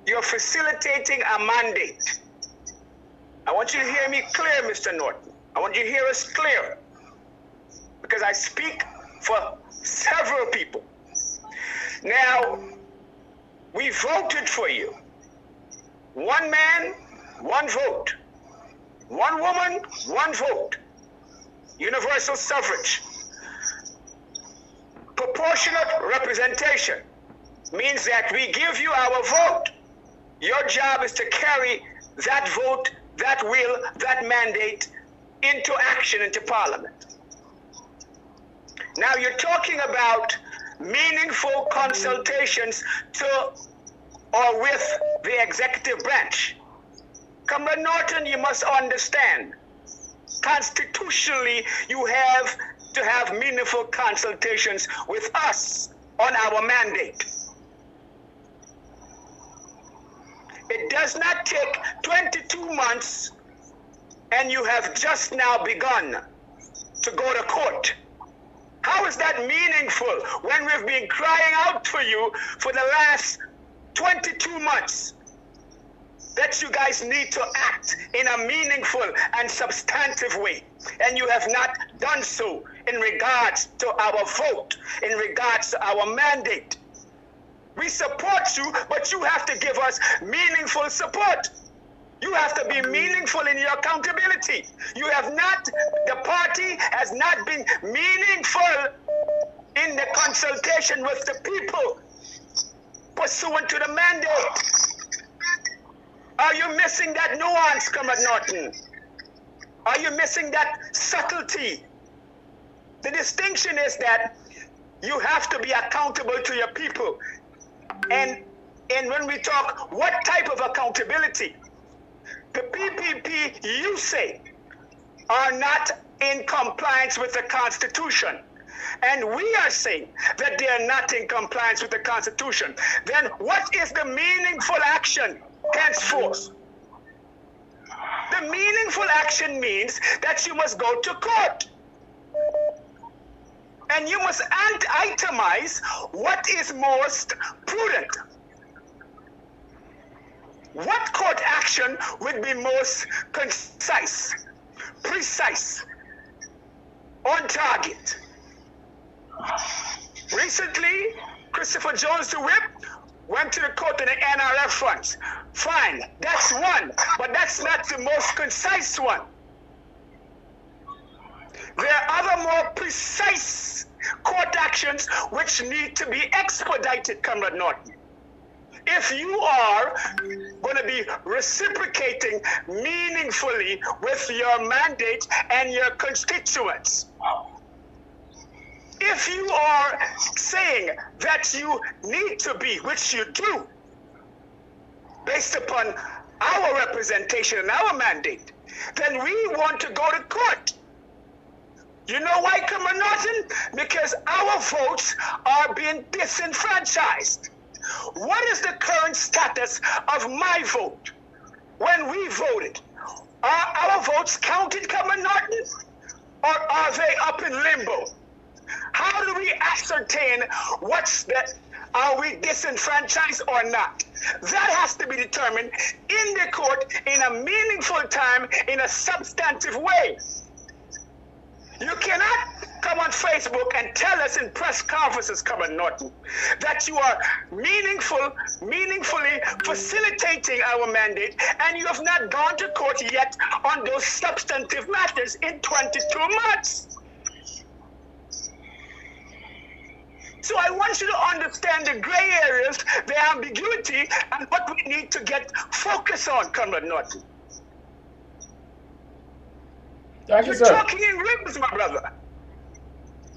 you're facilitating a mandate. I want you to hear me clear, Mr. Norton. I want you to hear us clear, because I speak for several people. Now, we voted for you. One man, one vote. One woman, one vote. Universal suffrage. Proportionate representation means that we give you our vote. Your job is to carry that vote, that will, that mandate into action, into Parliament. Now you're talking about meaningful consultations to or with the executive branch. Comrade Norton, you must understand, constitutionally, you have to have meaningful consultations with us on our mandate. It does not take 22 months and you have just now begun to go to court. How is that meaningful when we've been crying out for you for the last 22 months that you guys need to act in a meaningful and substantive way, and you have not done so in regards to our vote, in regards to our mandate? We support you, but you have to give us meaningful support. You have to be meaningful in your accountability. You have not, the party has not been meaningful in the consultation with the people. pursuant to the mandate. Are you missing that nuance, Comrade Norton? Are you missing that subtlety? The distinction is that you have to be accountable to your people. And when we talk, what type of accountability? The PPP, you say, are not in compliance with the Constitution. And we are saying that they are not in compliance with the Constitution. Then what is the meaningful action henceforth? The meaningful action means that you must go to court. And you must itemize what is most prudent. What court action would be most concise, precise, on target? Recently, Christopher Jones the Whip went to the court on the NRF funds. Fine, that's one, but that's not the most concise one. There are other more precise court actions which need to be expedited, Comrade Norton. If you are going to be reciprocating meaningfully with your mandate and your constituents, if you are saying that you need to be, which you do, based upon our representation and our mandate, then we want to go to court. You know why, Comrade Norton? Because our votes are being disenfranchised. What is the current status of my vote? When we voted, are our votes counted, Comrade Norton? Or are they up in limbo? How do we ascertain what's that? Are we disenfranchised or not? That has to be determined in the court in a meaningful time, in a substantive way. You cannot come on Facebook and tell us in press conferences, Comrade Norton, that you are meaningfully facilitating our mandate, and you have not gone to court yet on those substantive matters in 22 months. So I want you to understand the gray areas, the ambiguity, and what we need to get focus on, Comrade Norton. Thank you, You're sir. talking in ribbons, my brother.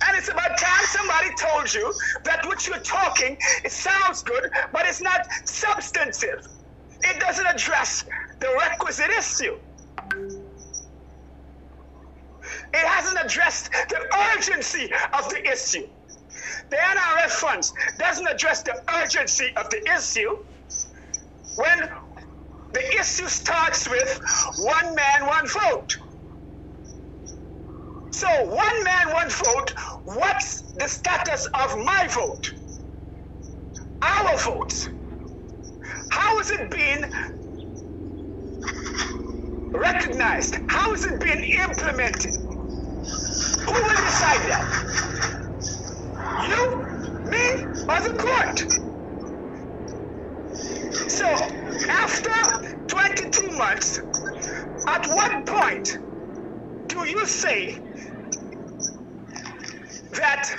And it's about time somebody told you that what you're talking, it sounds good, but it's not substantive. It doesn't address the requisite issue. It hasn't addressed the urgency of the issue. The NRF funds doesn't address the urgency of the issue when the issue starts with one man, one vote. So one man, one vote, what's the status of my vote? Our votes. How is it being recognized? How is it being implemented? Who will decide that? You, me, or the court? So after 22 months, at what point do you say that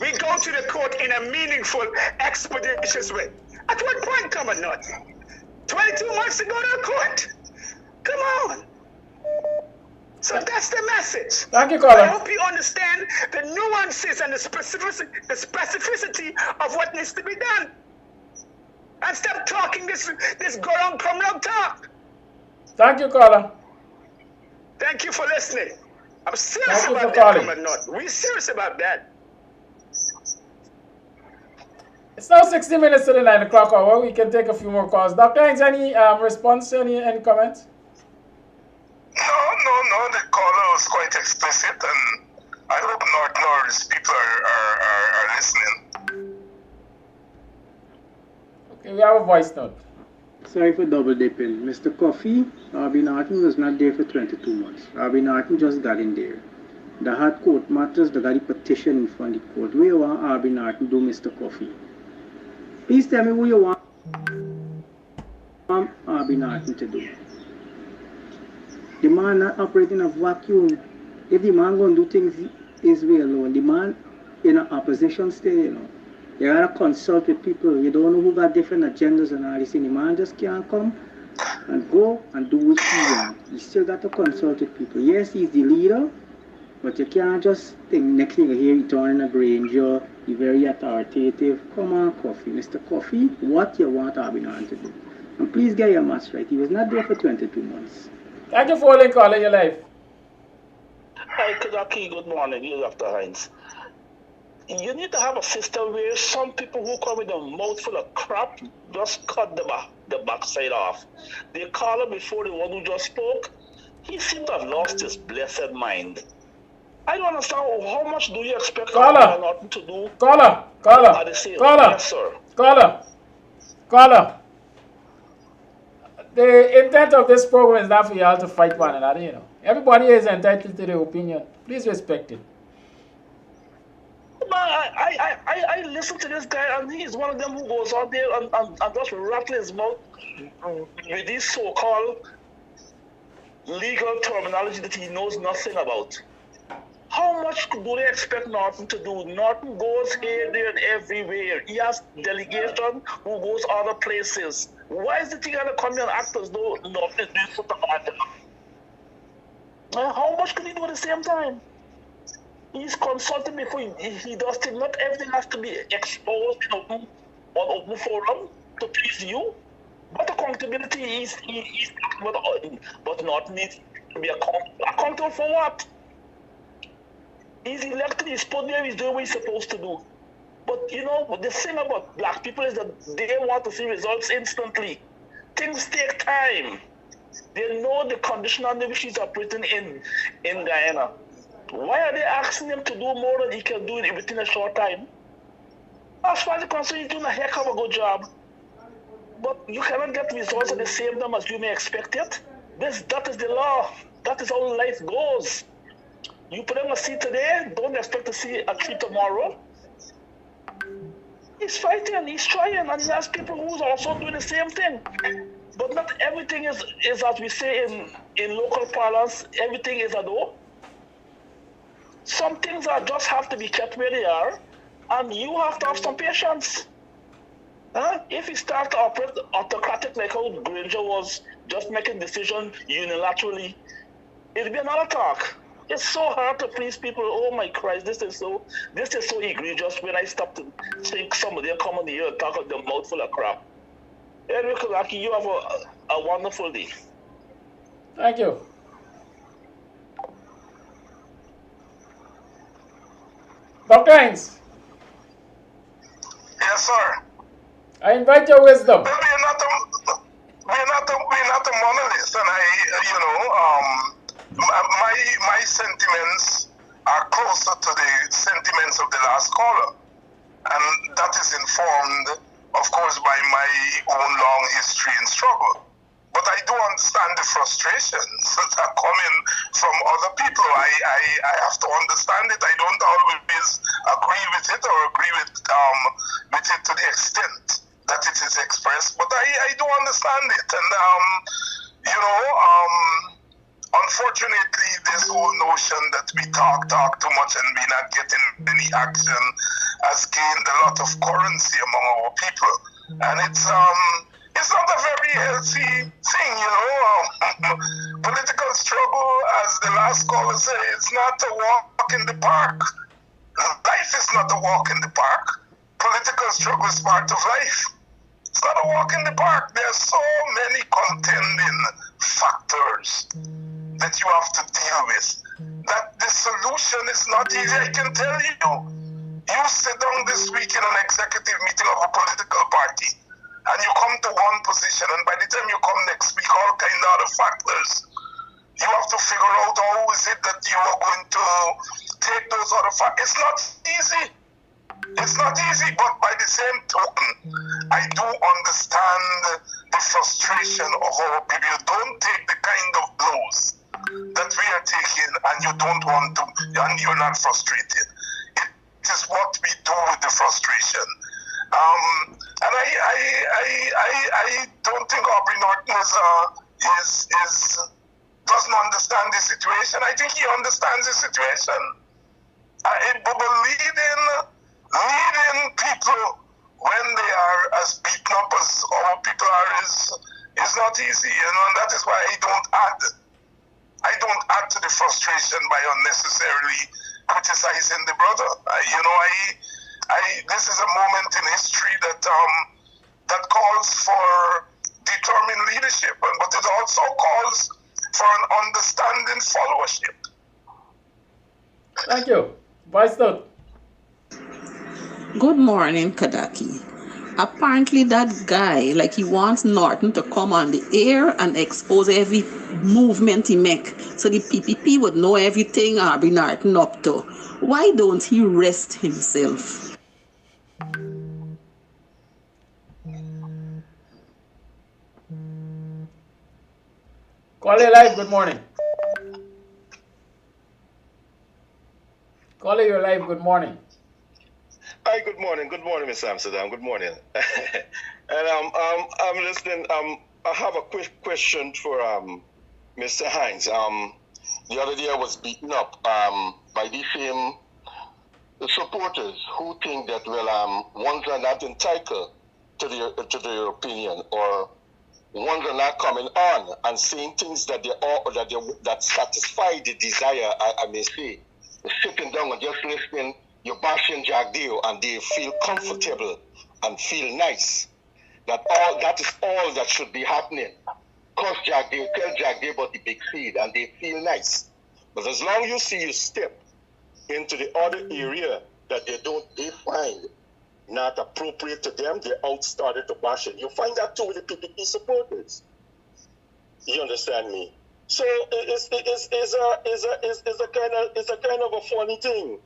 we go to the court in a meaningful, expeditious way? At what point, Comrade Norton? 22 months to go to the court? Come on. So that's the message. Thank you, caller. I hope you understand the nuances and the specificity of what needs to be done. And stop talking this go on, come on talk. Thank you, caller. Thank you for listening. I'm serious Thank you about for that, calling. Comrade Norton. We're serious about that. It's now 60 minutes to the 9 o'clock hour. We can take a few more calls. Dr. Hinds, any response, any comments? No, the caller was quite explicit, and I hope North's people are listening. Okay, we have a voice note. Sorry for double dipping. Mr. Coffee, R.B. Norton was not there for 22 months. R.B. Norton just got in there. The hard court matters, the got the petition in front of the court. Where you want R.B. Norton do, Mr. Coffee? Please tell me what you want R.B. Norton to do. The man not operating a vacuum. If the man going to do things his way alone, the man in an opposition still, you know. You gotta consult with people. You don't know who got different agendas and all this thing. The man just can't come and go and do what he wants. You still got to consult with people. Yes, he's the leader, but you can't just think next thing you hear he turning a Granger, he's very authoritative. Come on, Coffee. Mr. Coffee, what you want Abinan to do? And please get your maths right. He was not there for 22 months. Thank you for holding call in your life. Hi, Kazaki. Good morning. You Dr. Hinds. You need to have a system where some people who come with a mouthful of crap just cut the backside off. They call him before the one who just spoke. He seems to have lost his blessed mind. I don't understand how much do you expect nothing to do? Caller. Yes, sir. Caller. The intent of this program is not for y'all to fight one another, you know. Everybody is entitled to their opinion. Please respect it. I listen to this guy, and he's one of them who goes out there and just rattling his mouth with this so-called legal terminology that he knows nothing about. How much do they expect Norton to do? Norton goes here, there, and everywhere. He has delegation who goes other places. Why is the thing going to come here and act as though Norton is doing something bad? How much can he do at the same time? He's consulting before he does things. Not everything has to be exposed on open forum to please you. But accountability is talking about, but not needs to be accountable for what? He's elected, he's put there, he's doing what he's supposed to do. But you know, the thing about black people is that they want to see results instantly. Things take time. They know the condition under which he's operating in Guyana. Why are they asking him to do more than he can do within a short time? As far as I'm concerned, he's doing a heck of a good job. But you cannot get results at the same time as you may expect it. That is the law. That is how life goes. You put him a seat today, don't expect to see a tree tomorrow. He's fighting, he's trying, and he has people who's also doing the same thing. But not everything is as we say in local parlance, everything is a no. Some things are just have to be kept where they are, and you have to have some patience. If you start to operate autocratic like how Granger was, just making decisions unilaterally, it'll be another talk. It's so hard to please people. Oh my Christ, this is so egregious when I stop to think somebody will come on the ear and talk with their mouth full of crap. Anyway, Kalaki, you have a wonderful day. Thank you. Dr. Hinds. Yes, sir. I invite your wisdom. Well, we're not a monolith, and my sentiments are closer to the sentiments of the last caller, and that is informed, of course, by my own long history and struggle. But I do understand the frustrations that are coming from other people. I have to understand it. I don't always agree with it or agree with it to the extent that it is expressed, but I do understand it. And unfortunately, this whole notion that we talk too much and we not getting any action has gained a lot of currency among our people, and it's not a very healthy thing, Political struggle, as the last caller said, it's not a walk in the park. Life is not a walk in the park. Political struggle is part of life. It's not a walk in the park. There are so many contending factors that you have to deal with, that the solution is not easy. I can tell you. You sit down this week in an executive meeting of a political party, and you come to one position, and by the time you come next week, all kind of other factors. You have to figure out how is it that you are going to take those other factors. It's not easy. It's not easy, but by the same token, I do understand the frustration of our people. You don't take the kind of blows that we are taking, and you don't want to, and you're not frustrated. It is what we do with the frustration. And I don't think Aubrey Norton doesn't understand the situation. I think he understands the situation. But leading leading people when they are as beaten up as our people are is not easy, and that is why I don't add to the frustration by unnecessarily criticizing the brother. This is a moment in history that calls for determined leadership, but it also calls for an understanding followership. Thank you. Vice Note. Good morning, Kadaki. Apparently that guy, like he wants Norton to come on the air and expose every movement he make so the PPP would know everything Harvey Norton up to. Why don't he rest himself? Caller live, good morning. Caller, you're live, good morning. Hi, good morning, Miss Amsterdam. Good morning. And I'm listening. I have a quick question for Mr. Hinds. The other day I was beaten up by the same supporters who think that ones are not entitled to their opinion, or ones are not coming on and saying things that that satisfy the desire. I may say, sitting down and just listening. You're bashing Jack Dale and they feel comfortable and feel nice. That is all that should be happening. Cause Jack Dale, tell Jack Dale about the big seed and they feel nice. But as long as you see you step into the other area that they find not appropriate to them, they out started to bash it. You find that too with the PPP supporters. You understand me? So it's a kind of a funny thing.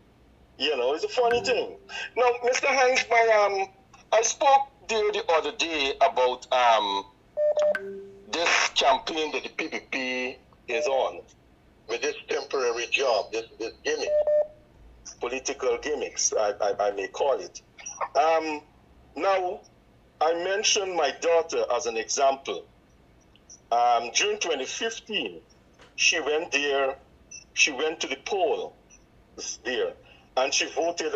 It's a funny thing. Now, Mr. Hinds, I spoke there the other day about this campaign that the PPP is on with this temporary job, this gimmick, political gimmicks, I may call it. Now, I mentioned my daughter as an example. During 2015, she went there. She went to the poll there. And she voted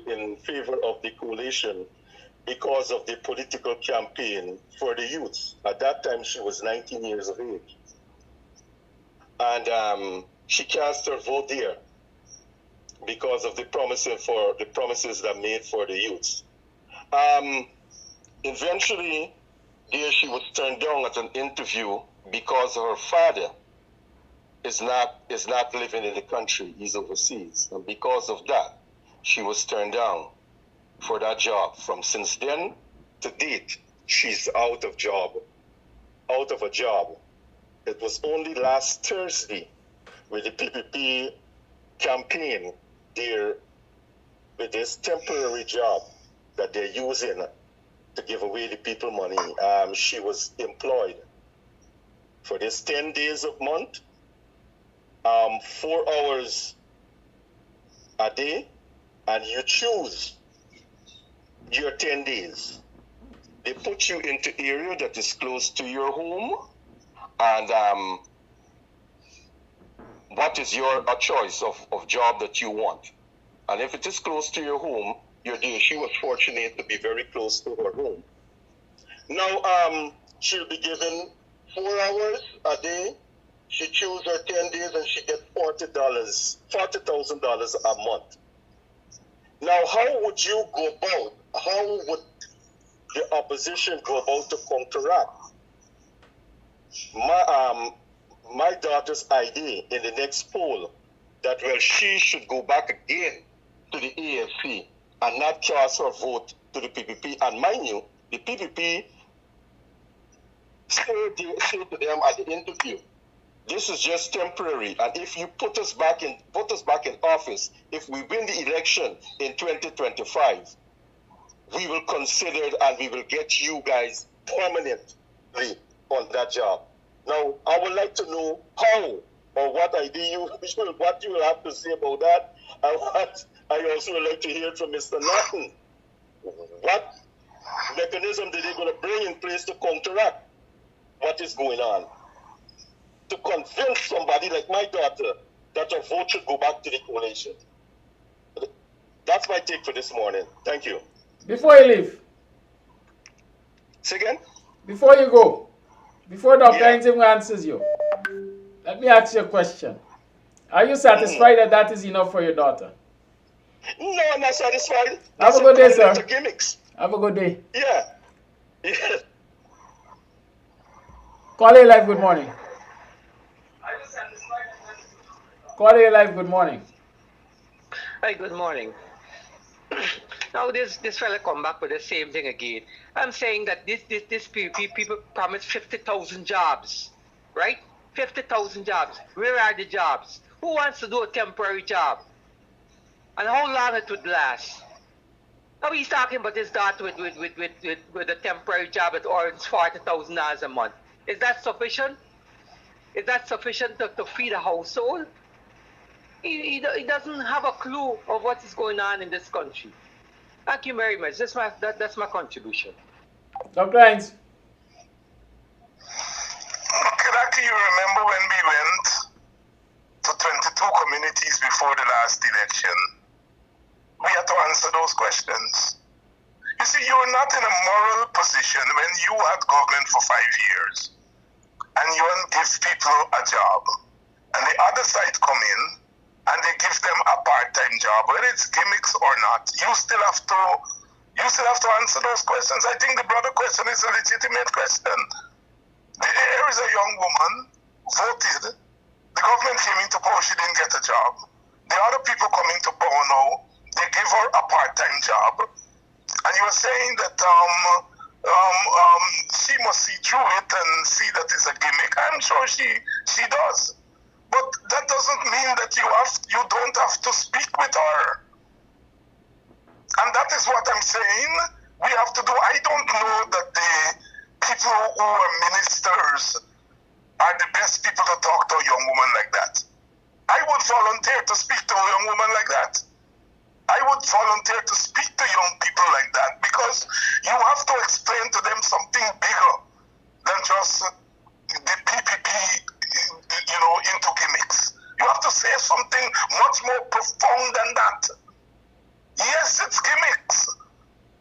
in favor of the coalition because of the political campaign for the youth. At that time, she was 19 years of age. And she cast her vote there because of the promises that made for the youth. Eventually, there she was turned down at an interview because her father is not living in the country, he's overseas. And because of that, she was turned down for that job. From since then to date, she's out of a job. It was only last Thursday with the PPP campaign there with this temporary job that they're using to give away the people money. She was employed for this 10 days of month. 4 hours a day, and you choose your 10 days. They put you into area that is close to your home, and what is your choice of job that you want. And if it is close to your home, you're there. She was fortunate to be very close to her home. Now, she'll be given 4 hours a day. She chooses her 10 days and she gets $40,000 a month. Now, how would you go about? How would the opposition go about to counteract my daughter's idea in the next poll that she should go back again to the AFC and not cast her vote to the PPP? And mind you, the PPP said to them at the interview, this is just temporary, and if you put us back in office, if we win the election in 2025, we will consider it and we will get you guys permanently on that job. Now, I would like to know how or what idea what you will have to say about that. I also would like to hear from Mr. Norton. What mechanism are they going to bring in place to counteract what is going on? To convince somebody like my daughter that her vote should go back to the coalition. That's my take for this morning. Thank you. Before you leave. Say again? Before you go. Before Dr. Hinds answers you. Let me ask you a question. Are you satisfied that that is enough for your daughter? No, I'm not satisfied. Have a good day, sir. Gimmicks. Have a good day. Yeah. Call A Live, good morning. Call A Live, good morning. Hi, good morning. Now this fella come back with the same thing again. I'm saying that this people promised 50,000 jobs, right? 50,000 jobs. Where are the jobs? Who wants to do a temporary job? And how long it would last? Now he's talking about his daughter with a temporary job at earns $40,000 a month. Is that sufficient? Is that sufficient to feed a household? He doesn't have a clue of what is going on in this country. Thank you very much. That's my contribution. Dr. Hinds. Kadaki, you remember when we went to 22 communities before the last election? We had to answer those questions. You see, you were not in a moral position when you had government for 5 years and you want to give people a job, and the other side come in and they give them a part-time job, whether it's gimmicks or not. You still have to answer those questions. I think the broader question is a legitimate question. There is a young woman voted. The government came into power, she didn't get a job. The other people coming to power now, they give her a part-time job. And you were saying that she must see through it and see that it's a gimmick. I'm sure she does. But that doesn't mean that you don't have to speak with her. And that is what I'm saying we have to do. I don't know that the people who are ministers are the best people to talk to a young woman like that. I would volunteer to speak to a young woman like that. I would volunteer to speak to young people like that, because you have to explain to them something bigger than just the PPP, into gimmicks. You have to say something much more profound than that. Yes, it's gimmicks,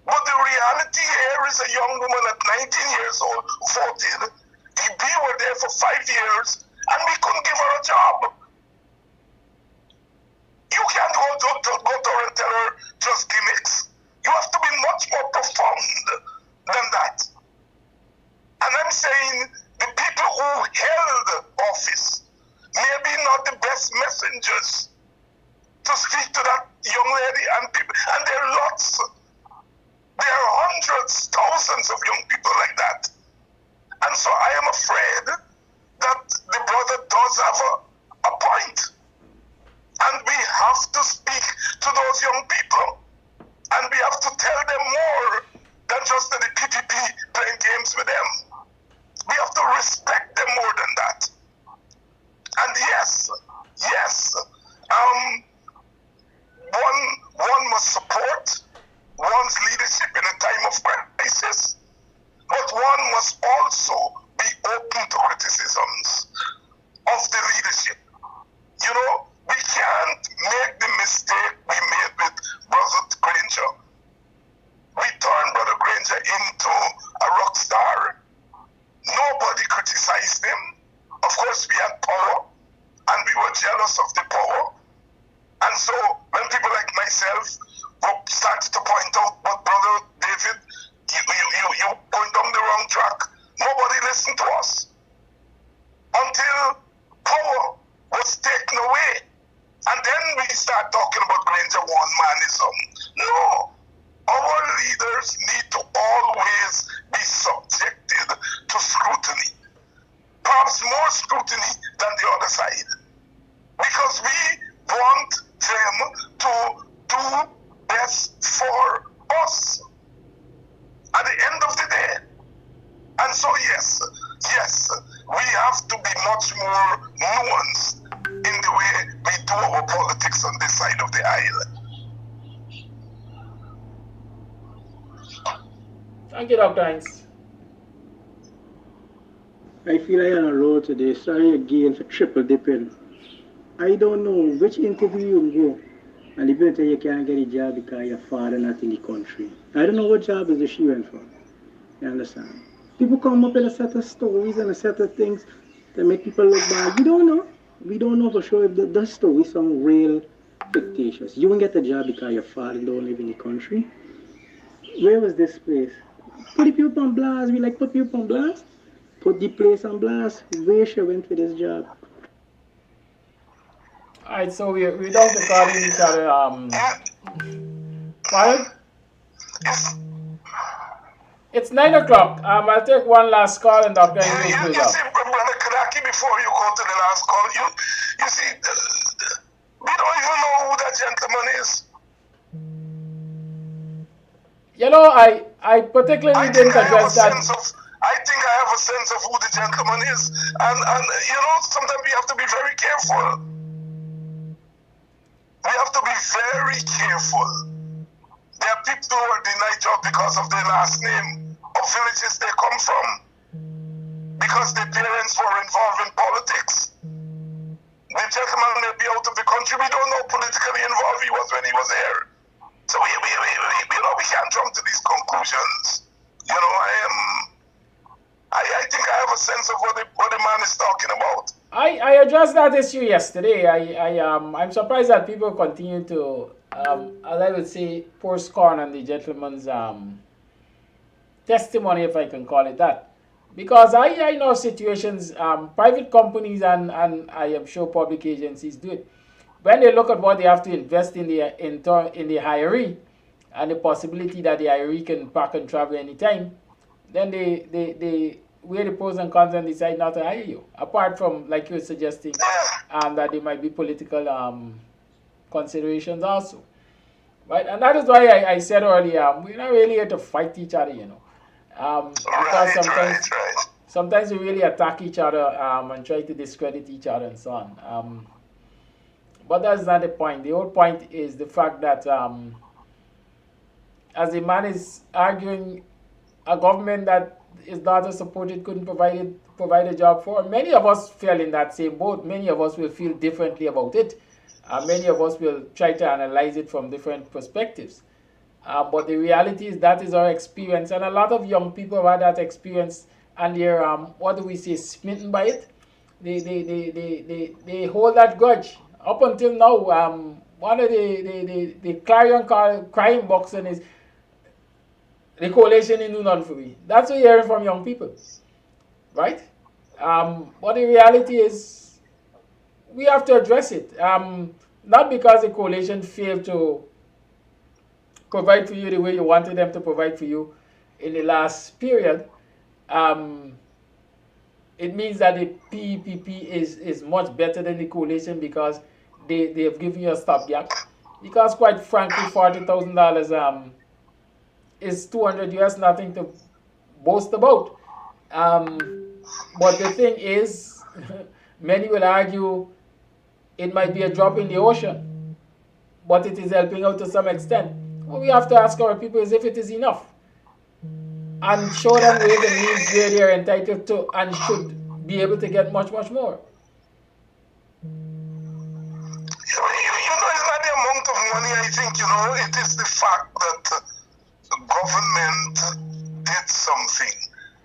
but the reality here is a young woman at 19 years old voted. We were there for 5 years and we couldn't give her a job. You can't go to her and tell her just gimmicks. You have to be much more profound than that. And I'm saying the people who held office maybe not the best messengers to speak to that young lady and people. And there are lots. There are hundreds, thousands of young people like that. And so I am afraid that the brother does have a point. And we have to speak to those young people. And we have to tell them more than just that the PPP playing games with them. We have to respect them more than that. And yes, one must support one's leadership in a time of crisis, but one must also be open to criticisms of the leadership. We can't make the mistake we made with Brother Granger. We turned Brother Granger into a rock star. Nobody criticized him. Of course, we had power, and we were jealous of the power. And so, when people like myself started to point out, but Brother David, you going down the wrong track, nobody listened to us. Until power was taken away. And then we start talking about Granger one-manism. No. Our leaders need to always be subjected to scrutiny. Perhaps more scrutiny than the other side. Because we want them to do best for us at the end of the day. And so yes, we have to be much more nuanced in the way we do our politics on this side of the aisle. Thank you, Dr. Hinds. I feel I am on a road today. Sorry again for triple dipping. I don't know which interview you go. And the people tell you can't get a job because your father not in the country. I don't know what job is that she went for. You understand? People come up with a set of stories and a set of things that make people look bad. We don't know. We don't know for sure if the story some real fictitious. You won't get a job because your father don't live in the country. Where was this place? Put the people on blast. We like put people on blast. Put the place on blast. Where she went for this job. Alright, so we don't have to call each other pardon? It's 9 o'clock. I'll take one last call and Dr. Hinds will close out. See, Brother Kadaki, before you go to the last call, you see, we don't even know who that gentleman is. You know, I particularly didn't address that. I think I have a sense of who the gentleman is. And you know, sometimes we have to be very careful. We have to be very careful. There are people who are denied job because of their last name, of villages they come from, because their parents were involved in politics. The gentleman may be out of the country. We don't know politically involved he was when he was here. So we can't jump to these conclusions. You know, I think I have a sense of what the man is talking about. I addressed that issue yesterday. I'm surprised that people continue to, as I would say, pour scorn on the gentleman's testimony, if I can call it that. Because I know situations, private companies and I am sure public agencies do it. When they look at what they have to invest in the hiree and the possibility that the hiree can pack and travel anytime, then they weigh the pros and cons and decide not to hire you. Apart from, like you were suggesting, that there might be political considerations also. Right? And that is why I said earlier, we're not really here to fight each other, you know. Because sometimes we really attack each other and try to discredit each other and so on. But that's not the point. The whole point is the fact that as the man is arguing, a government that his daughter supported couldn't provide a job for. Many of us fell in that same boat. Many of us will feel differently about it. Many of us will try to analyze it from different perspectives. But the reality is that is our experience. And a lot of young people have had that experience and they're, what do we say, smitten by it. They hold that grudge. Up until now, one of the clarion crying in Buxton is the coalition in do none for me. That's what you're hearing from young people, right? But the reality is we have to address it. Not because the coalition failed to provide for you the way you wanted them to provide for you in the last period. It means that the PPP is much better than the coalition because they have given you a stopgap. Because quite frankly, $40,000 is $200 US, nothing to boast about. But the thing is, many will argue it might be a drop in the ocean, but it is helping out to some extent. What we have to ask our people is if it is enough, and show them ways and means where they are entitled to and should be able to get much, much more. It's not the amount of money. I think, it is the fact that government did something.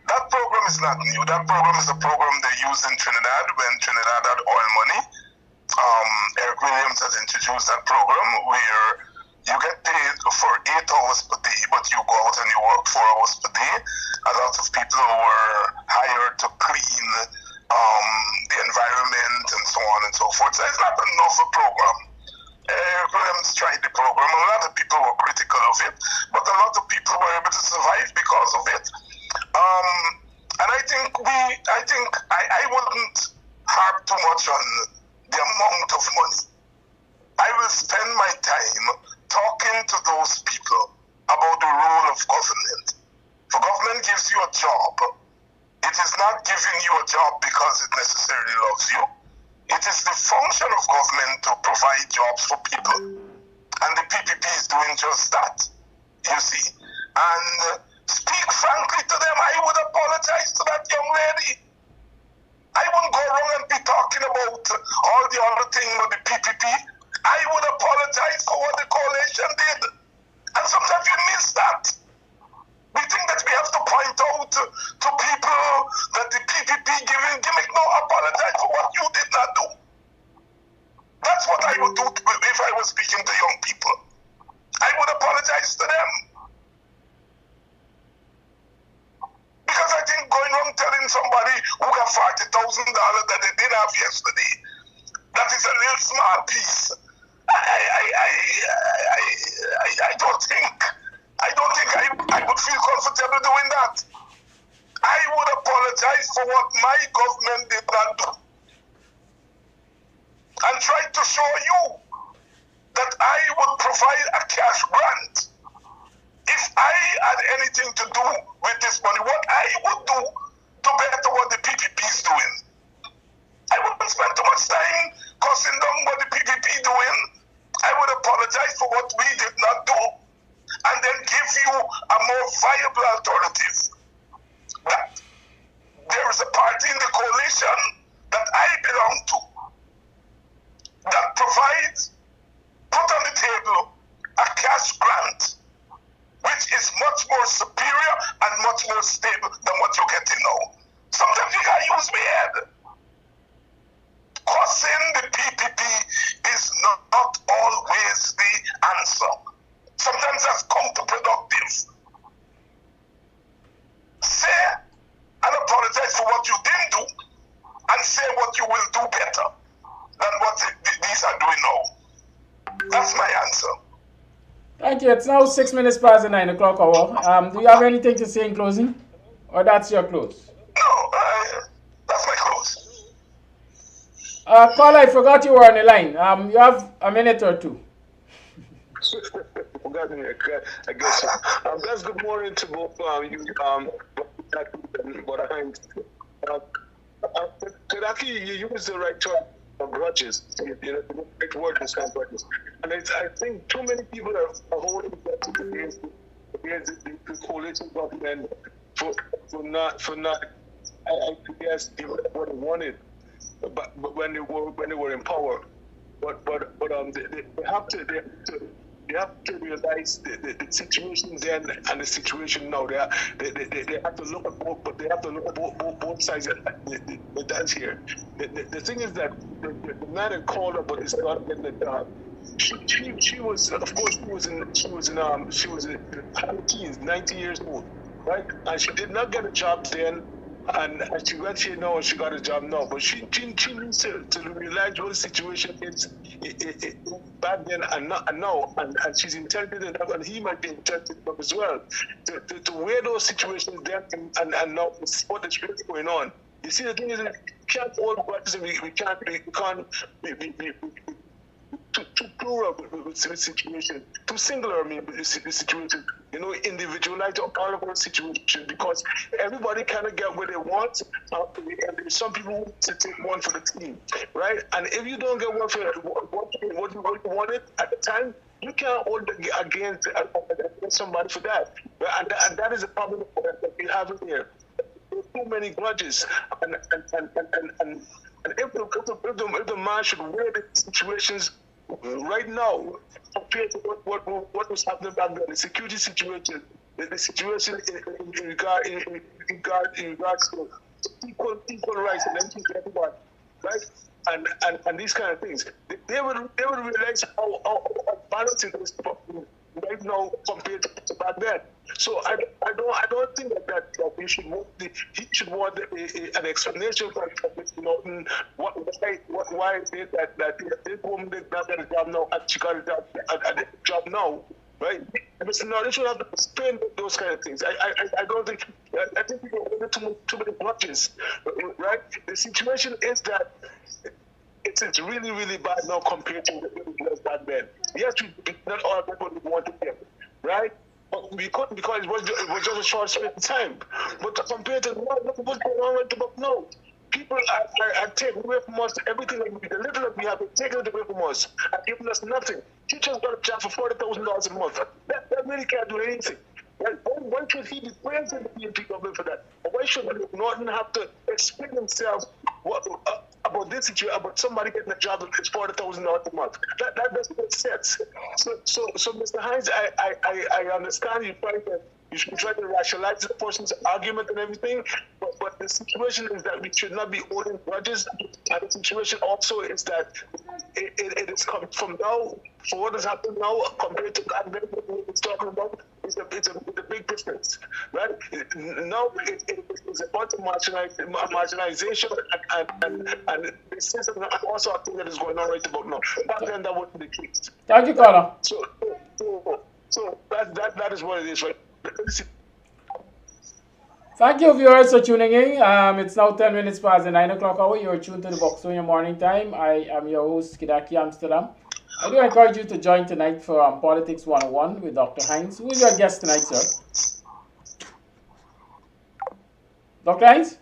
That program is not new. That program is a program they used in Trinidad when Trinidad had oil money. Eric Williams has introduced that program where you get paid for 8 hours per day, but you go out and you work 4 hours per day. A lot of people were hired to clean the environment and so on and so forth. So it's not enough a program. Eric Williams tried the program. A lot of people were critical of it, but a lot of people were able to survive because of it. And I wouldn't harp too much on the amount of money. I will spend my time talking to those people about the role of government. If a government gives you a job, it is not giving you a job because it necessarily loves you. It is the function of government to provide jobs for people. And the PPP is doing just that, you see. And speak frankly to them. I would apologize to that young lady. I wouldn't go around and be talking about all the other things with the PPP. I would apologize for somebody who got $40,000 that they did have yesterday. That is a little small piece. I don't think I would feel comfortable doing that. I would apologize for what my government did not do. And try to show you that I would provide a cash grant. If I had anything to do with this money, what I would do to better what the PPP is doing. I wouldn't spend too much time cussing down what the PPP doing. I would apologize for what we did not do and then give you a more viable alternative. That there is a party in the coalition that I belong to that provides, put on the table, a cash grant, which is much more superior and much more stable than what you're getting now. Sometimes you gotta use my head. Cussing the PPP is not always the answer. Sometimes that's counterproductive. Say and apologize for what you didn't do and say what you will do better than what these are doing now. That's my answer. Thank you. It's now 6 minutes past the 9 o'clock hour. Do you have anything to say in closing? Or that's your close? No, that's my close. Caller, I forgot you were on the line. You have a minute or two. I guess so. That's good morning to both you, but Kadaki, you used the right term of grudges. You know, the right word is grudges. And I think too many people are holding grudges against the coalition government for not I guess what they wanted, but when they were in power, but they have to realize the situation then and the situation now. They have to look at both, but they have to look at both sides of the dance here. The thing is that the man had called her, but it's not getting the job. She was, of course, she was in her teens, 19 years old, right? And she did not get a job then. And she went here now and she got a job now. But she needs to realize what the situation is back then and now. And she's intelligent enough, and he might be intelligent enough as well, to weigh those situations then and now what is really going on. You see, the thing is, we can't all practice, and we can't be too plural with the situation, too singular, with the situation, individualize all of our situation, because everybody kind of get what they want, and there's some people who want to take one for the team, right? And if you don't get one for what you wanted at the time, you can't hold against somebody for that. And that is a problem that we have in here. There's too many grudges, and if the man should wear the situations right now, compared to what was happening back then, the security situation, the situation in regards to equal rights and everything to everyone, right? And these kind of things, they would realize how balancing this right now compared to back then. So I don't think that he should want an explanation from Mr. Norton why it is that this woman did not get a job now and she got a job now, right? Mr. Norton should have to explain those kind of things. I don't think, I think people have too many grudges, right? The situation is that it's really, really bad now compared to what it was back then. Yes, not all people wanted him, right? But we couldn't, because it was just a short space of time. But compared to now, look what's going on right about now. People are taking away from us everything that the little that we have been taken away from us and giving us nothing. Teachers got a job for $40,000 a month. That really can't do anything. Why should he be praising the PNP government for that? Or why should Norton have to explain himself about this situation, about somebody getting a job that's $40,000 a month? That doesn't make sense. So Mr. Hinds, I understand you should try to rationalize the person's argument and everything, but the situation is that we should not be holding grudges, and the situation also is that it is come from now, for what has happened now compared to what we were talking about, it's a big difference, right? Now it's about the marginalization and the system and also a thing that is going on right about now. Back then, that wasn't the case. Thank you, caller. So that is what it is, right? Thank you, viewers, for tuning in. It's now 10 minutes past the 9 o'clock hour. You're tuned to the Buxtonian Morning Time. I am your host, Kidaki Amsterdam. I do encourage you to join tonight for Politics 101 with Dr. Hinds. Who is your guest tonight, sir? Dr. Hinds?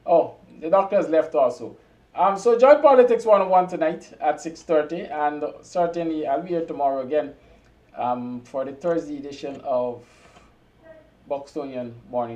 Oh, the doctor has left also. So join Politics 101 tonight at 6:30, and certainly I'll be here tomorrow again for the Thursday edition of Buxtonian Morning.